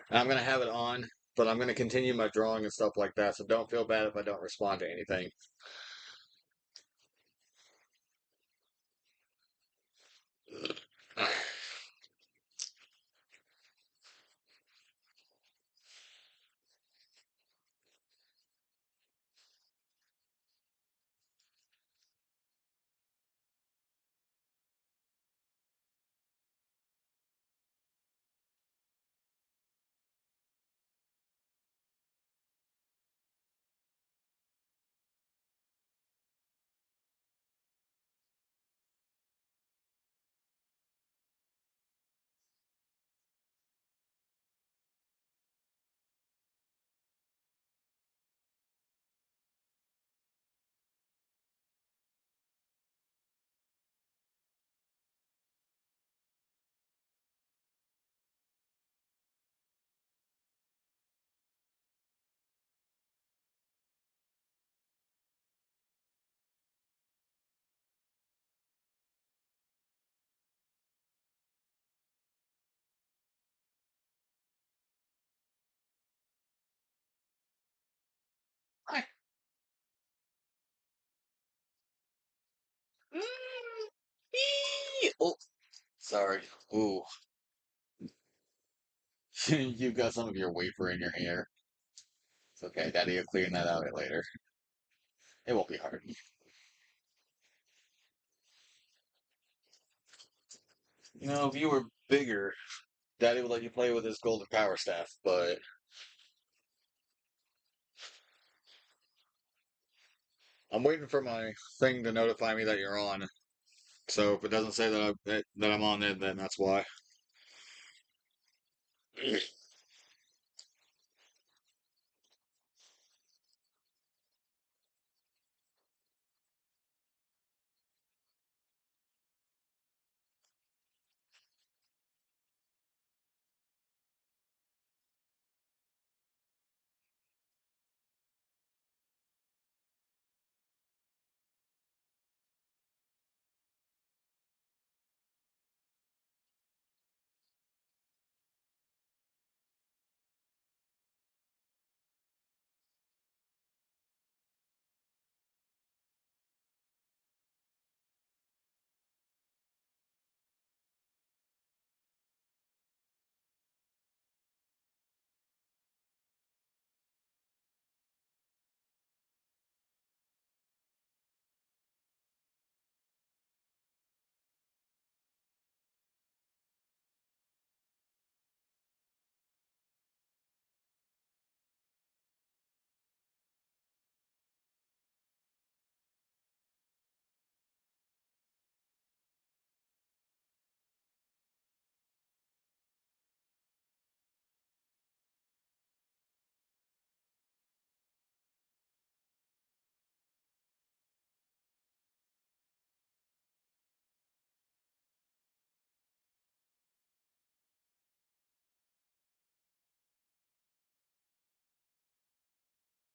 And I'm gonna have it on, but I'm gonna continue my drawing and stuff like that. So don't feel bad if I don't respond to anything. Oh, sorry. Ooh, you've got some of your wafer in your hair. It's okay, Daddy will clean that out later. It won't be hard. You know, if you were bigger, Daddy would let you play with his golden power staff, but I'm waiting for my thing to notify me that you're on. So if it doesn't say that I'm on it, then that's why.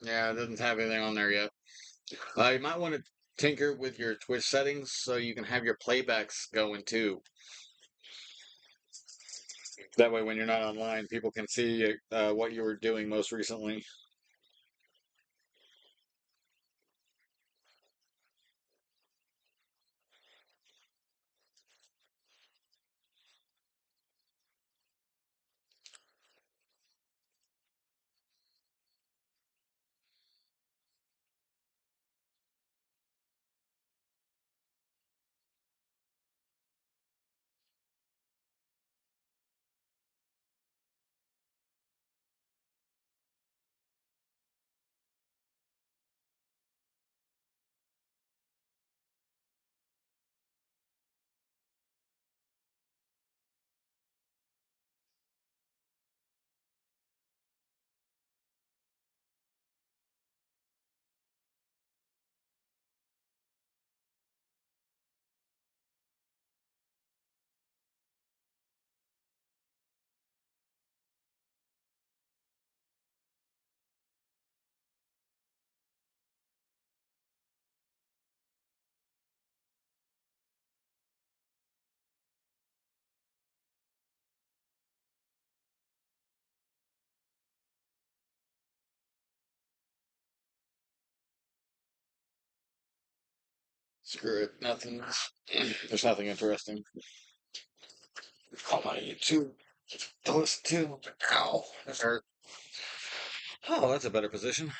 Yeah, it doesn't have anything on there yet. You might want to tinker with your Twitch settings so you can have your playbacks going too. That way, when you're not online, people can see what you were doing most recently. Screw it. Nothing. There's nothing interesting. Call my YouTube to listen to. Ow. That hurt. Oh, that's a better position.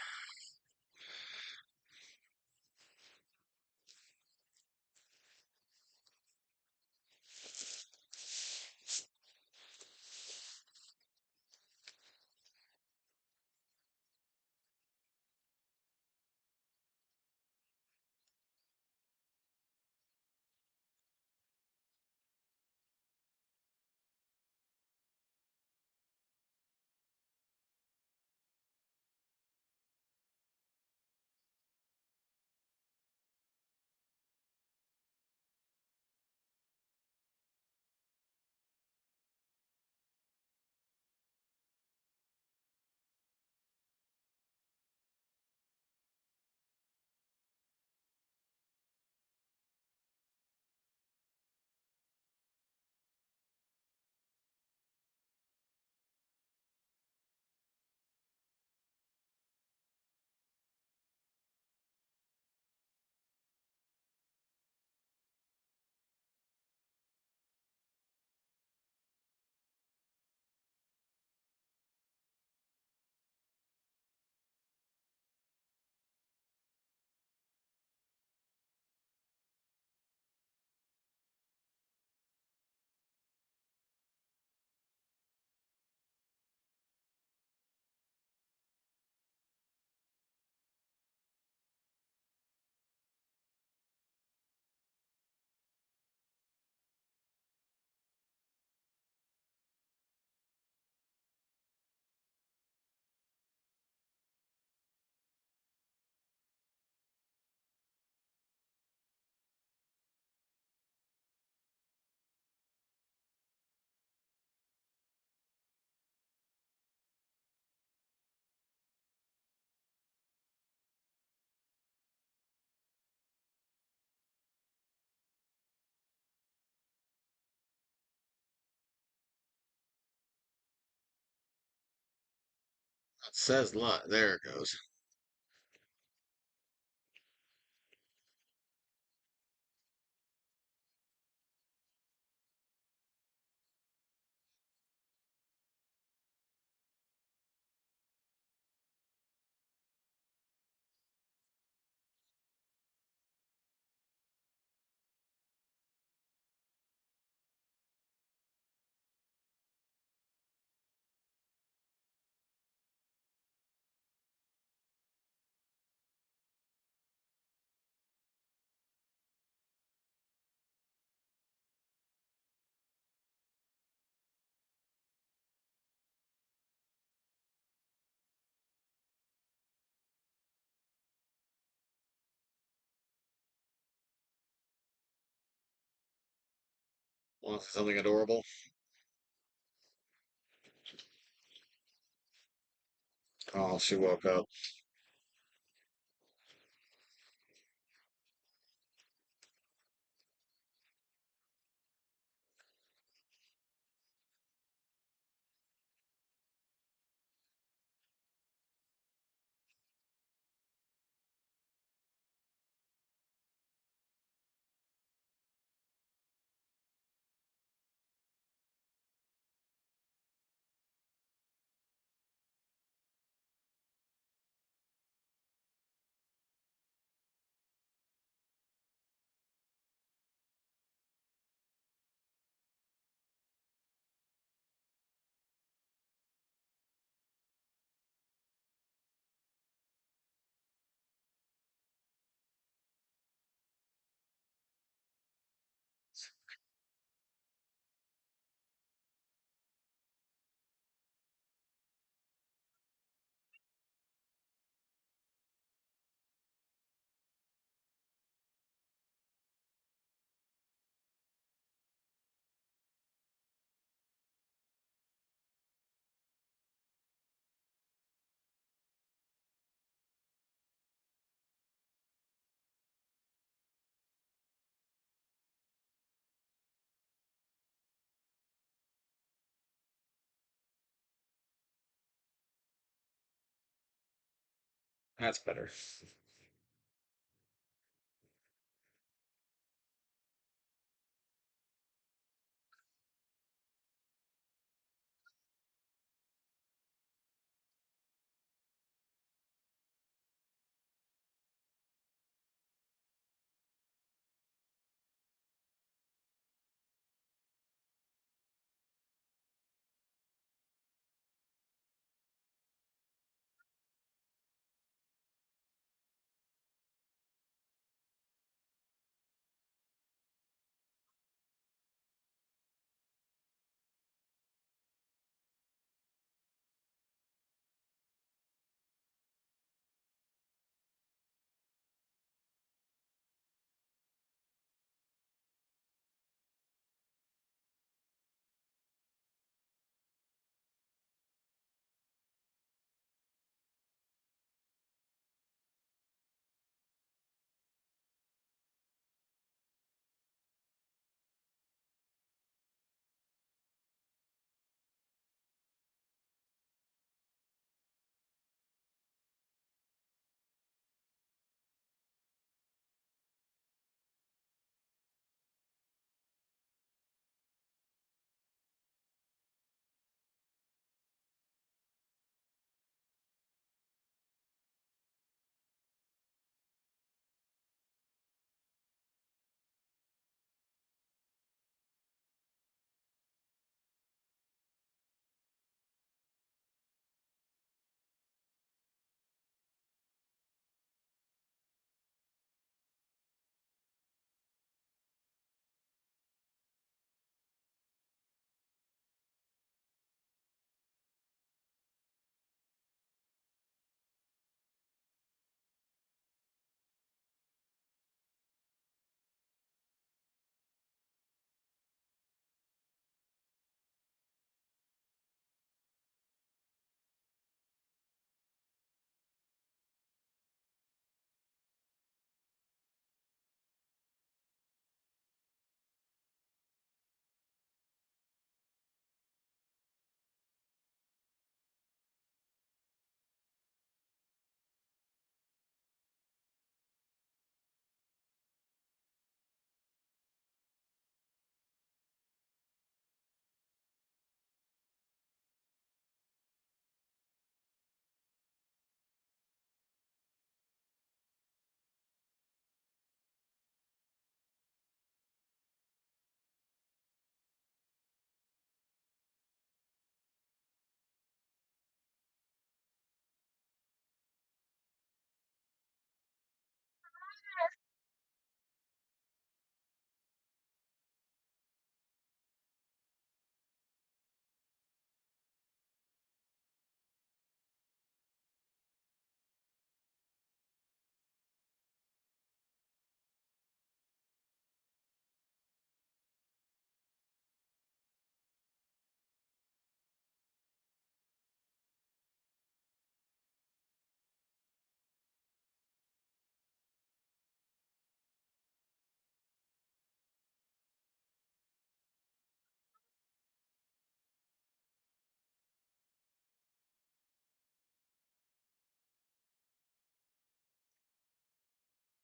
It says lot. There it goes. Want something adorable? Oh, she woke up. That's better.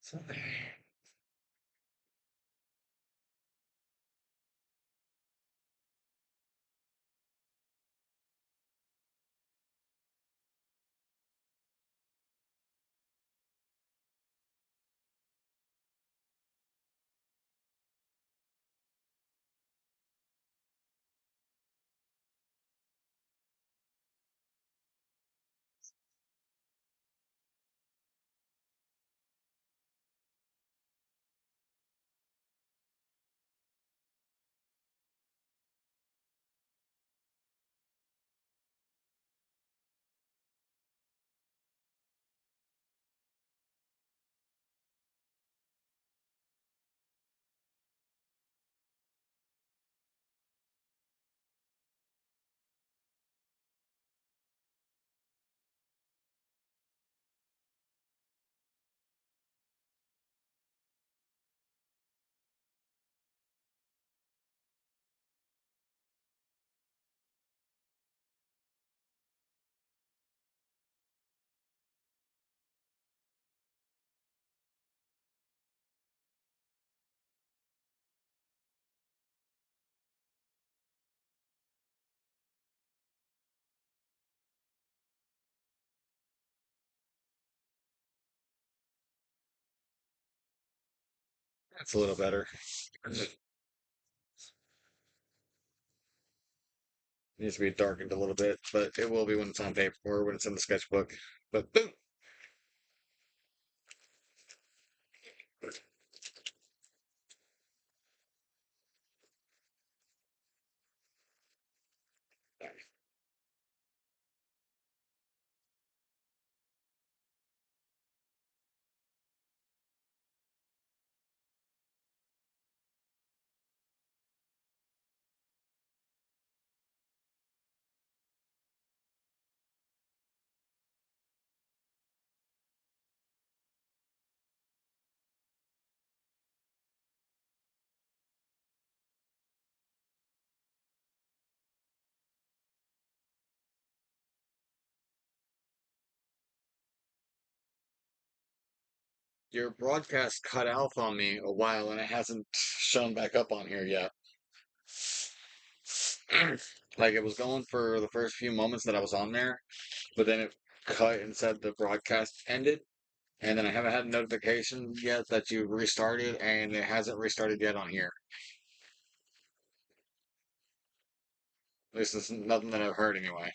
So there. That's a little better. Needs to be darkened a little bit, but it will be when it's on paper or when it's in the sketchbook. But boom. Your broadcast cut out on me a while and it hasn't shown back up on here yet. Like it was going for the first few moments that I was on there, but then it cut and said the broadcast ended. And then I haven't had a notification yet that you restarted, and it hasn't restarted yet on here. This is nothing that I've heard anyway.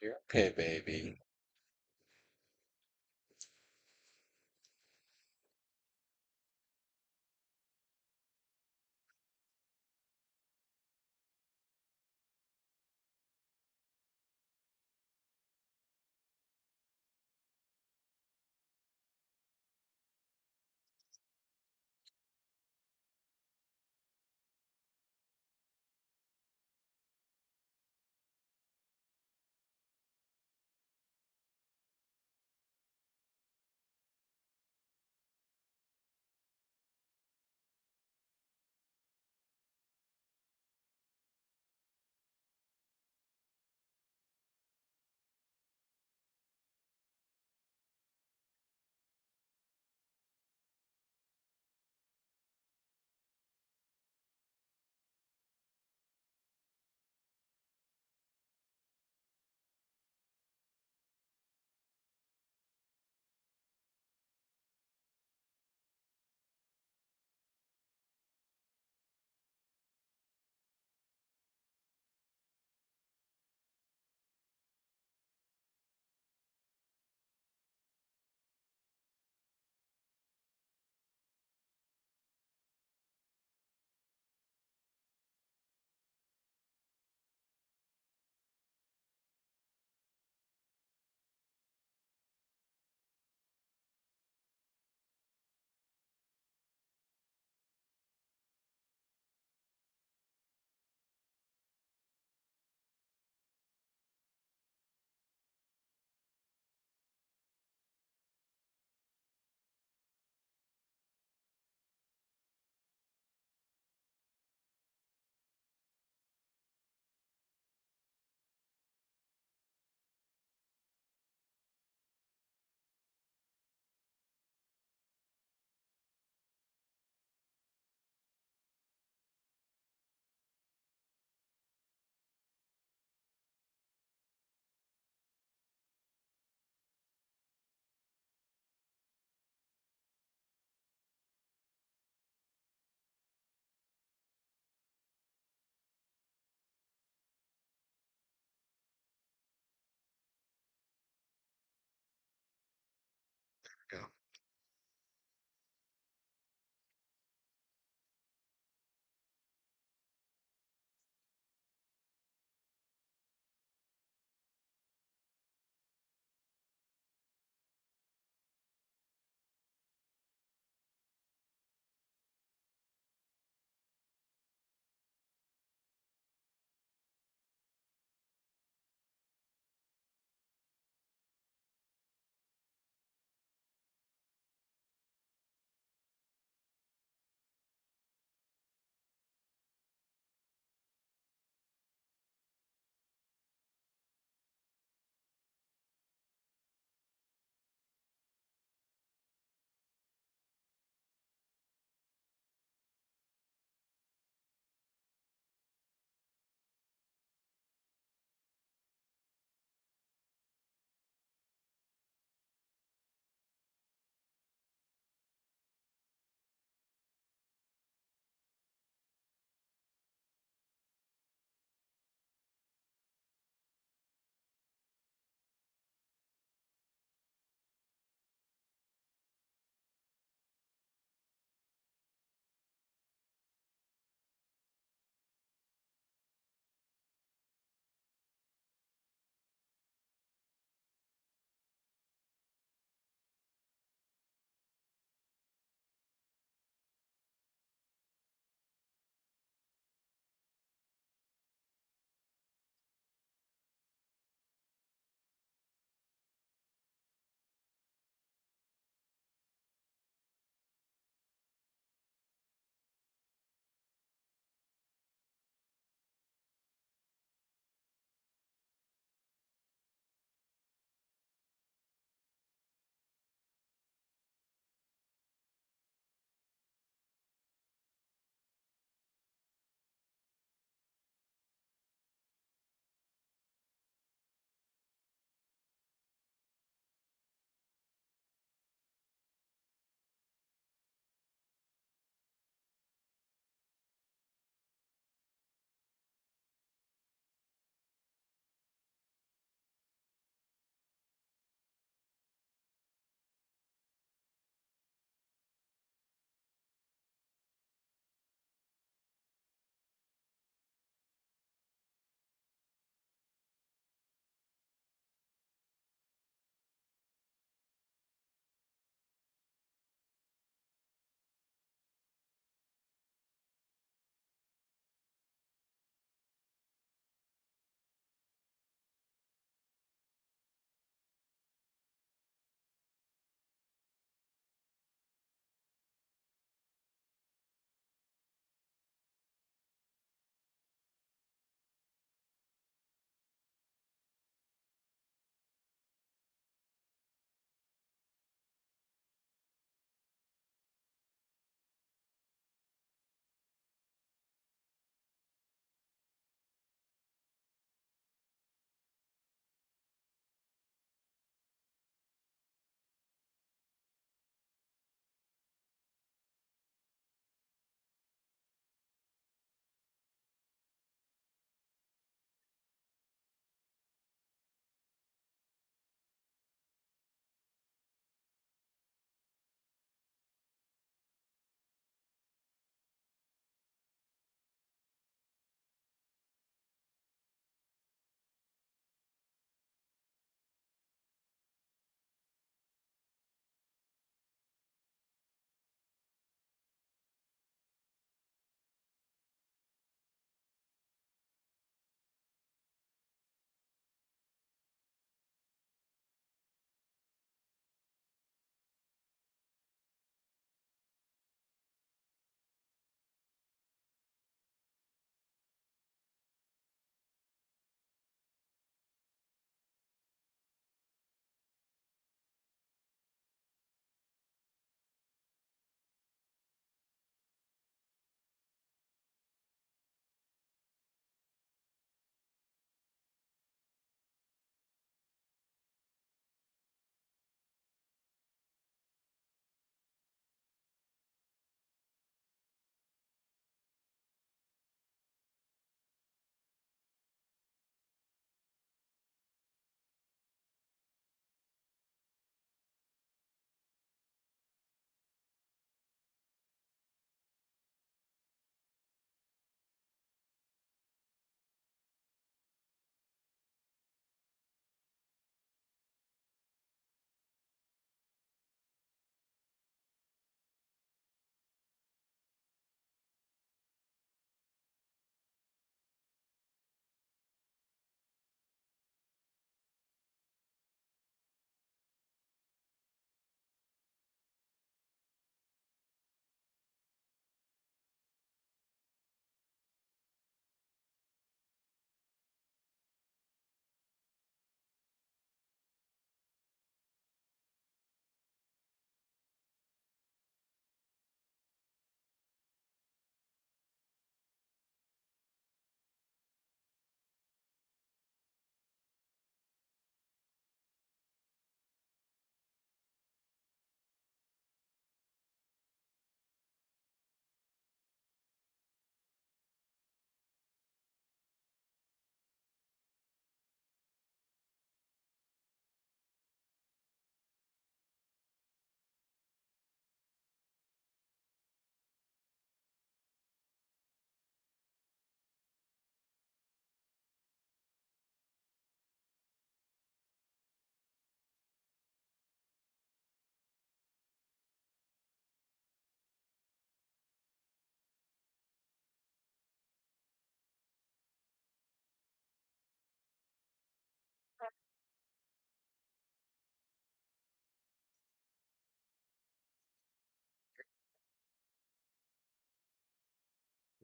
You're okay, baby.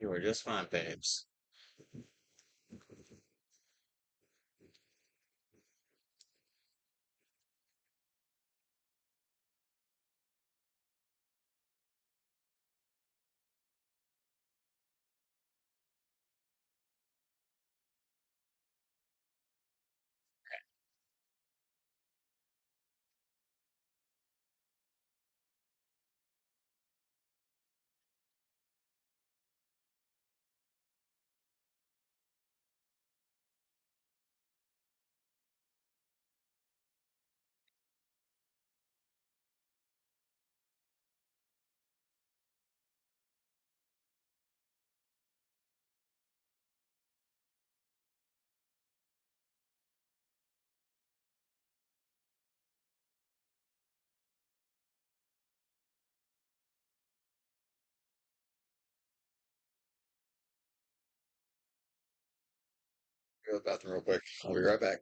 You are just fine, babes. Go to the bathroom real quick. I'll be right back.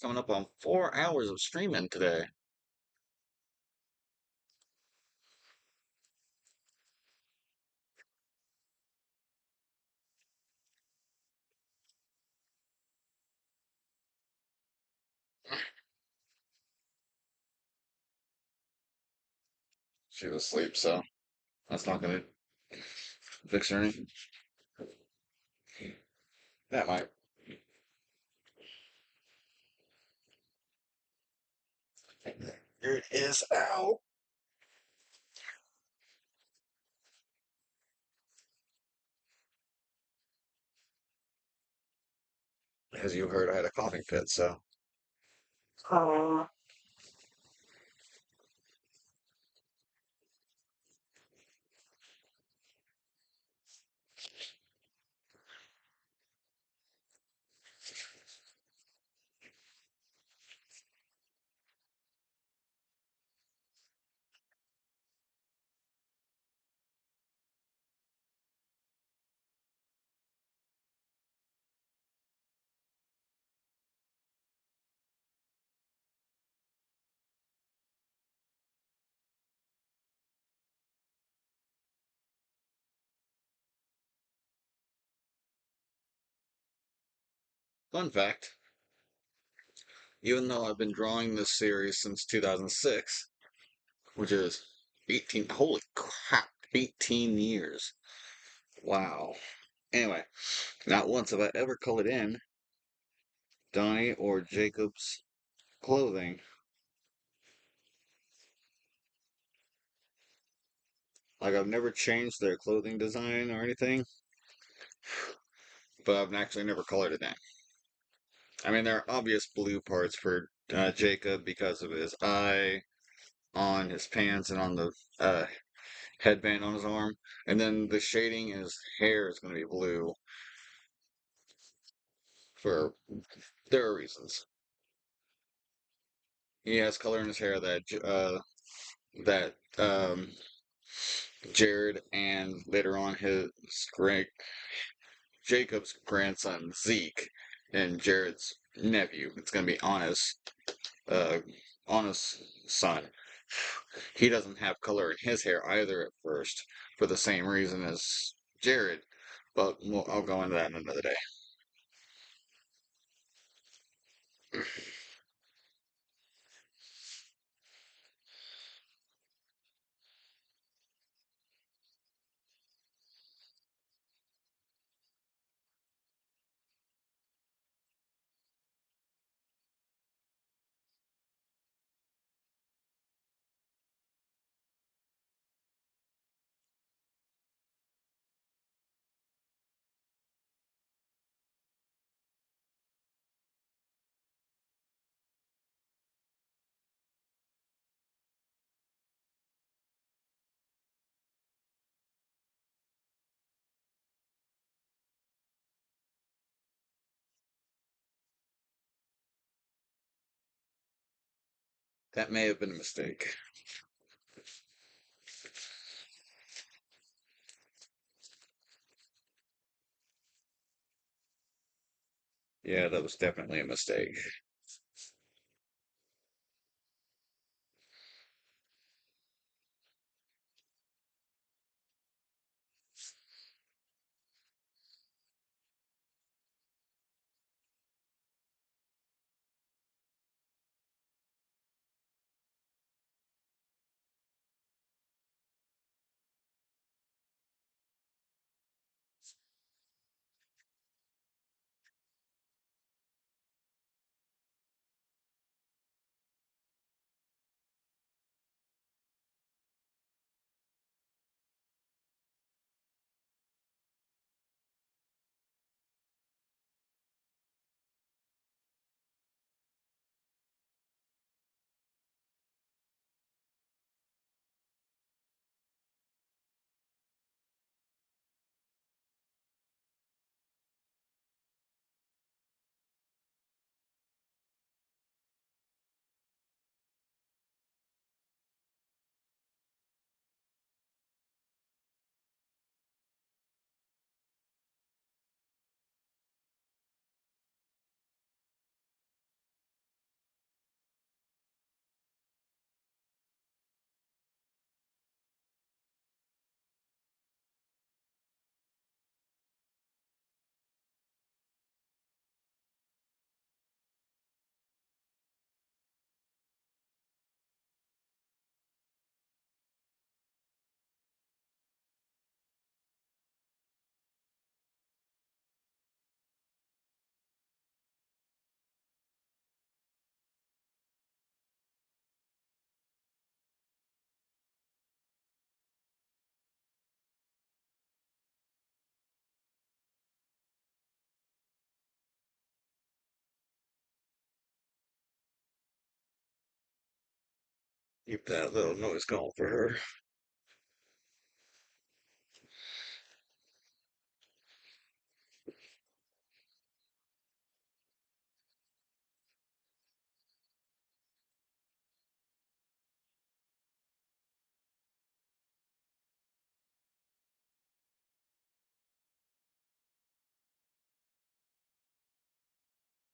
Coming up on 4 hours of streaming today. She was asleep, so that's not gonna fix her any. That might. Here it is. Ow! As you heard, I had a coughing fit, so. Fun fact, even though I've been drawing this series since 2006, which is 18, holy crap, 18 years. Wow. Anyway, not once have I ever colored in Donnie or Jacob's clothing. Like, I've never changed their clothing design or anything, but I've actually never colored it in. I mean, there are obvious blue parts for Jacob because of his eye on his pants and on the headband on his arm. And then the shading in his hair is going to be blue for there are reasons. He has color in his hair that Jared and later on his great Jacob's grandson Zeke and Jared's nephew. It's going to be uh, Anna's son. He doesn't have color in his hair either at first for the same reason as Jared, but I'll go into that in another day. That may have been a mistake. Yeah, that was definitely a mistake. Keep that little noise going for her.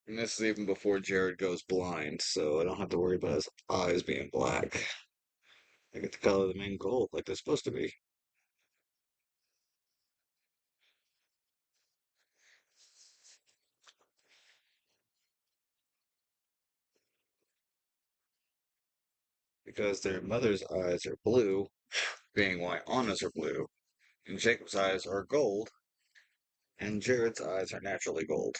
And this is even before Jared goes blind, so I don't have to worry about his eyes being black. I get to color them in gold like they're supposed to be. Because their mother's eyes are blue, being why Anna's are blue, and Jacob's eyes are gold, and Jared's eyes are naturally gold.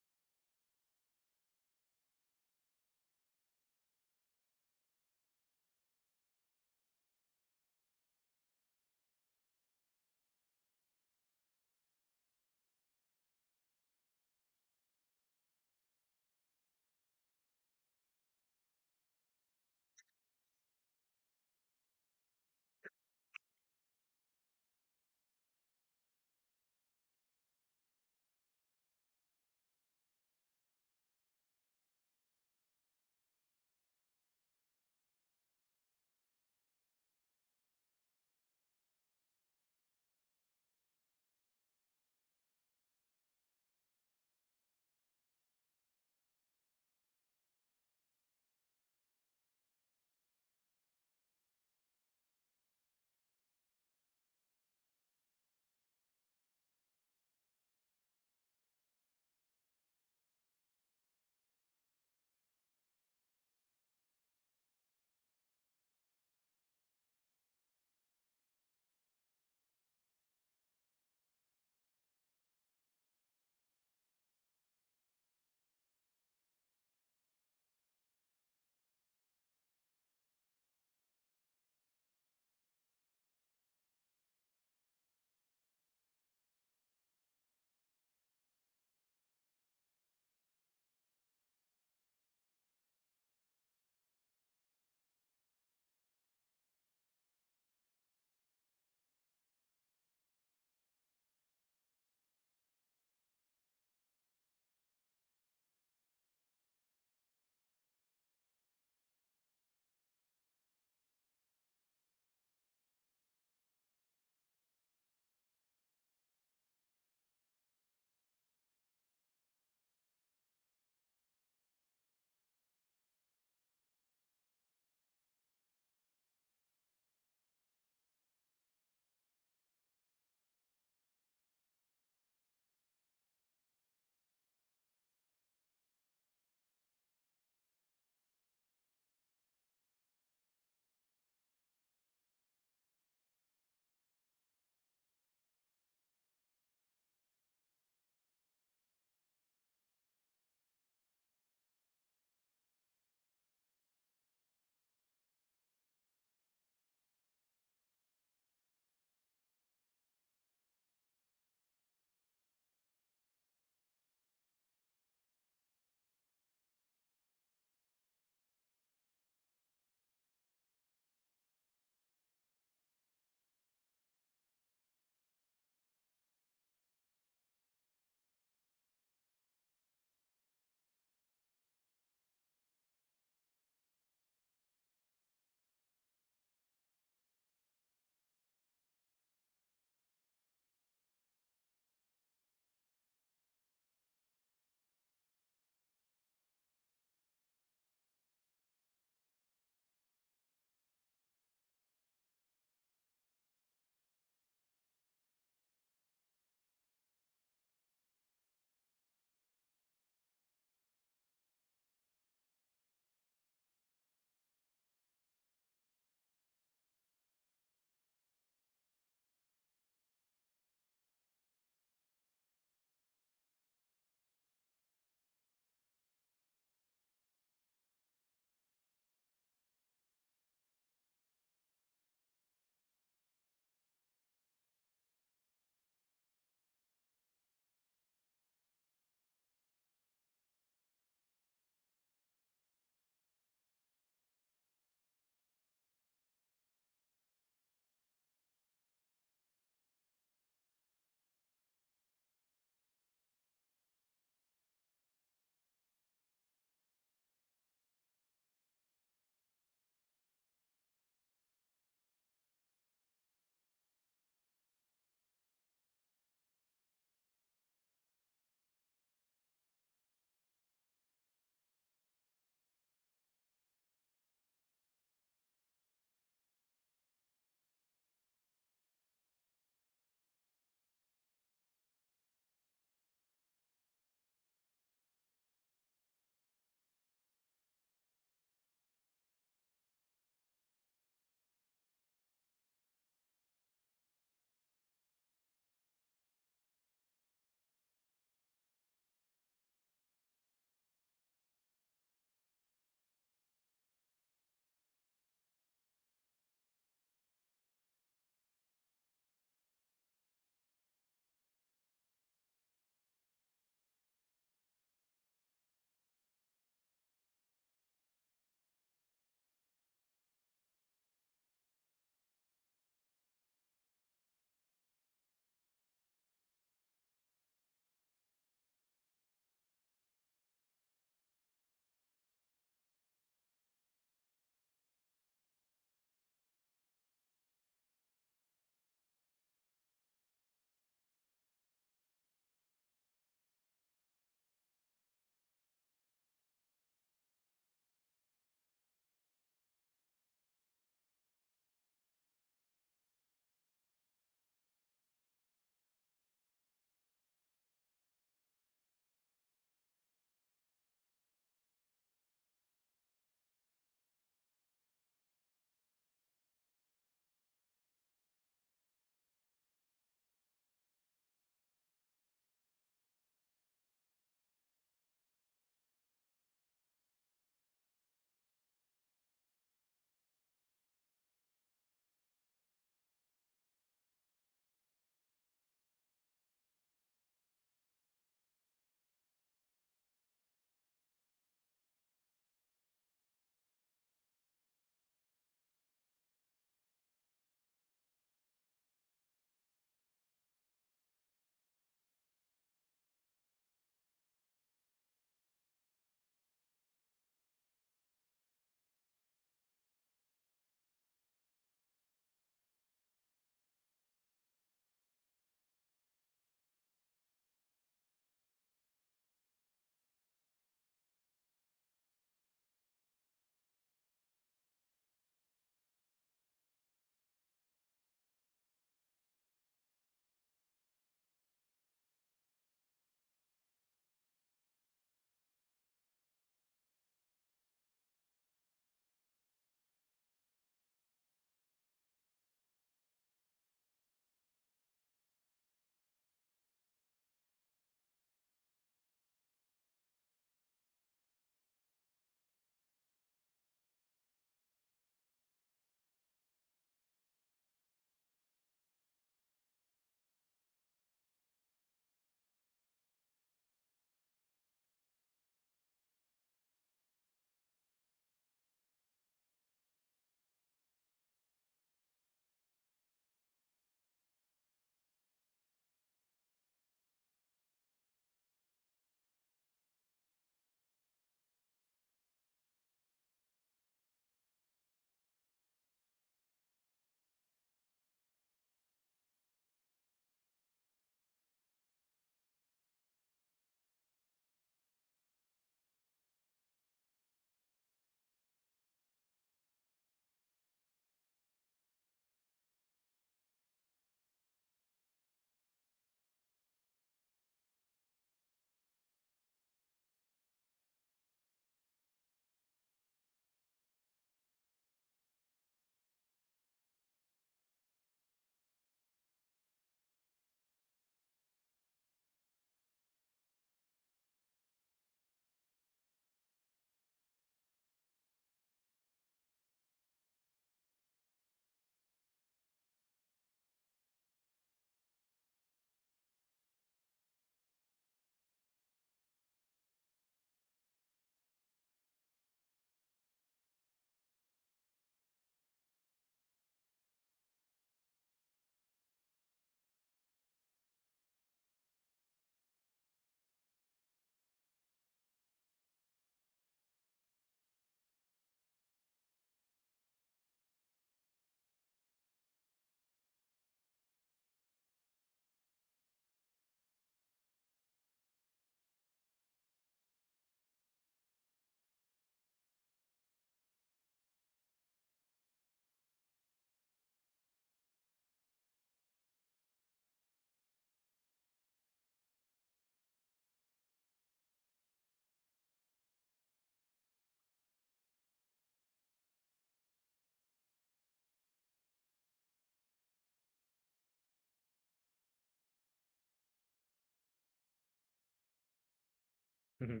I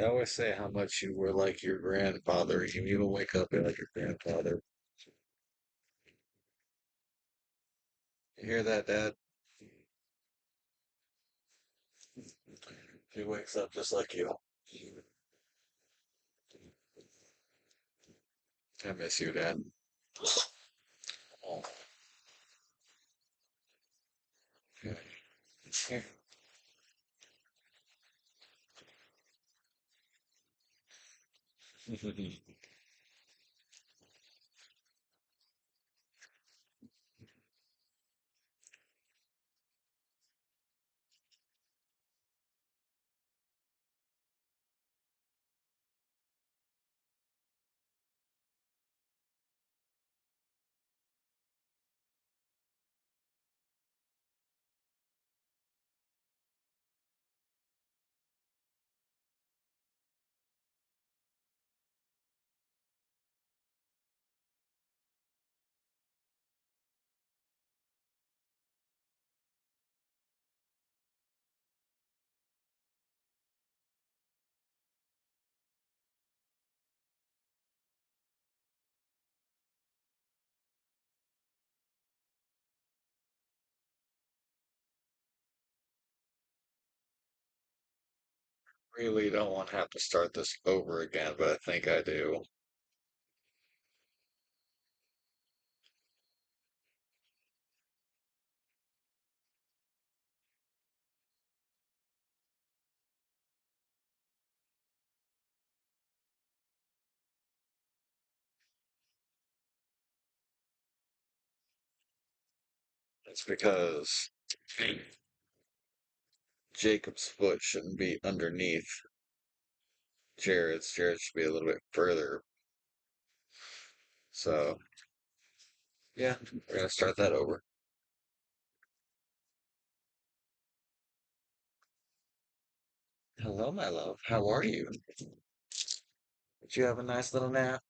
always say how much you were like your grandfather. You even wake up and like your grandfather. You hear that, Dad? He wakes up just like you. I miss you, Dad. Oh, okay. Really don't want to have to start this over again, but I think I do. It's because Jacob's foot shouldn't be underneath Jared's. Jared should be a little bit further. So, yeah, we're gonna start that over. Hello, my love. How are you? Did you have a nice little nap?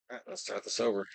All right, let's start this over.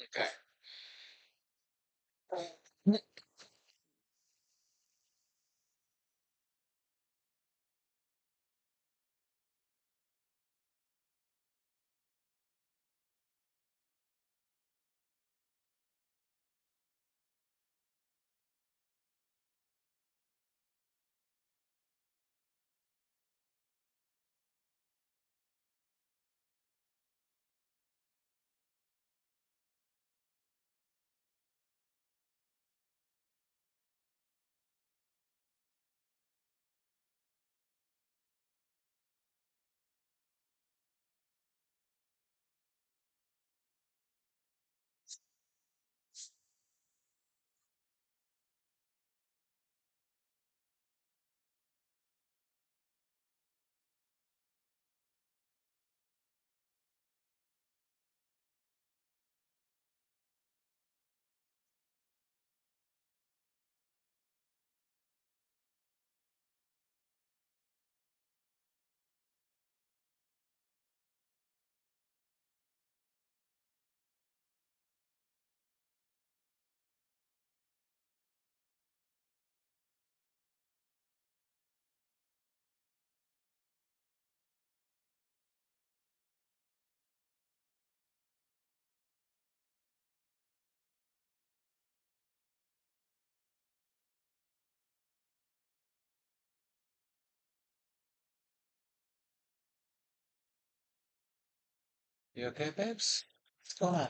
Okay. You okay, babes? What's going on?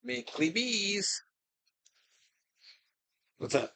Meekly bees. What's up?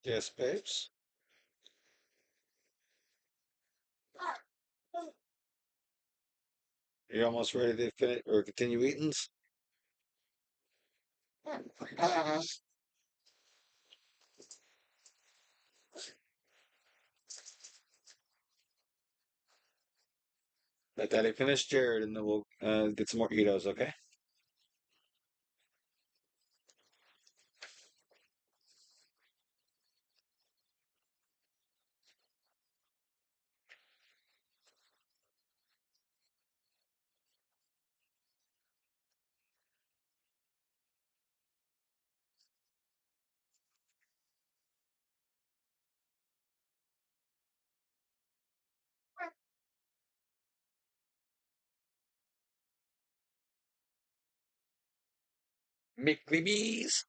Yes, babes. You almost ready to finish or continue eating? Let Daddy finish Jared, and then we'll get some more Eatos, okay? Mickly bees.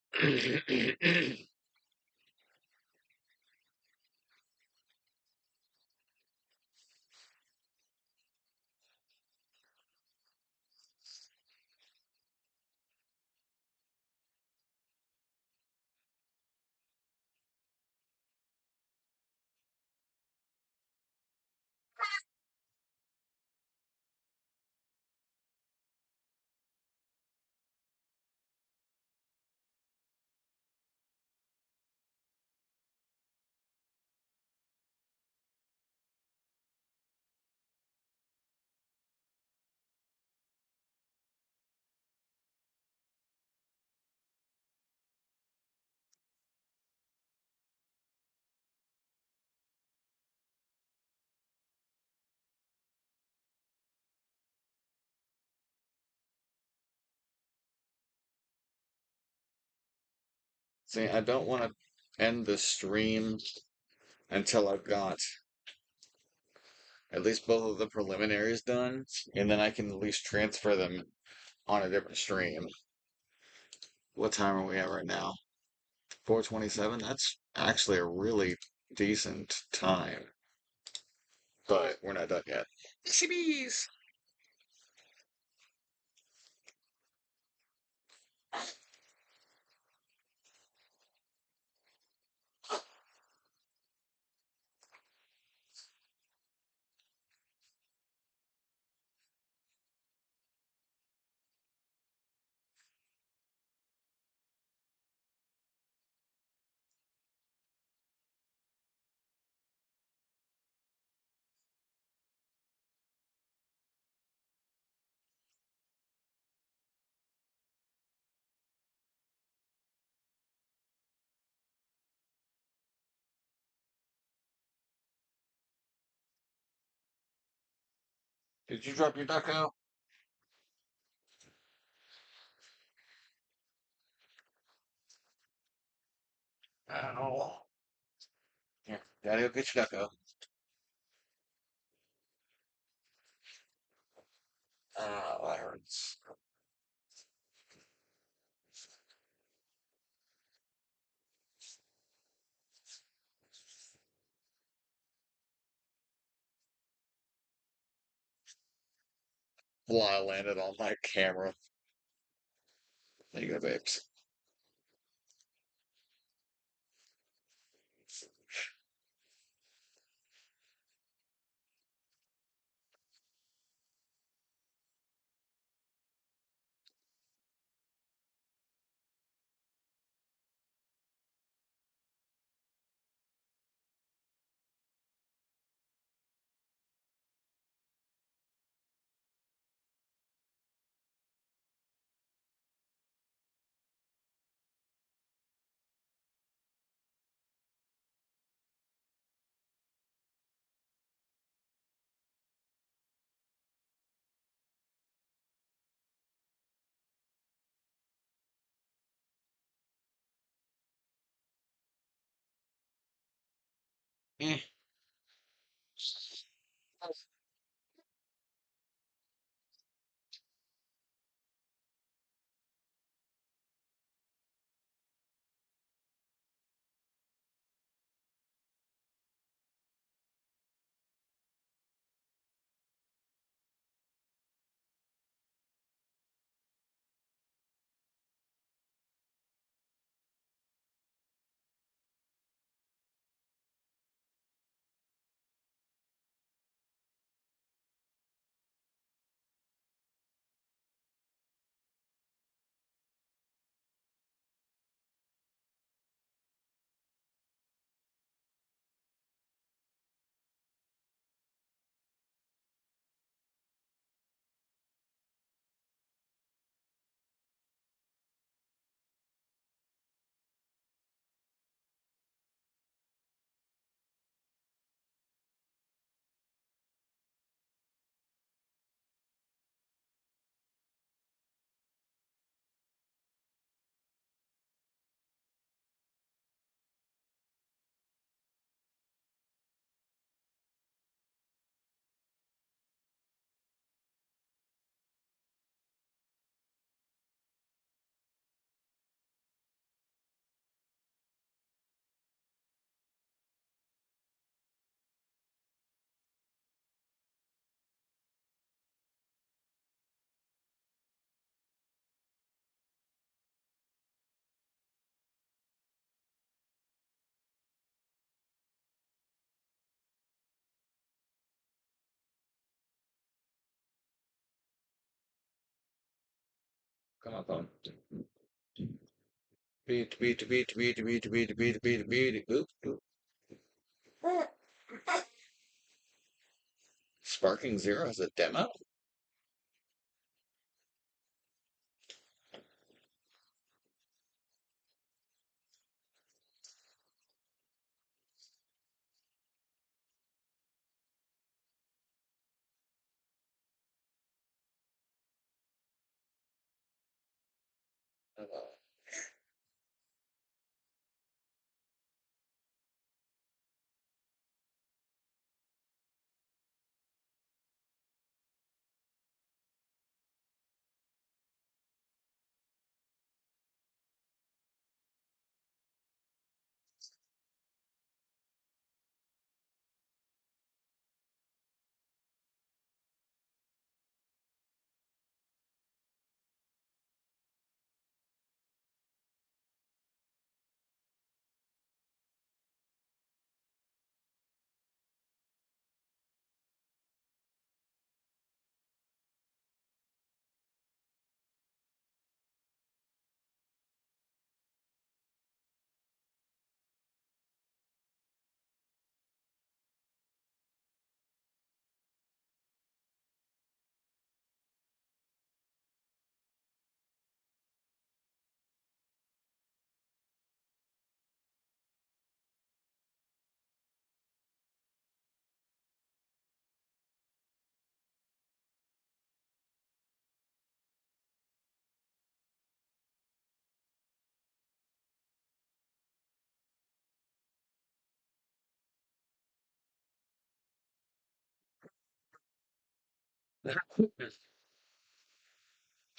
See, I don't want to end the stream until I've got at least both of the preliminaries done, and then I can at least transfer them on a different stream. What time are we at right now? 4:27? That's actually a really decent time, but we're not done yet. CBs! Did you drop your duck out? Ow. Here, Daddy will get your duck out. Ah, that hurts. Fly landed on my camera. There you go, babes. Eh. Come on, phone. Beat, beat, beat, beat, beat, beat, beat, beat, beat. Boop, boop. Sparking Zero has a demo?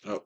Oh,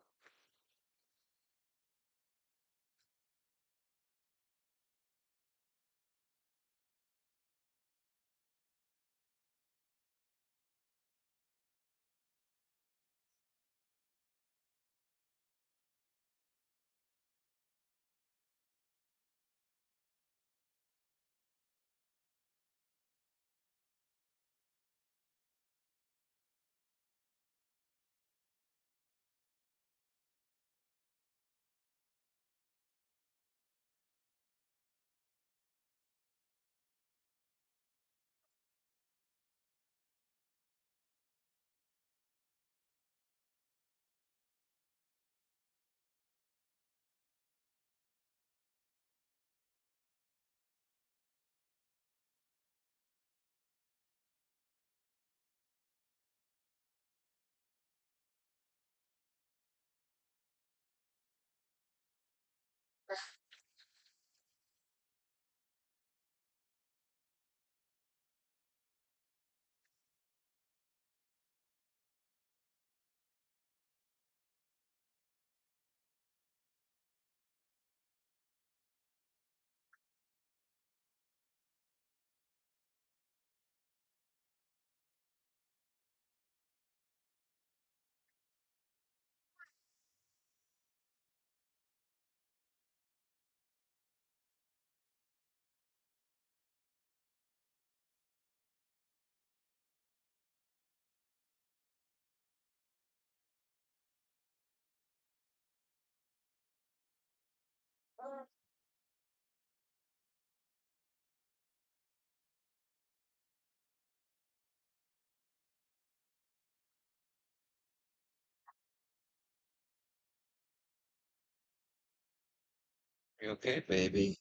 you okay, baby?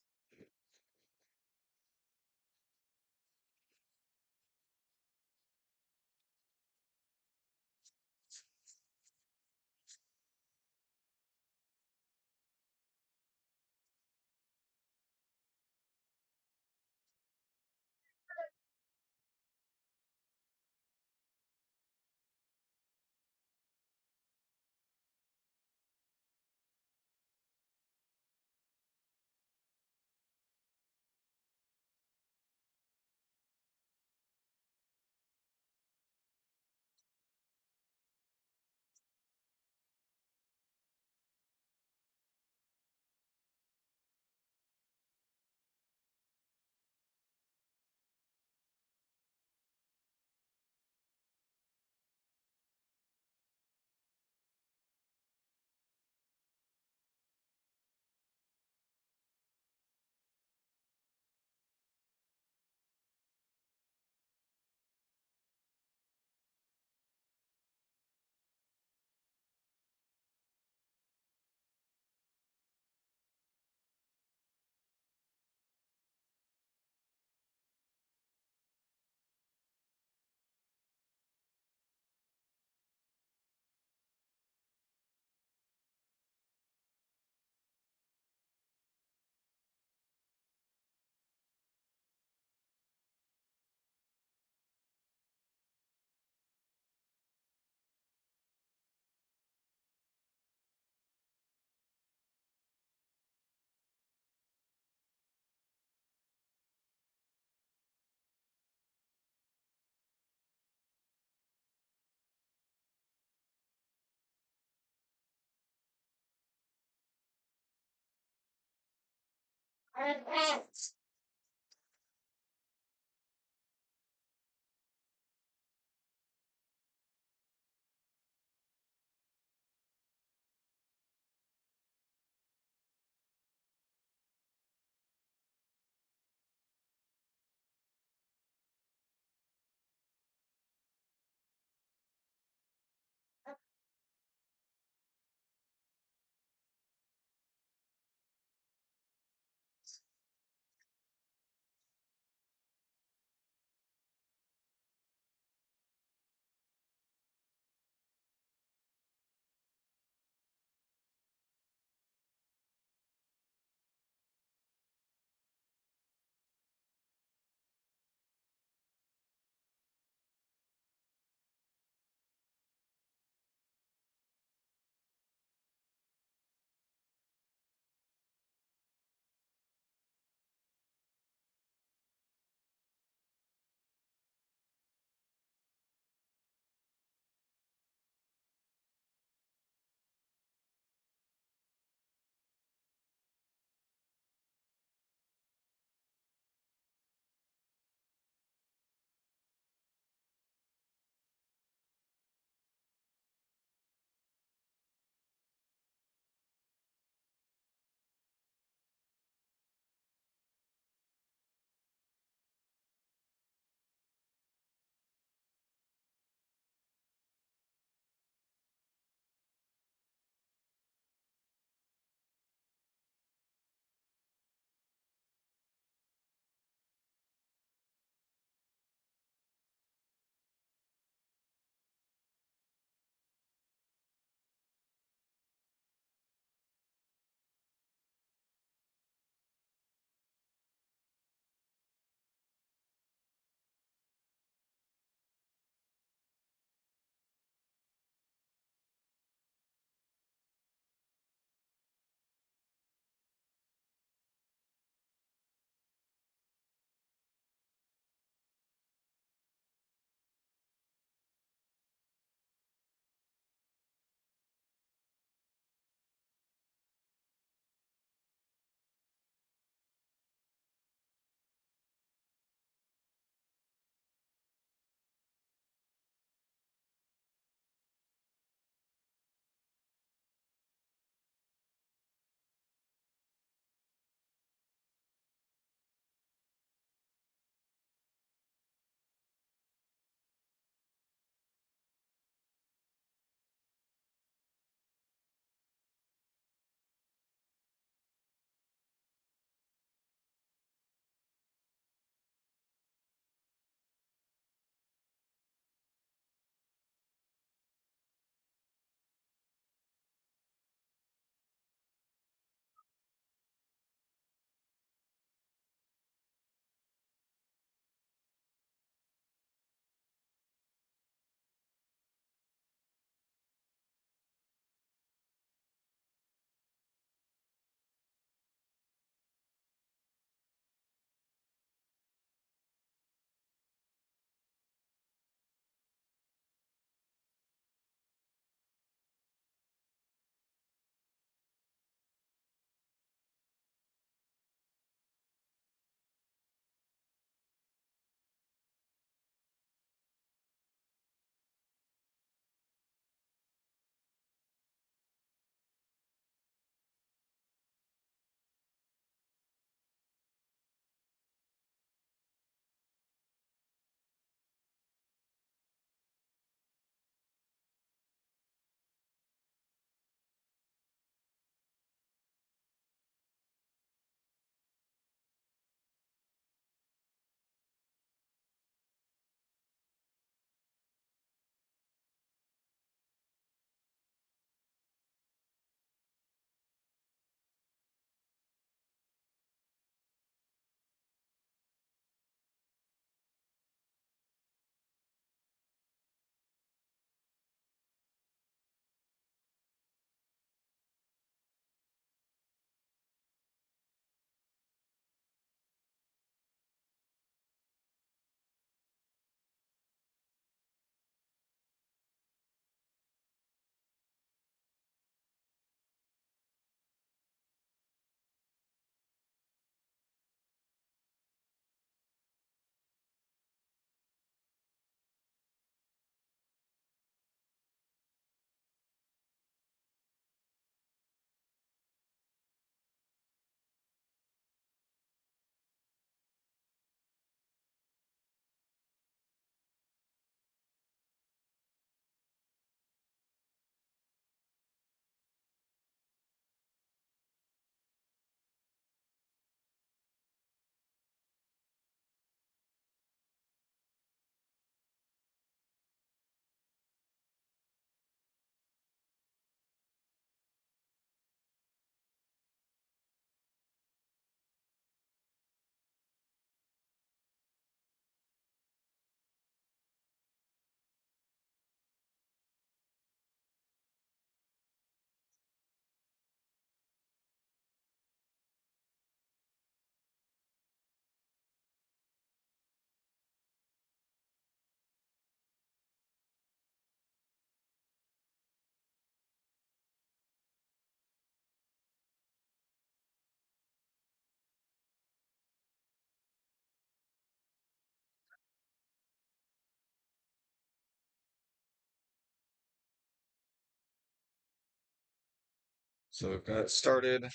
So got it started.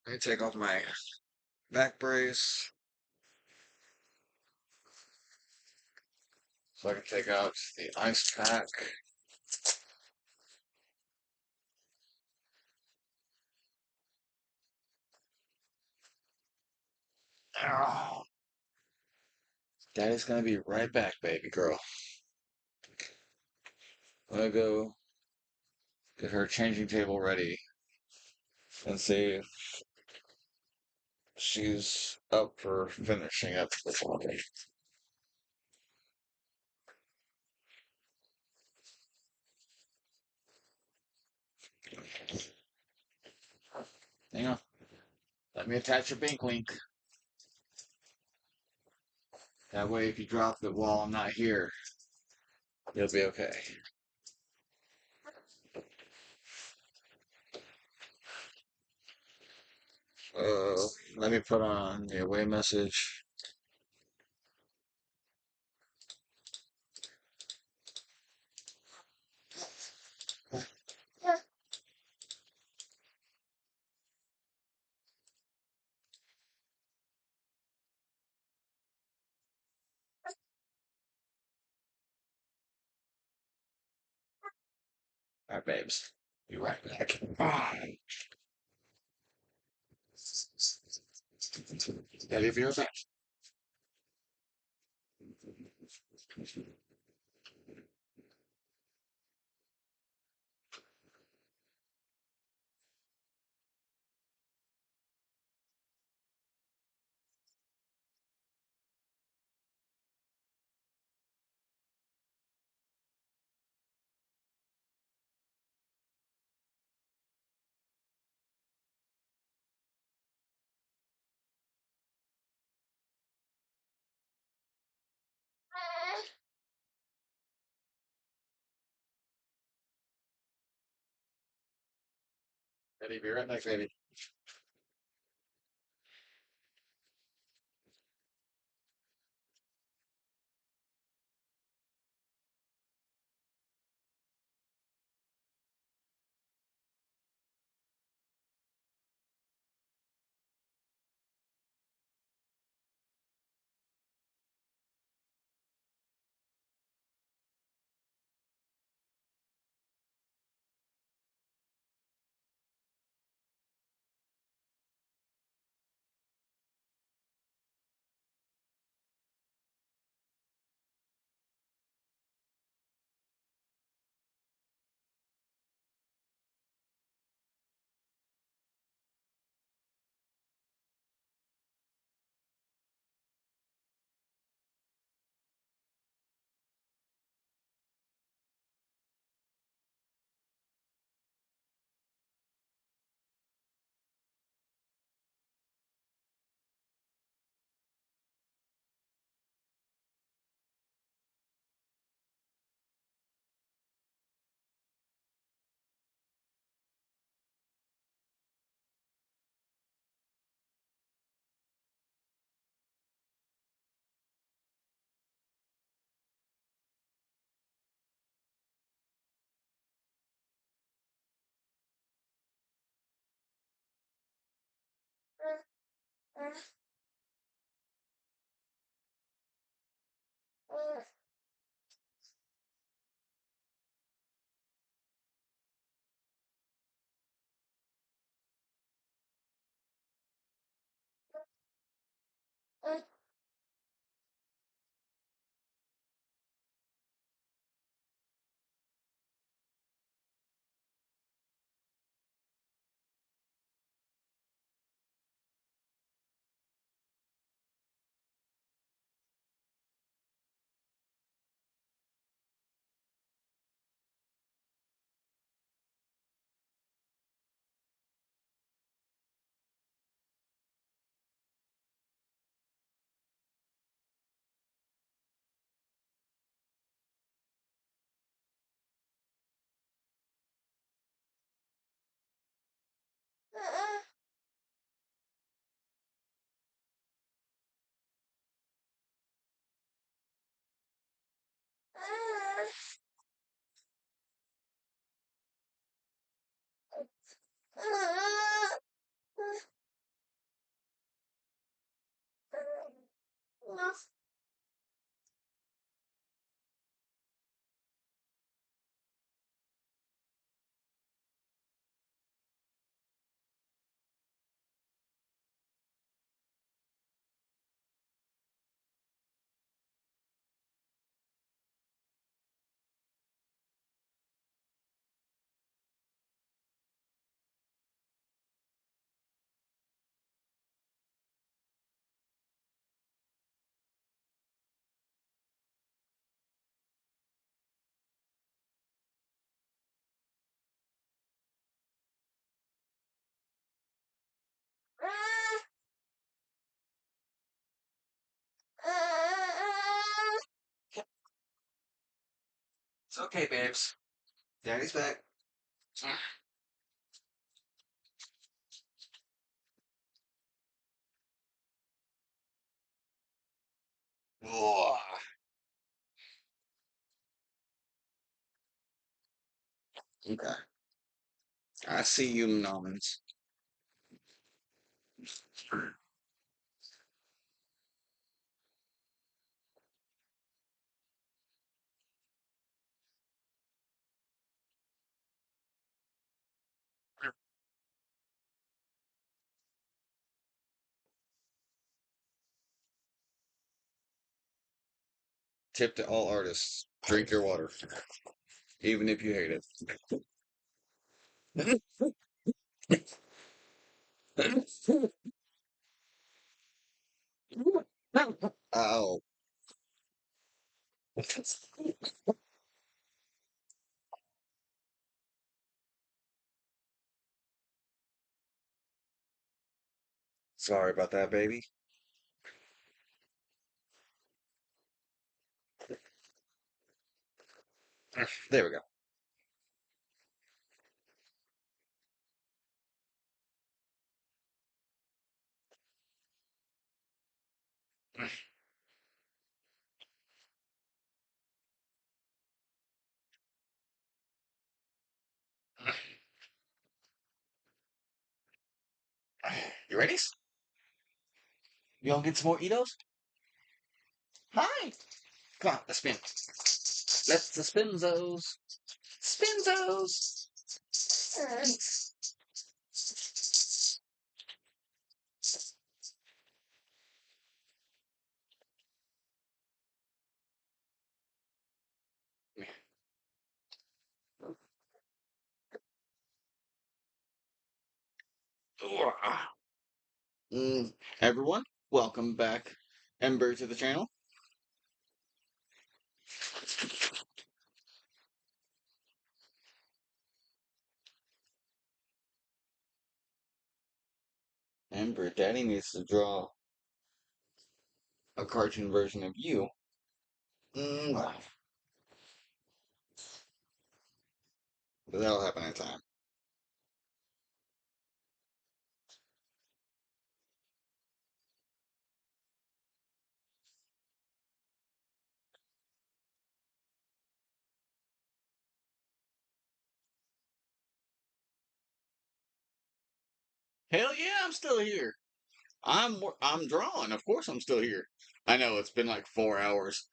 I take off my back brace so I can take out the ice pack. Ow. Daddy's gonna be right back, baby girl. I'm gonna go get her changing table ready and see if she's up for finishing up this one. Hang on. Let me attach your bank link. That way, if you drop it while I'm not here, you'll be okay. Uh, Let me put on the away message. All right, babes. Be right back. Daddy, be right back. Daddy, be right back, baby. It's okay, babes. Daddy's back. Ugh. Okay. I see you, Nomans. Tip to all artists: drink your water, even if you hate it. Ow. Sorry about that, baby. There we go. You ready? You all get some more Eatos? Hi. Come on, let's spin. Let's the spinzos. Spinzos. Mm, everyone, welcome back, Ember, to the channel. Ember, Daddy needs to draw a cartoon version of you. But that'll happen in time. Hell yeah, I'm still here. I'm drawing. Of course, I'm still here. I know it's been like 4 hours,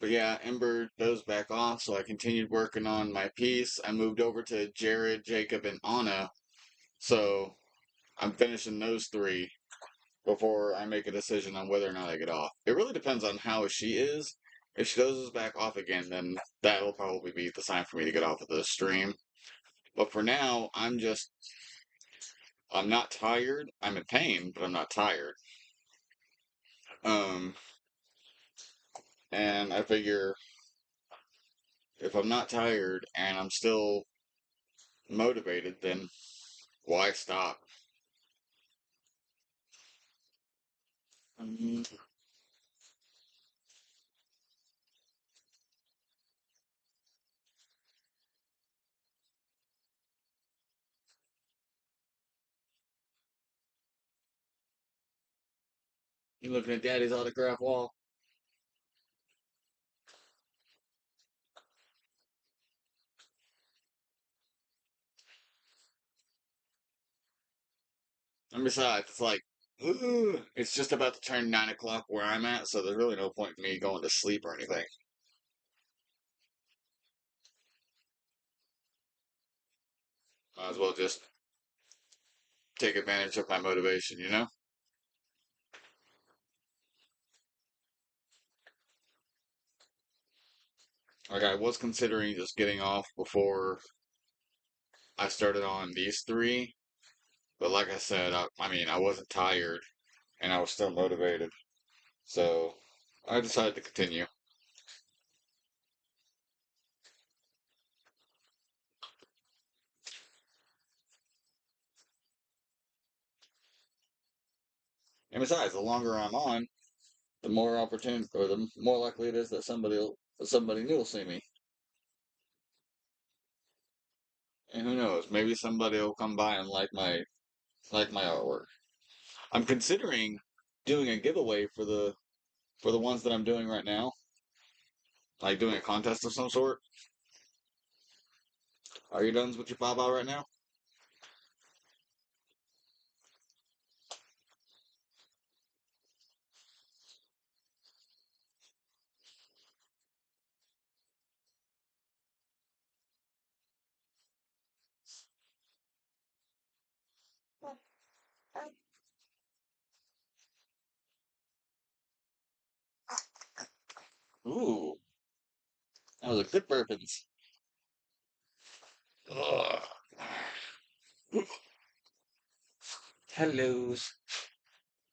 but yeah, Ember goes back off, so I continued working on my piece. I moved over to Jared, Jacob, and Anna, so I'm finishing those three before I make a decision on whether or not I get off. It really depends on how she is. If she goes back off again, then that'll probably be the sign for me to get off of the stream. But for now, I'm not tired. I'm in pain, but I'm not tired. Um, and I figure if I'm not tired and I'm still motivated, then why stop? Um, you looking at Daddy's autograph wall? And besides, it's like, ooh, it's just about to turn 9 o'clock where I'm at, so there's really no point in me going to sleep or anything. Might as well just take advantage of my motivation, you know? Like, I was considering just getting off before I started on these three, but like I said, I mean, I wasn't tired and I was still motivated, so I decided to continue. And besides, the longer I'm on, the more opportunity, or the more likely it is that somebody new will see me. And who knows, maybe somebody will come by and like my artwork. I'm considering doing a giveaway for the ones that I'm doing right now, like doing a contest of some sort. Are you done with your Baba right now? Ooh, that was a good burpins. Ugh. Hellos,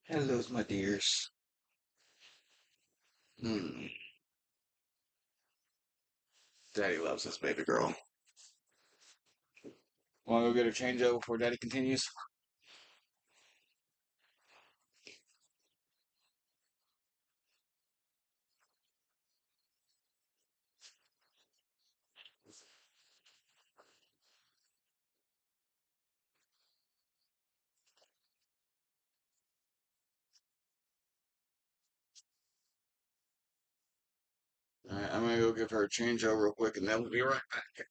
hellos, my dears. Hmm. Daddy loves this baby girl. Want to go get a change over before Daddy continues? All right, I'm gonna go give her a change over real quick, and then we'll be right back.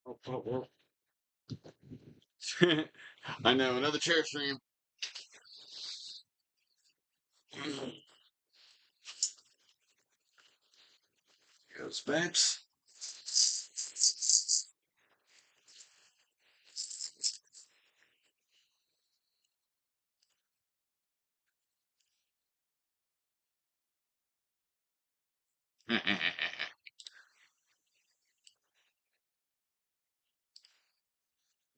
Oh, oh, oh. I know, another chair stream. Goes babes.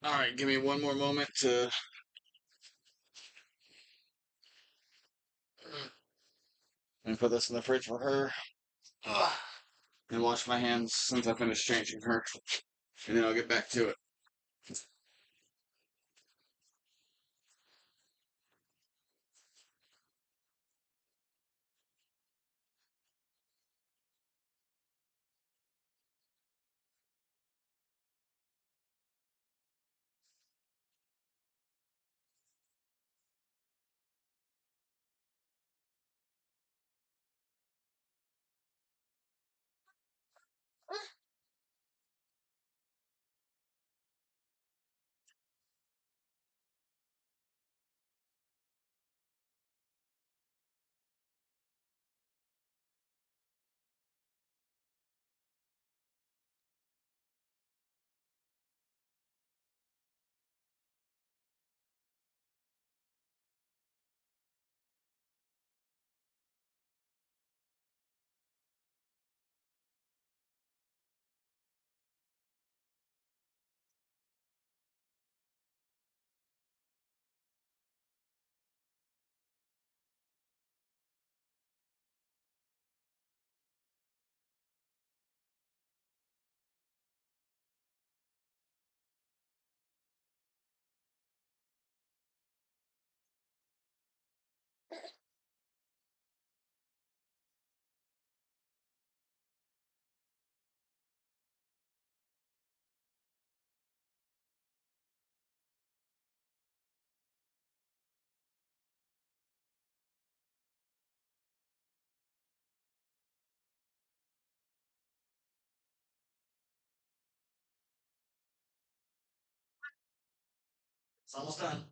All right, give me one more moment to and put this in the fridge for her. And wash my hands since I finished changing her. And then I'll get back to it. It's almost done.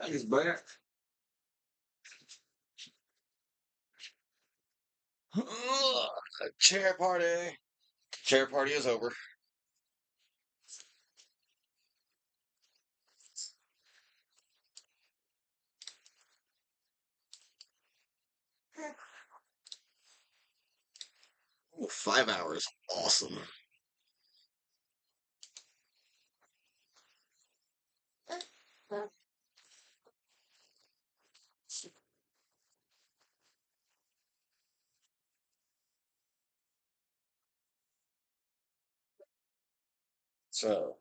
Thanks, back. Chair party. Chair party is over. Ooh, 5 hours. Awesome. So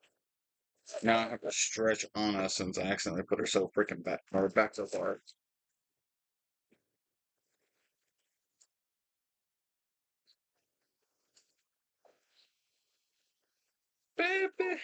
now I have to stretch Anna since I accidentally put her so freaking back or back so far. Baby.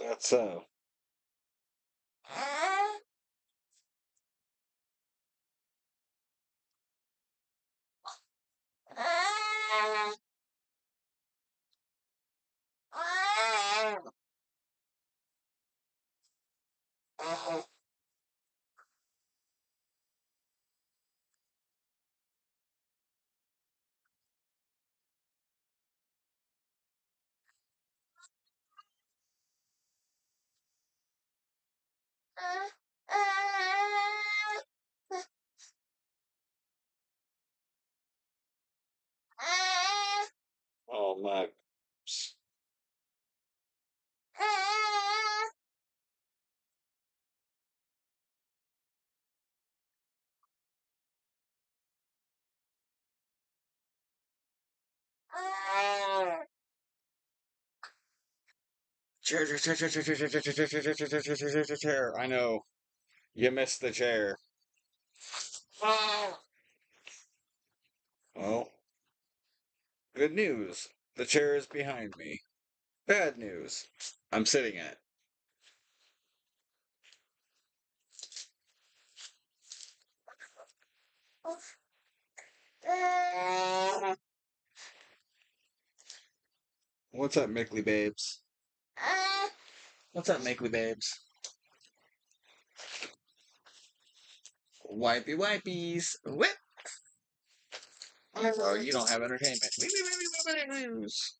That's so. Oh my. Chair. I know. You missed the chair. Well, good news. The chair is behind me. Bad news. I'm sitting in it. What's up, Mickley babes? What's up, Mickley babes? Wipey wipies. Whip. Oh, you don't have entertainment. News.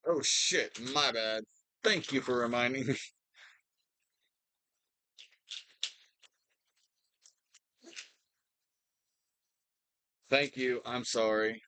Oh shit, my bad. Thank you for reminding me. Thank you. I'm sorry.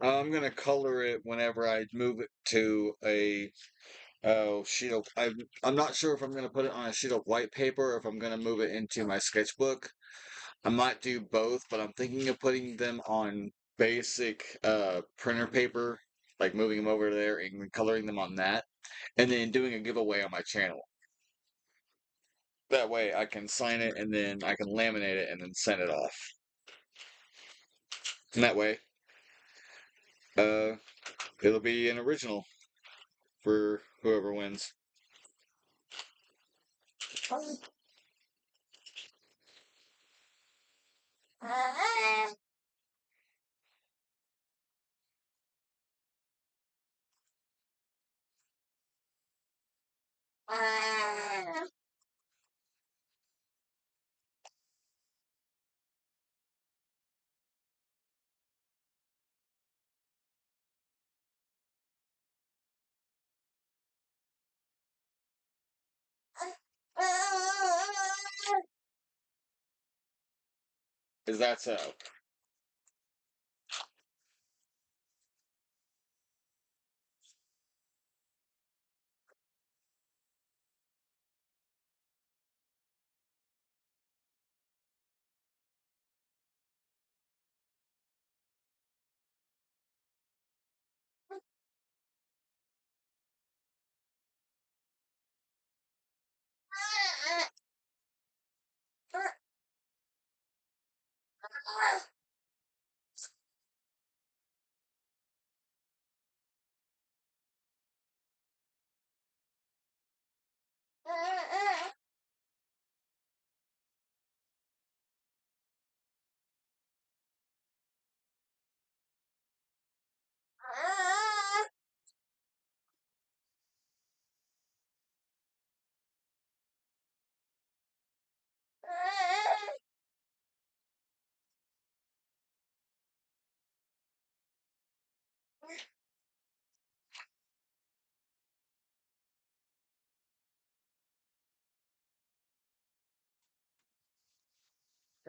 I'm gonna color it whenever I move it to a sheet of. I'm not sure if I'm gonna put it on a sheet of white paper or if I'm gonna move it into my sketchbook. I might do both, but I'm thinking of putting them on basic printer paper, like moving them over there and coloring them on that, and then doing a giveaway on my channel. That way I can sign it and then I can laminate it and then send it off. And that way, uh, it'll be an original for whoever wins. Is that so?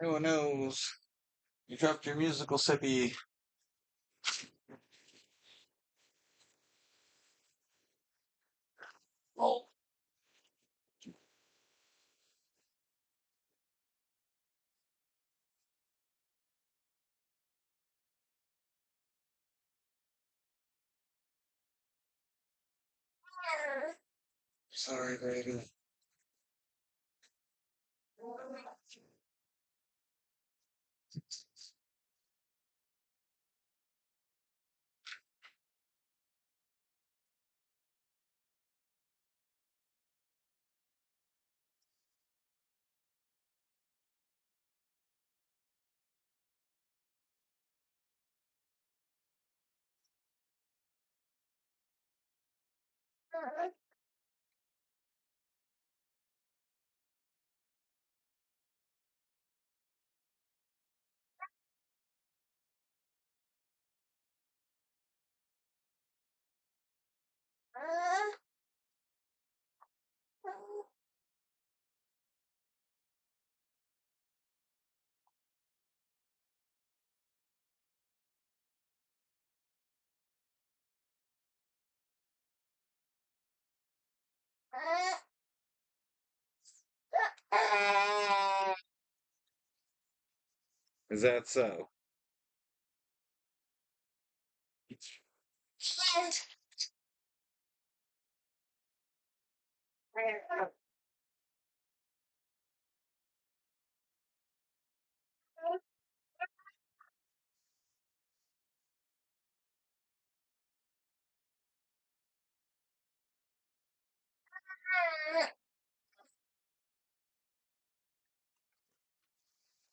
No one knows. You dropped your musical sippy. Oh, sorry, baby. Is that so?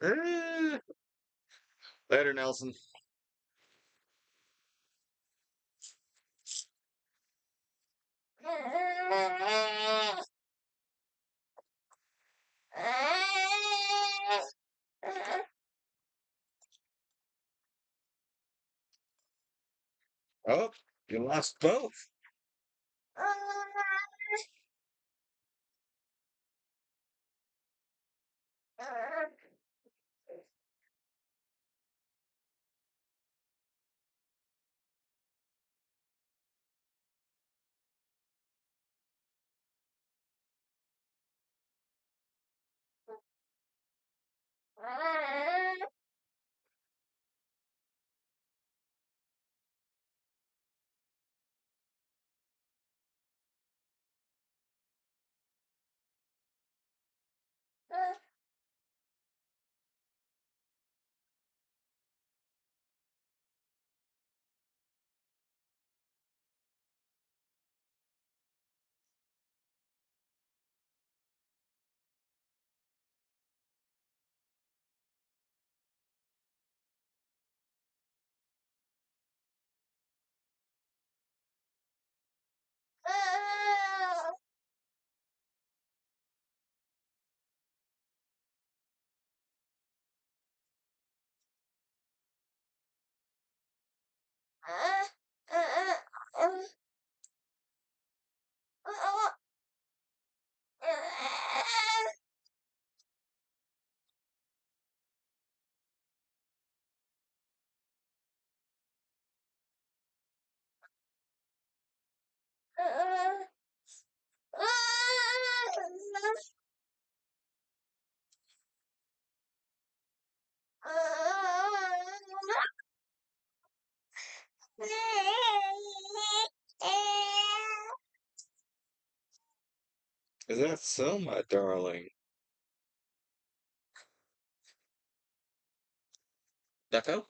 Eh. Later, Nelson. Oh, you lost both. Is that so, my darling? Ducko?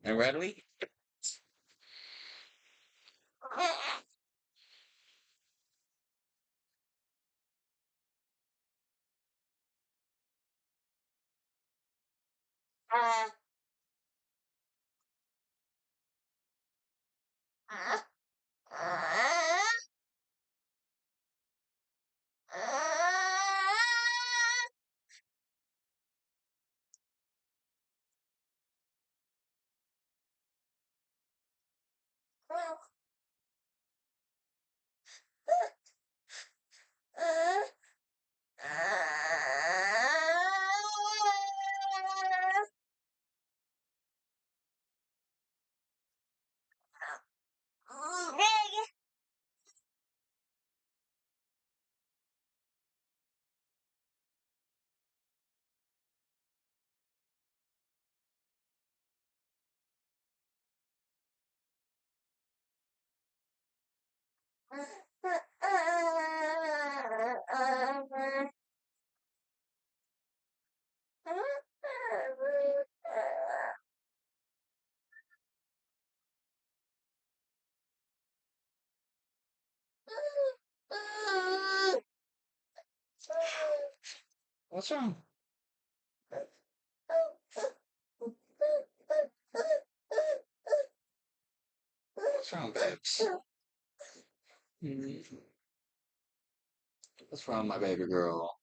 And Radley? What's wrong? What's wrong, babes? Hmm. What's wrong, my baby girl?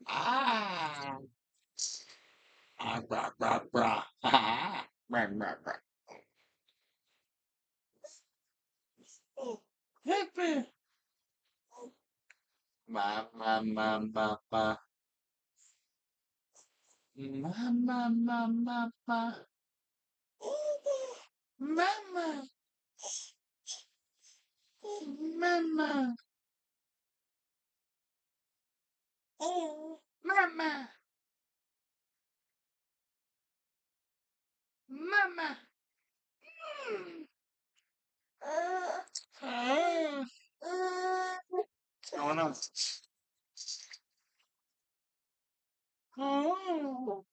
Ah! Ah, brah, brah, brah. Ah, brah, brah, brah. Hippie. Ma, ma, ma, ma, ma. Ma, ma, ma, ma, ma. Mama, mama. Mama, mama. Ah, what's going on? Oh.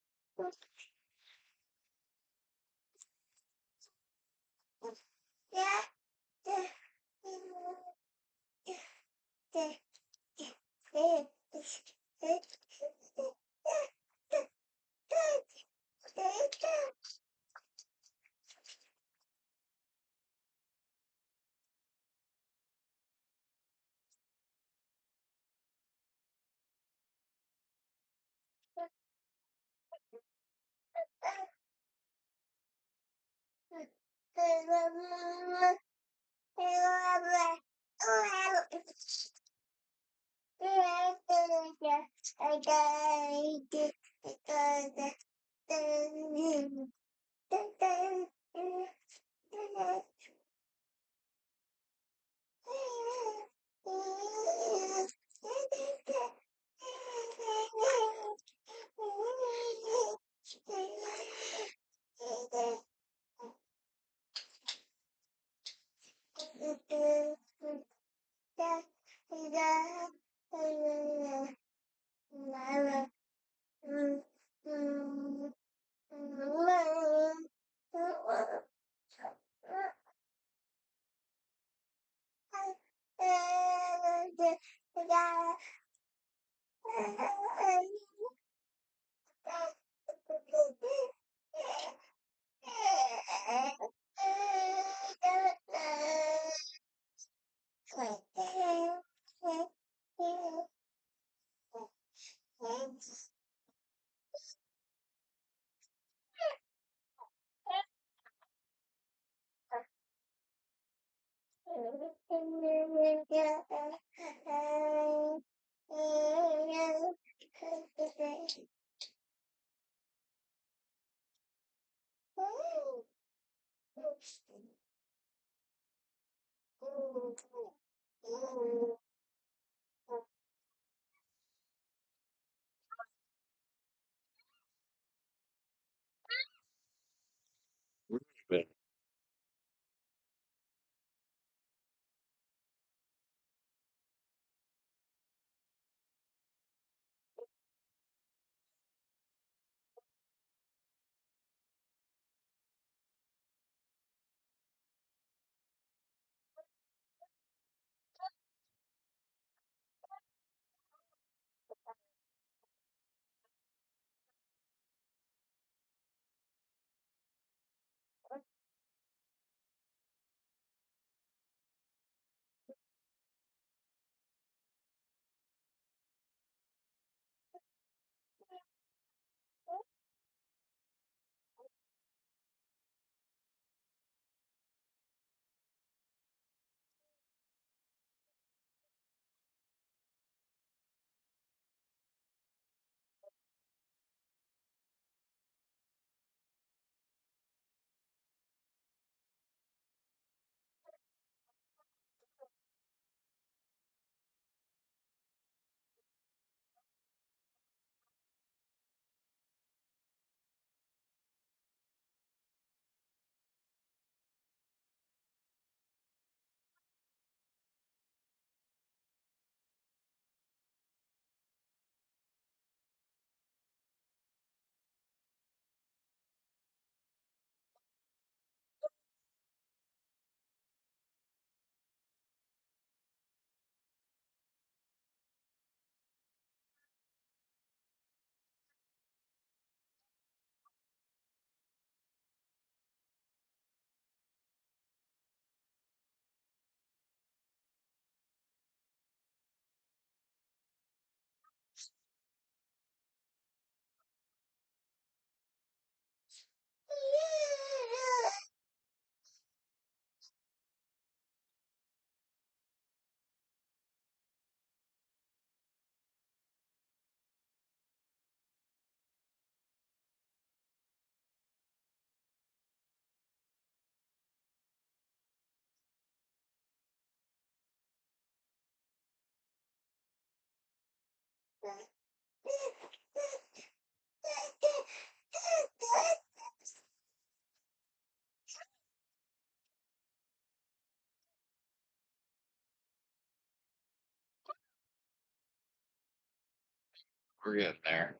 We're getting there.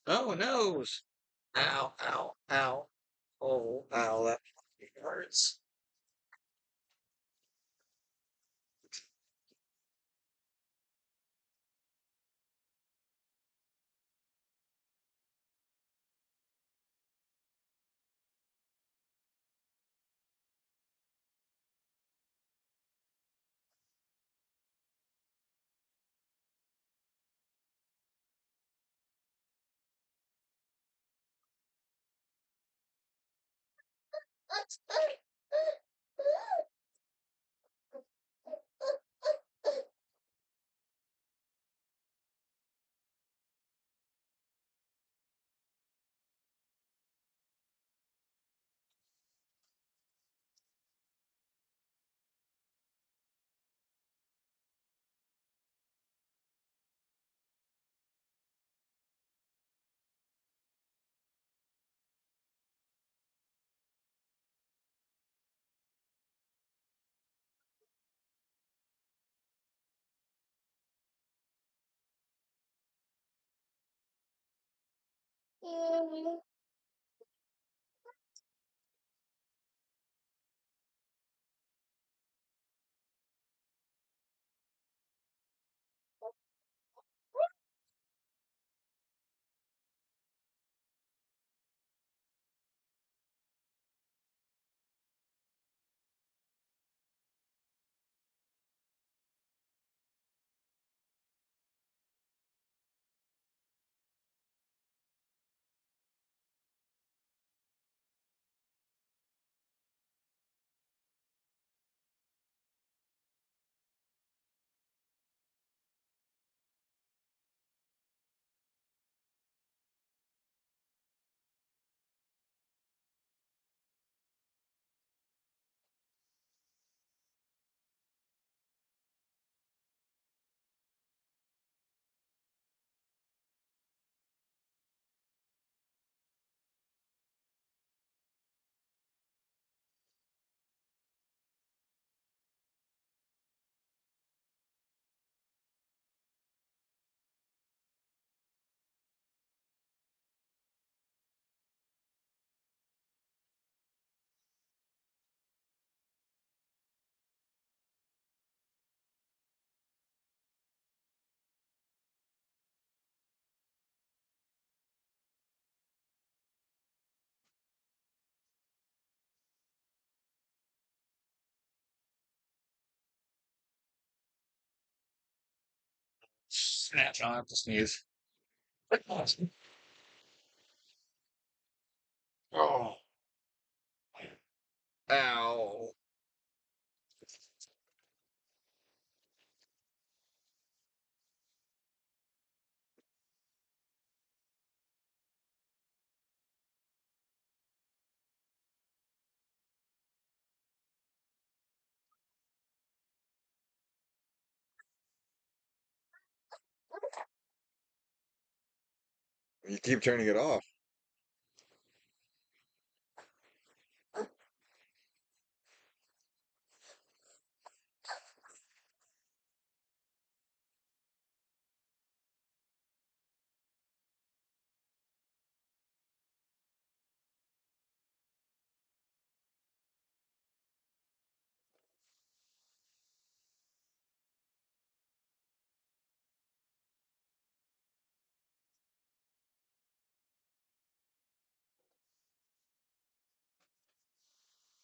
Oh, nose! Ow, ow, ow. Oh, ow, that fucking hurts. Snatch, I'll have to sneeze. Oh, ow. You keep turning it off.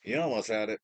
You almost had it.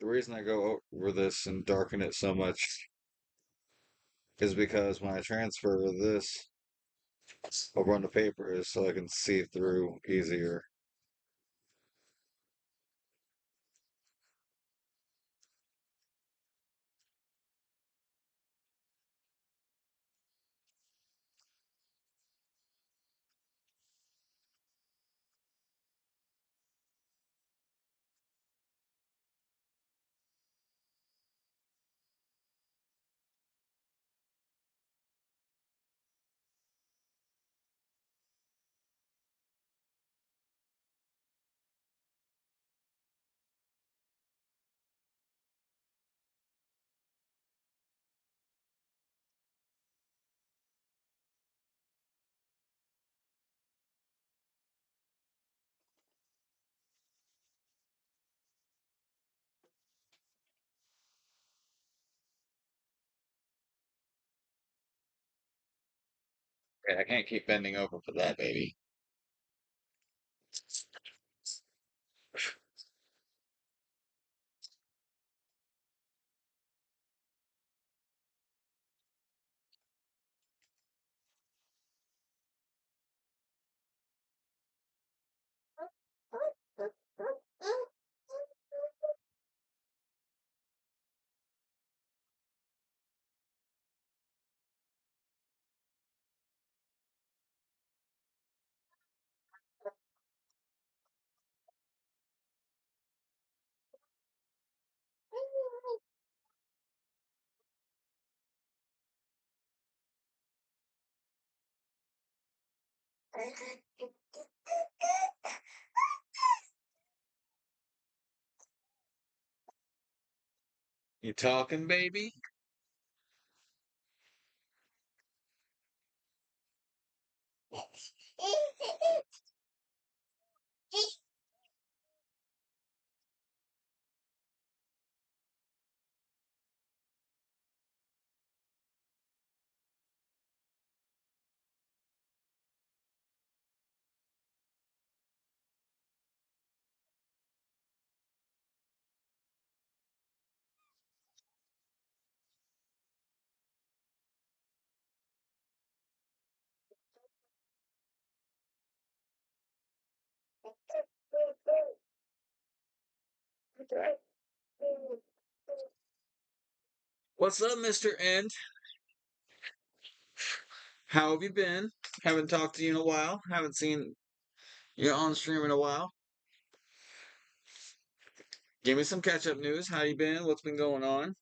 The reason I go over this and darken it so much is because when I transfer this over onto paper is so I can see through easier. Okay, I can't keep bending over for that, baby. You talking, baby? What's up, Mr. End? How have you been? Haven't talked to you in a while. Haven't seen you on stream in a while. Give me some catch up news. How you been? What's been going on?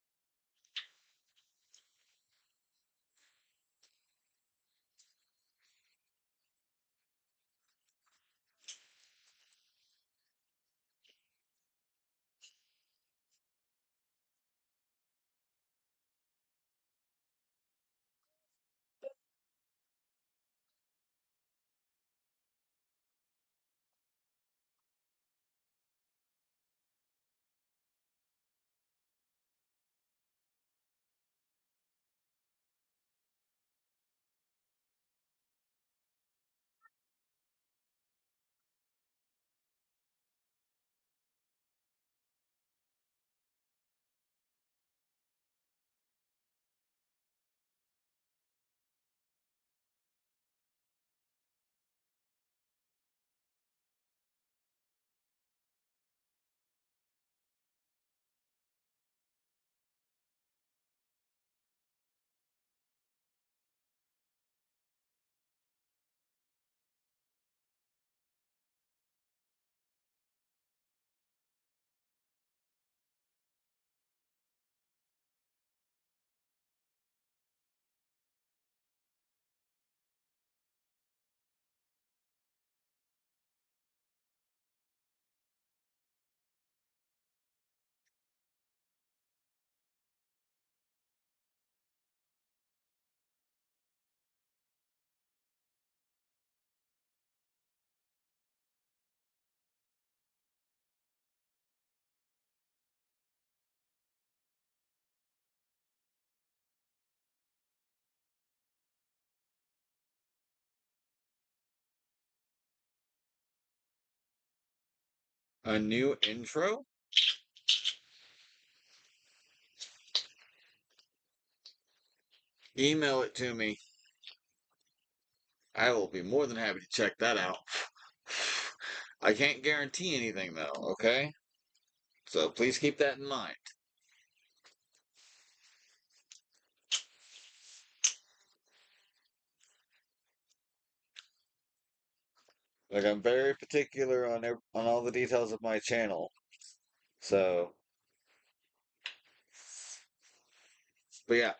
A new intro? email it to me. I will be more than happy to check that out. I can't guarantee anything though, okay? So please keep that in mind. Like I'm very particular on on all the details of my channel. So, but yeah,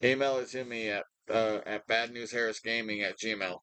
email it to me at badnewsharrisgaming at gmail.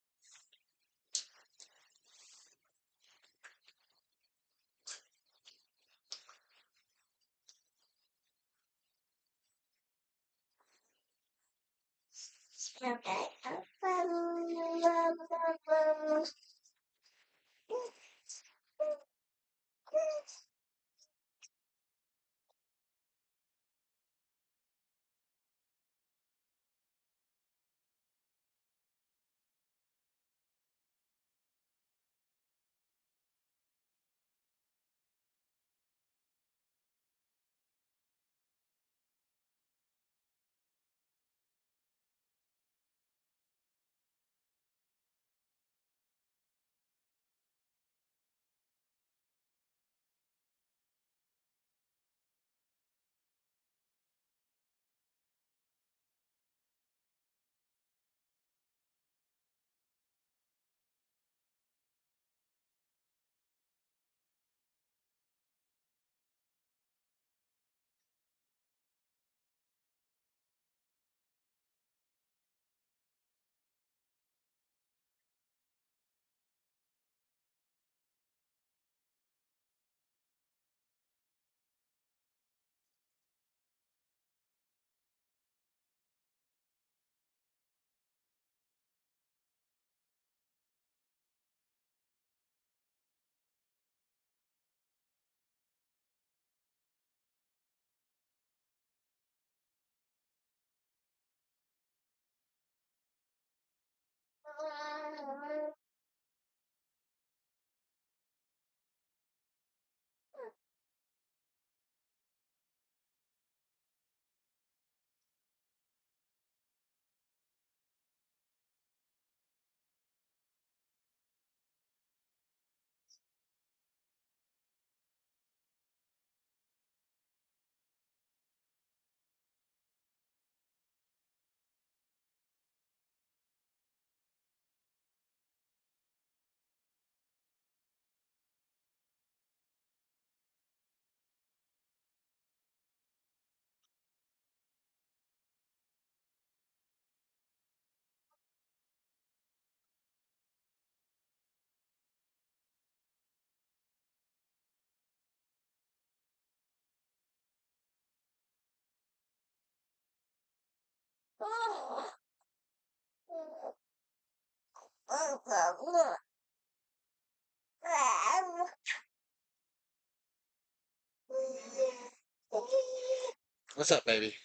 What's up, baby?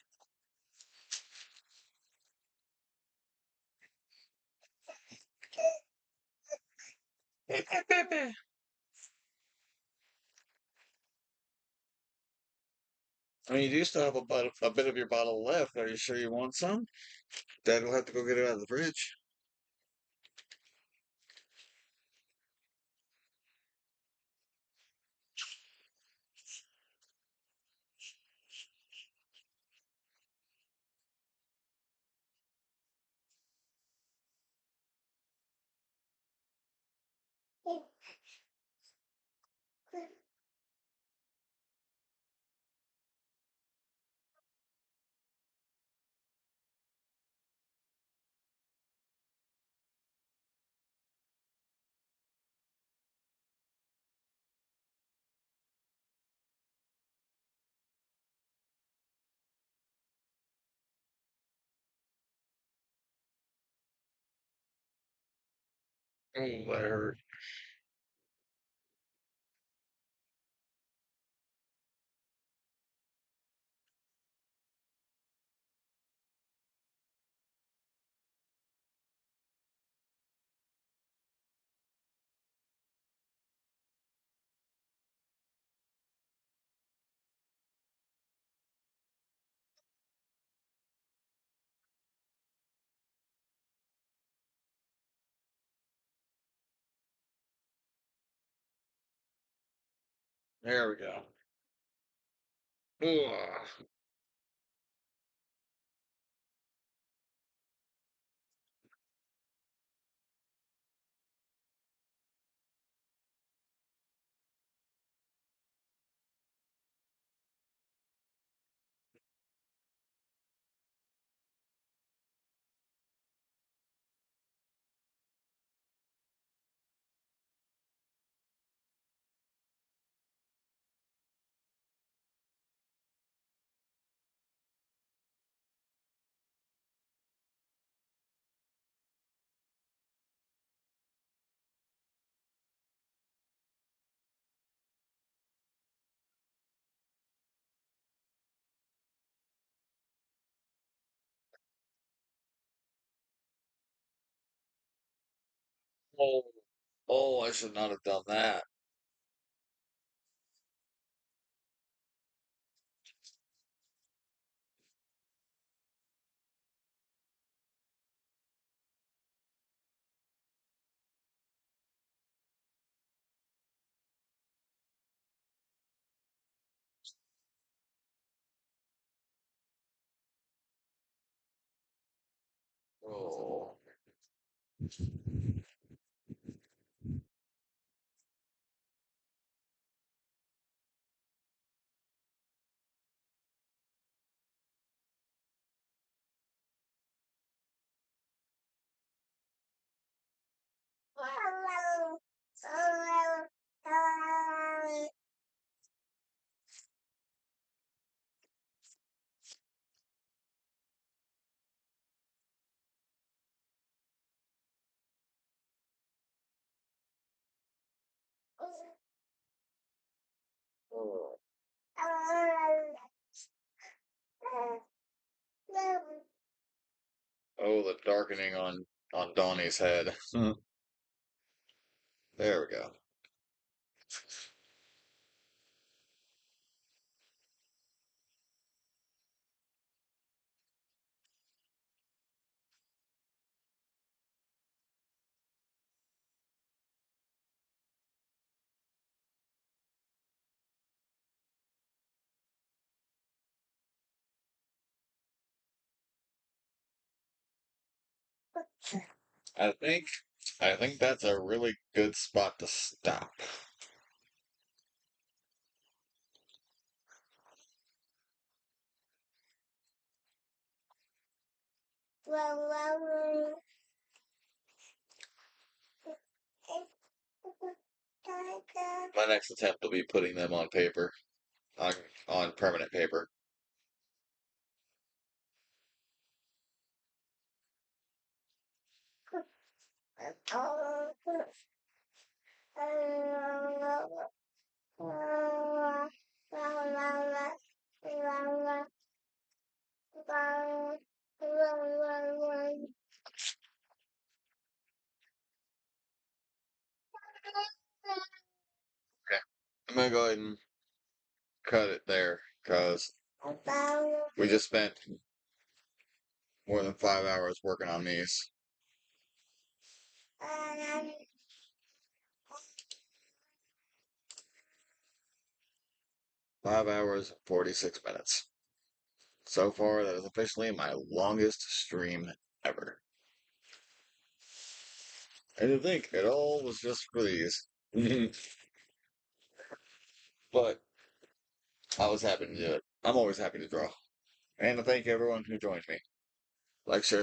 I mean, you do still have a bit of your bottle left. Are you sure you want some? Dad will have to go get it out of the fridge. Oh, that hurt. There we go. Ugh. Oh, oh, I should not have done that. Oh, oh. Oh, the darkening on Donnie's head. There we go. I think I think that's a really good spot to stop. My next attempt will be putting them on paper, on on permanent paper. Okay. I'm gonna go ahead and cut it there because we just spent more than 5 hours working on these. 5 hours and 46 minutes. So far, that is officially my longest stream ever. And to think, it all was just for these. But I was happy to do it. I'm always happy to draw. And to thank everyone who joined me. Like, share,